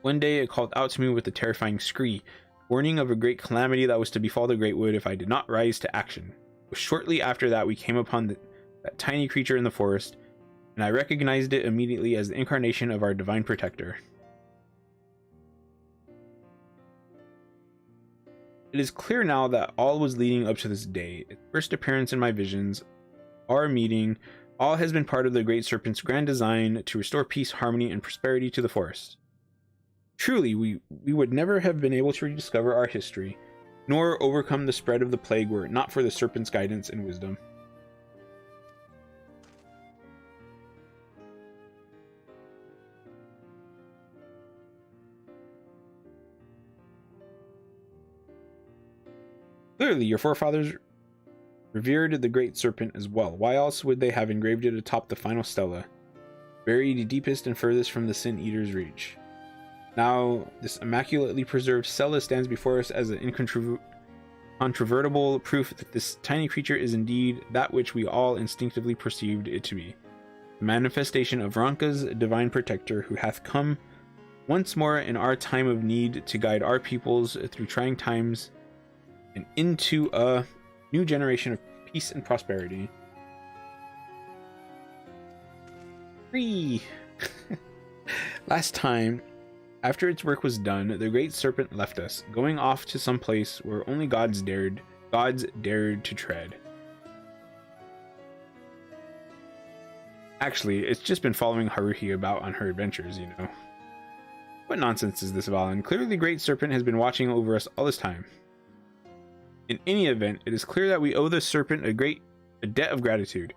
One day it called out to me with a terrifying scree, warning of a great calamity that was to befall the Great Wood if I did not rise to action. Shortly after that, we came upon that tiny creature in the forest, and I recognized it immediately as the incarnation of our divine protector. It is clear now that all was leading up to this day. Its first appearance in my visions, our meeting, all has been part of the Great Serpent's grand design to restore peace, harmony, and prosperity to the forest. Truly, we would never have been able to rediscover our history, nor overcome the spread of the plague were it not for the Serpent's guidance and wisdom. Clearly, your forefathers revered the Great Serpent as well. Why else would they have engraved it atop the final stela, buried deepest and furthest from the Sin Eater's reach? Now, this immaculately preserved stela stands before us as an incontrovertible proof that this tiny creature is indeed that which we all instinctively perceived it to be, the manifestation of Ranka's divine protector, who hath come once more in our time of need to guide our peoples through trying times and into a new generation of peace and prosperity. Free. Last time, after its work was done, the Great Serpent left us, going off to some place where only gods dared to tread. Actually, it's just been following Haruhi about on her adventures, you know. What nonsense is this, Valen? Clearly the Great Serpent has been watching over us all this time. In any event, it is clear that we owe the serpent a debt of gratitude.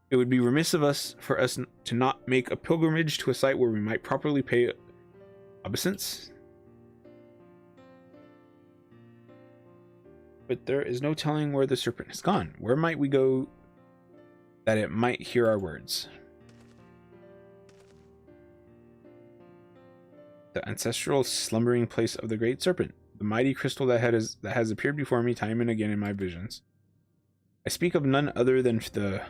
It would be remiss of us for us to not make a pilgrimage to a site where we might properly pay obeisance. But there is no telling where the serpent has gone. Where might we go that it might hear our words? The ancestral slumbering place of the Great Serpent, the mighty crystal that has appeared before me time and again in my visions. I speak of none other than the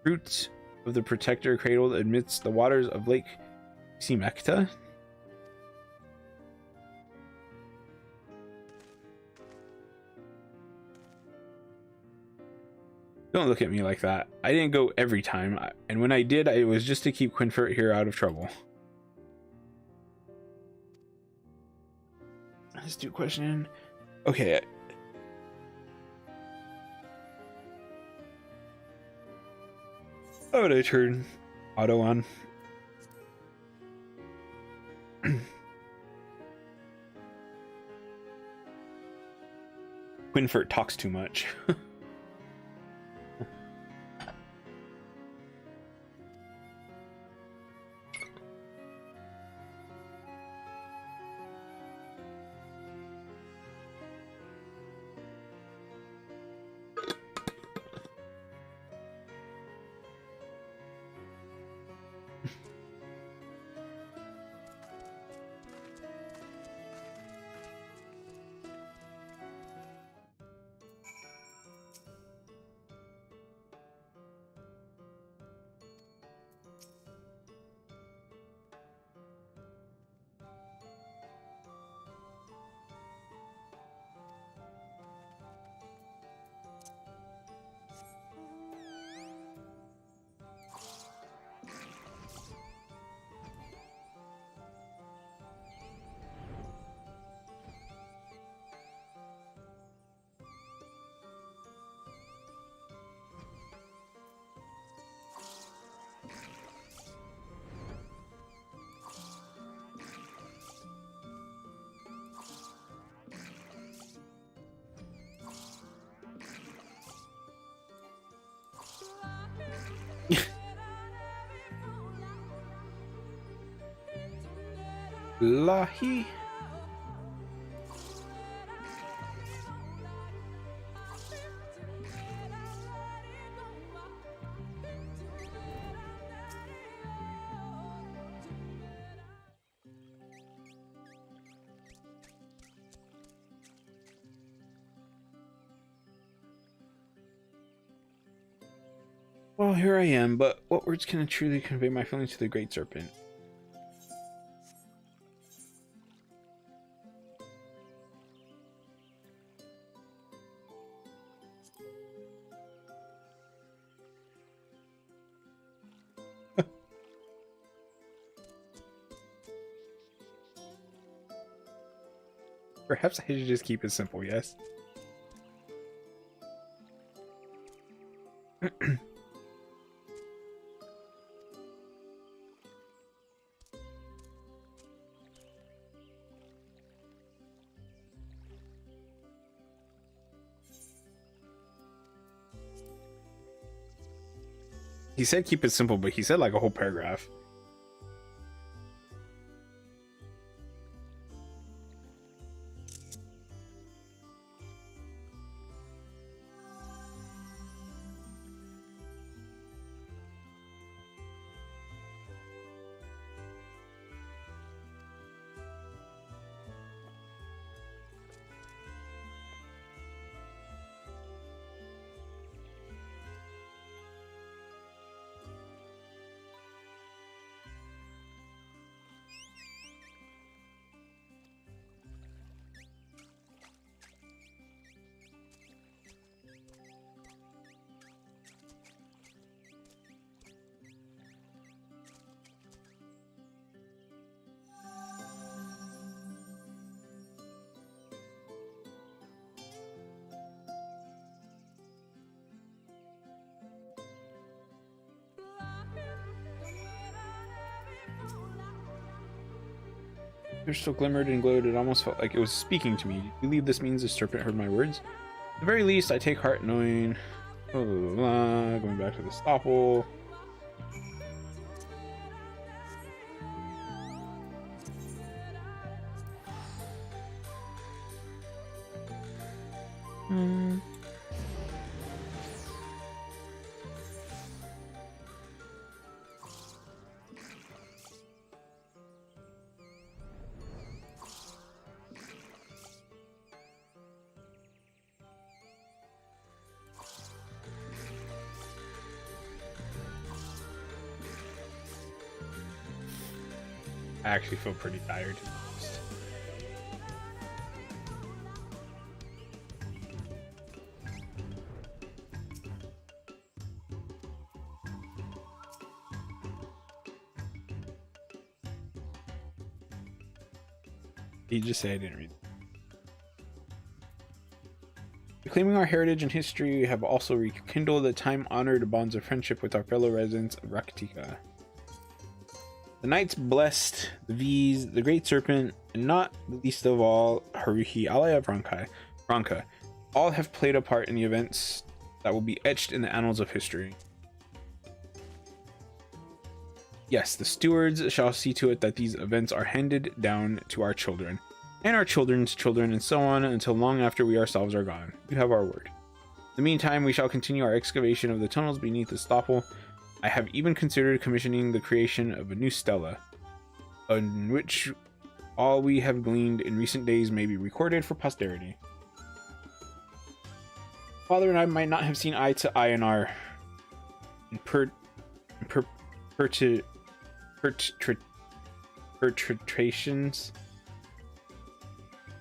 fruit of the protector cradled amidst the waters of Lake Simekta. Don't look at me like that. I didn't go every time, and when I did, it was just to keep Quinfert here out of trouble. Let's do a question. Okay. Oh, did I turn auto on? Quinfert talks too much. Lahi. Well, here I am, but what words can I truly convey my feelings to the Great Serpent? Perhaps I should just keep it simple, yes? He said keep it simple, but he said like a whole paragraph. It still glimmered and glowed. It almost felt like it was speaking to me. Do you believe this means the serpent heard my words? At the very least, I take heart knowing... Blah, blah, blah, blah. Going back to the stopple. I actually feel pretty tired. You just say I didn't read. Reclaiming our heritage and history, we have also rekindled the time-honored bonds of friendship with our fellow residents of Raktika. The knights blessed the V's, the Great Serpent, and not the least of all, Haruhi Alaya Franka. All have played a part in the events that will be etched in the annals of history. Yes, the stewards shall see to it that these events are handed down to our children, and our children's children, and so on until long after we ourselves are gone. You have our word. In the meantime, we shall continue our excavation of the tunnels beneath the Stoppel. I have even considered commissioning the creation of a new stela, in which all we have gleaned in recent days may be recorded for posterity. Father and I might not have seen eye to eye in our perpetrations.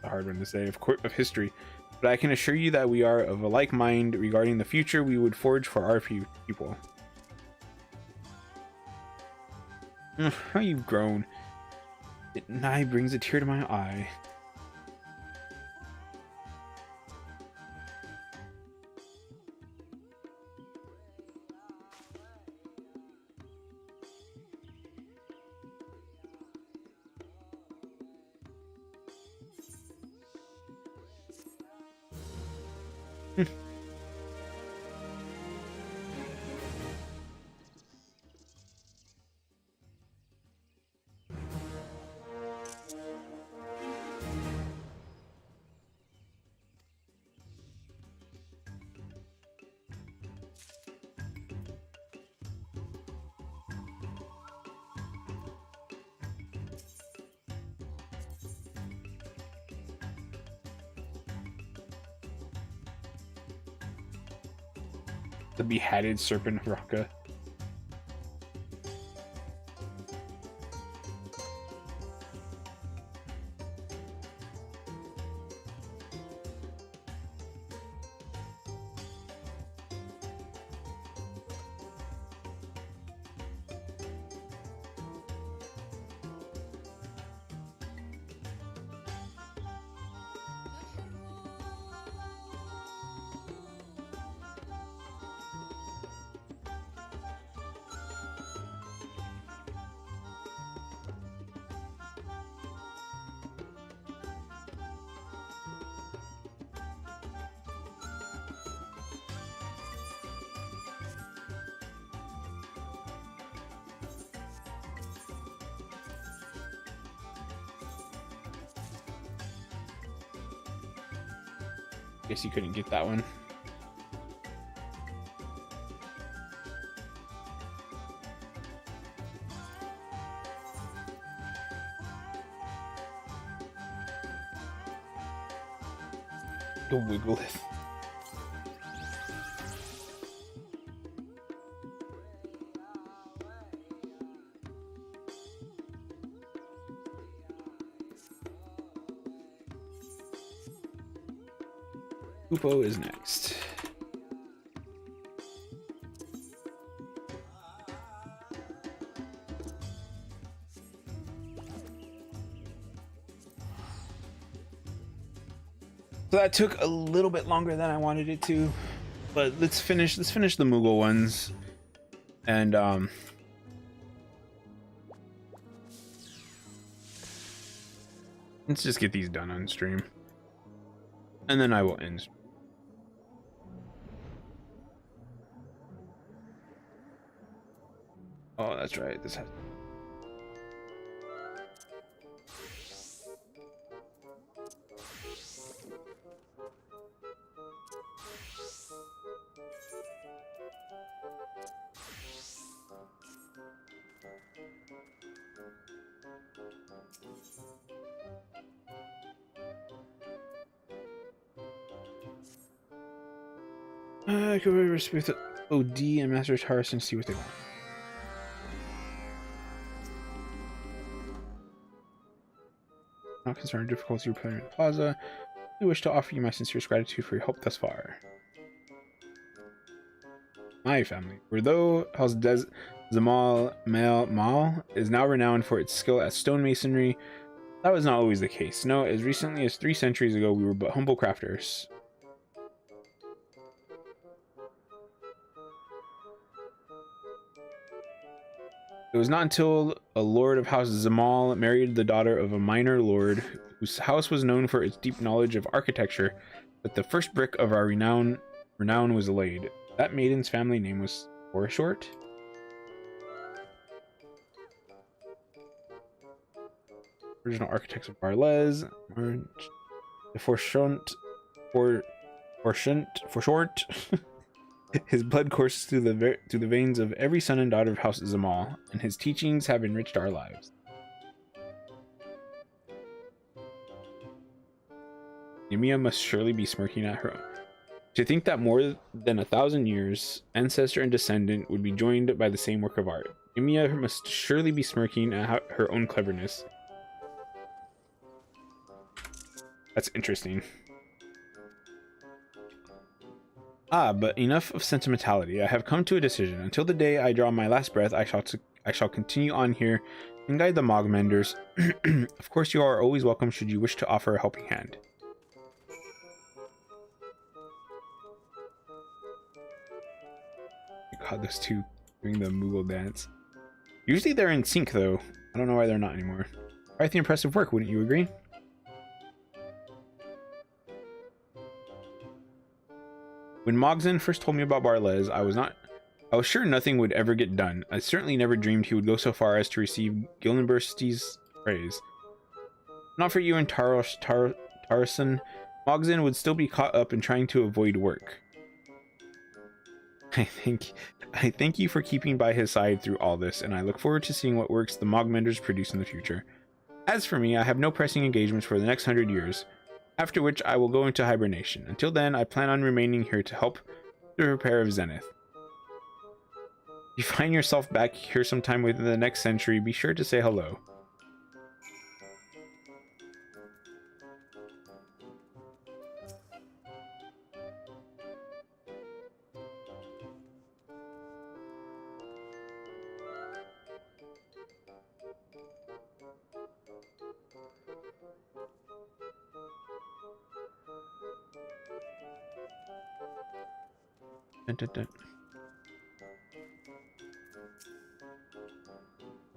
A hard one to say, of history, but I can assure you that we are of a like mind regarding the future we would forge for our people. How you've grown. It nigh brings a tear to my eye. The beheaded serpent Raka. Guess you couldn't get that one. Go wiggle it. Upo is next. So that took a little bit longer than I wanted it to, but let's finish the Moogle ones, and let's just get these done on stream, and then I will end. Oh, that's right. This has. I could really respect the OD and Master Taurus and see what they want. Not concerned with difficulty repairing the plaza. I wish to offer you my sincerest gratitude for your help thus far. My family, for though House Zamal Mal is now renowned for its skill at stonemasonry, that was not always the case. No, as recently as 3 centuries ago, we were but humble crafters. It was not until a lord of House Zamal married the daughter of a minor lord whose house was known for its deep knowledge of architecture that the first brick of our renown was laid. That maiden's family name was Foreshort. Original architects of Barles. For short. His blood courses through the veins of every son and daughter of House Zamal, and his teachings have enriched our lives. Ymia must surely be smirking at her. To think that more than 1,000 years, ancestor and descendant would be joined by the same work of art. Ymia must surely be smirking at her own cleverness. That's interesting. Ah, but enough of sentimentality. I have come to a decision. Until the day I draw my last breath, I shall continue on here and guide the Mogmenders. Of course, you are always welcome should you wish to offer a helping hand. God, those two doing the Moogle dance. Usually they're in sync, though. I don't know why they're not anymore. Quite the impressive work, wouldn't you agree? When Mogzen first told me about Barles, I was sure nothing would ever get done. I certainly never dreamed he would go so far as to receive Gillenbursti's praise. Not for you and Tarson, Mogzen would still be caught up in trying to avoid work. I thank you for keeping by his side through all this, and I look forward to seeing what works the Mogmenders produce in the future. As for me, I have no pressing engagements for the next 100 years, after which I will go into hibernation. Until then, I plan on remaining here to help the repair of Zenith. If you find yourself back here sometime within the next century, be sure to say hello. Dun, dun, dun.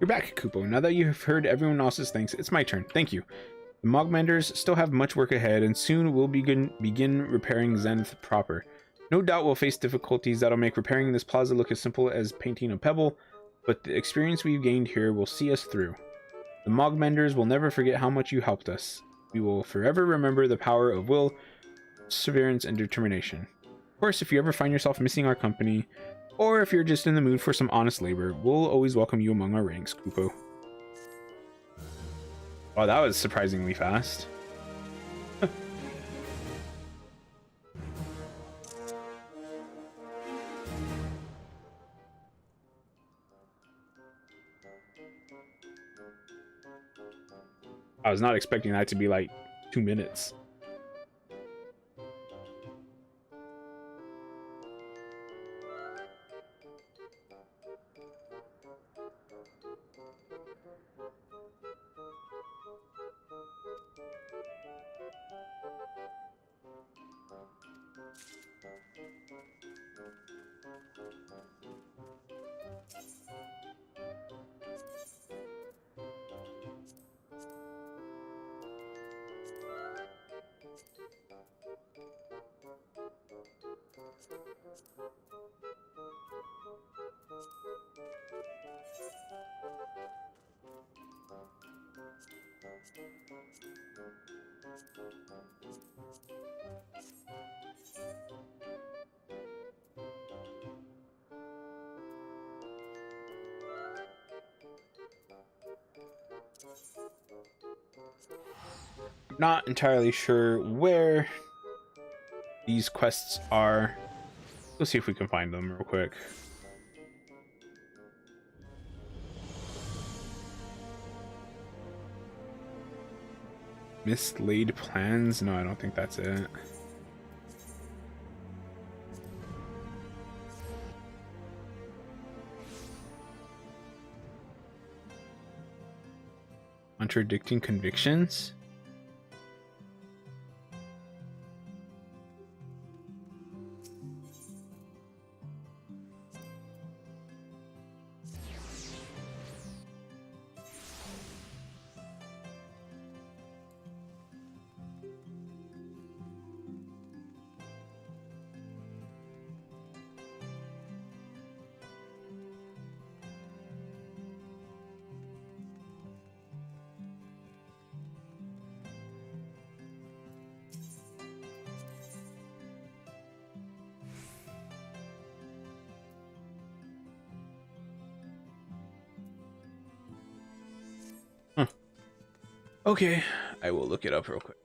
You're back, Kupo. Now that you have heard everyone else's thanks, it's my turn. Thank you. The Mogmenders still have much work ahead, and soon we'll begin repairing Zenith proper. No doubt we'll face difficulties that'll make repairing this plaza look as simple as painting a pebble, but the experience we've gained here will see us through. The Mogmenders will never forget how much you helped us. We will forever remember the power of will, perseverance, and determination. Of course, if you ever find yourself missing our company, or if you're just in the mood for some honest labor, we'll always welcome you among our ranks, Kupo. Wow, that was surprisingly fast. I was not expecting that to be like 2 minutes. Not entirely sure where these quests are. Let's see if we can find them real quick. Mislaid plans? No, I don't think that's it. Contradicting convictions? Okay, I will look it up real quick.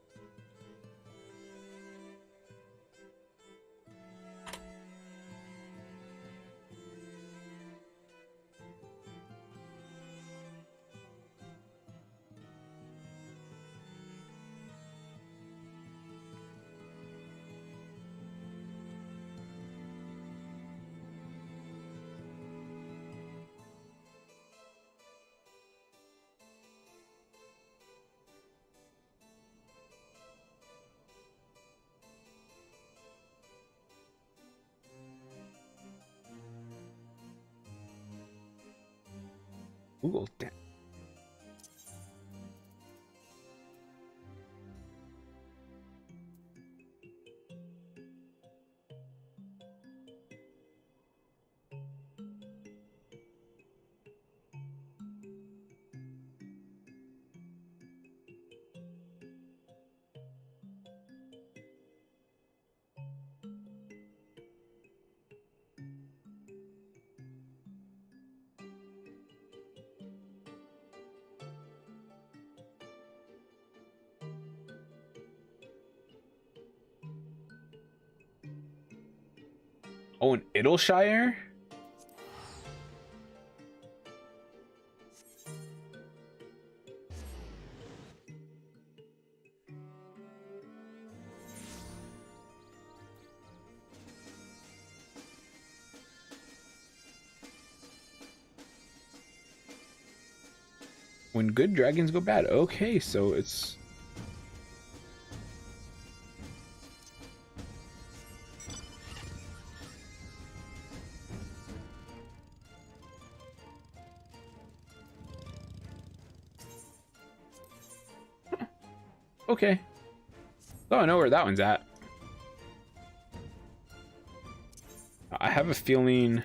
Google, damn. Oh, in Idleshire? When good dragons go bad. Okay, so it's... Okay. Oh, I know where that one's at. I have a feeling...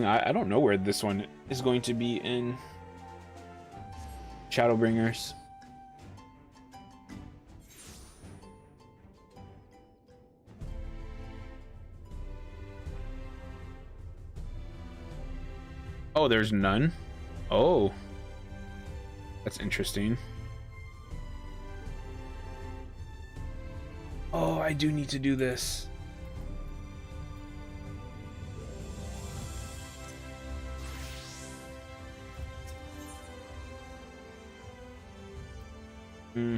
I don't know where this one is going to be in Shadowbringers. Oh, there's none? Oh. That's interesting. Oh, I do need to do this. Hmm.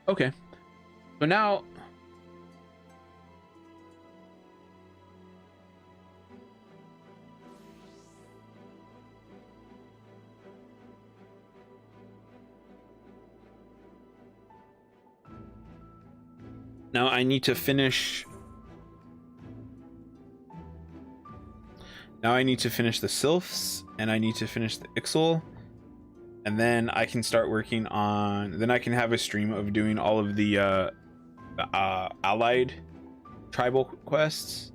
Okay. So now... Now I need to finish... Now I need to finish the Sylphs, and I need to finish the Ixal, and then I can start working on... Then I can have a stream of doing all of the allied tribal quests,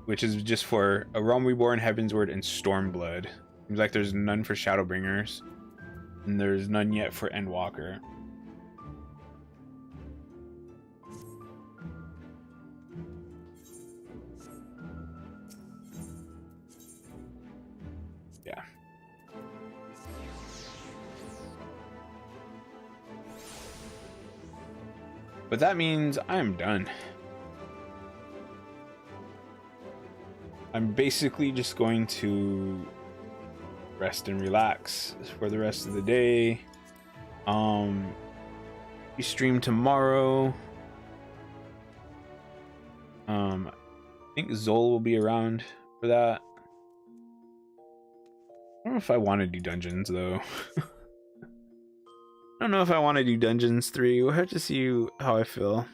which is just for A Realm Reborn, Heavensward, and Stormblood. Seems like there's none for Shadowbringers, and there's none yet for Endwalker. Yeah. But that means I'm done. I'm basically just going to rest and relax for the rest of the day. We stream tomorrow. I think Zol will be around for that. I don't know if I want to do dungeons though. I don't know if I want to do Dungeons 3. We'll have to see how I feel.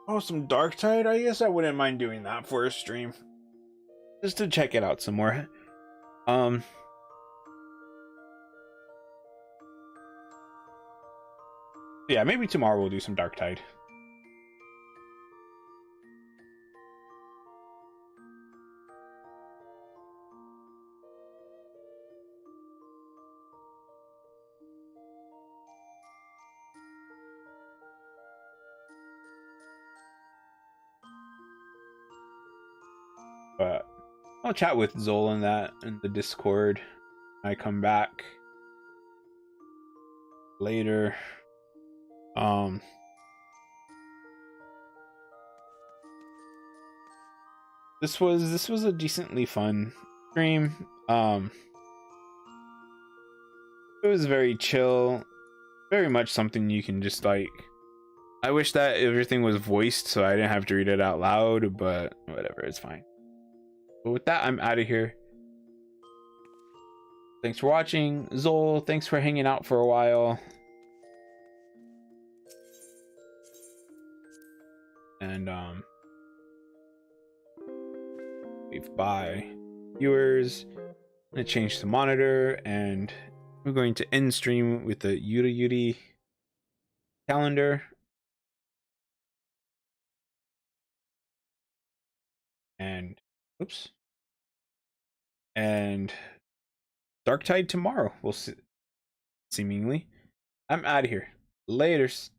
Oh, some Darktide? I guess I wouldn't mind doing that for a stream. just to check it out some more. Yeah, maybe tomorrow we'll do some Dark Tide. But I'll chat with Zol on that in the Discord. I come back later. This was a decently fun stream. It was very chill, very much something you can just like. I wish that everything was voiced so I didn't have to read it out loud, but whatever, it's fine. But with that, I'm out of here. Thanks for watching. Zol, thanks for hanging out for a while. And bye. Viewers, I'm gonna change the monitor and we're going to end stream with the Yuri Yuri calendar. And oops. And Dark Tide tomorrow. We'll see, seemingly. I'm out of here. Laters.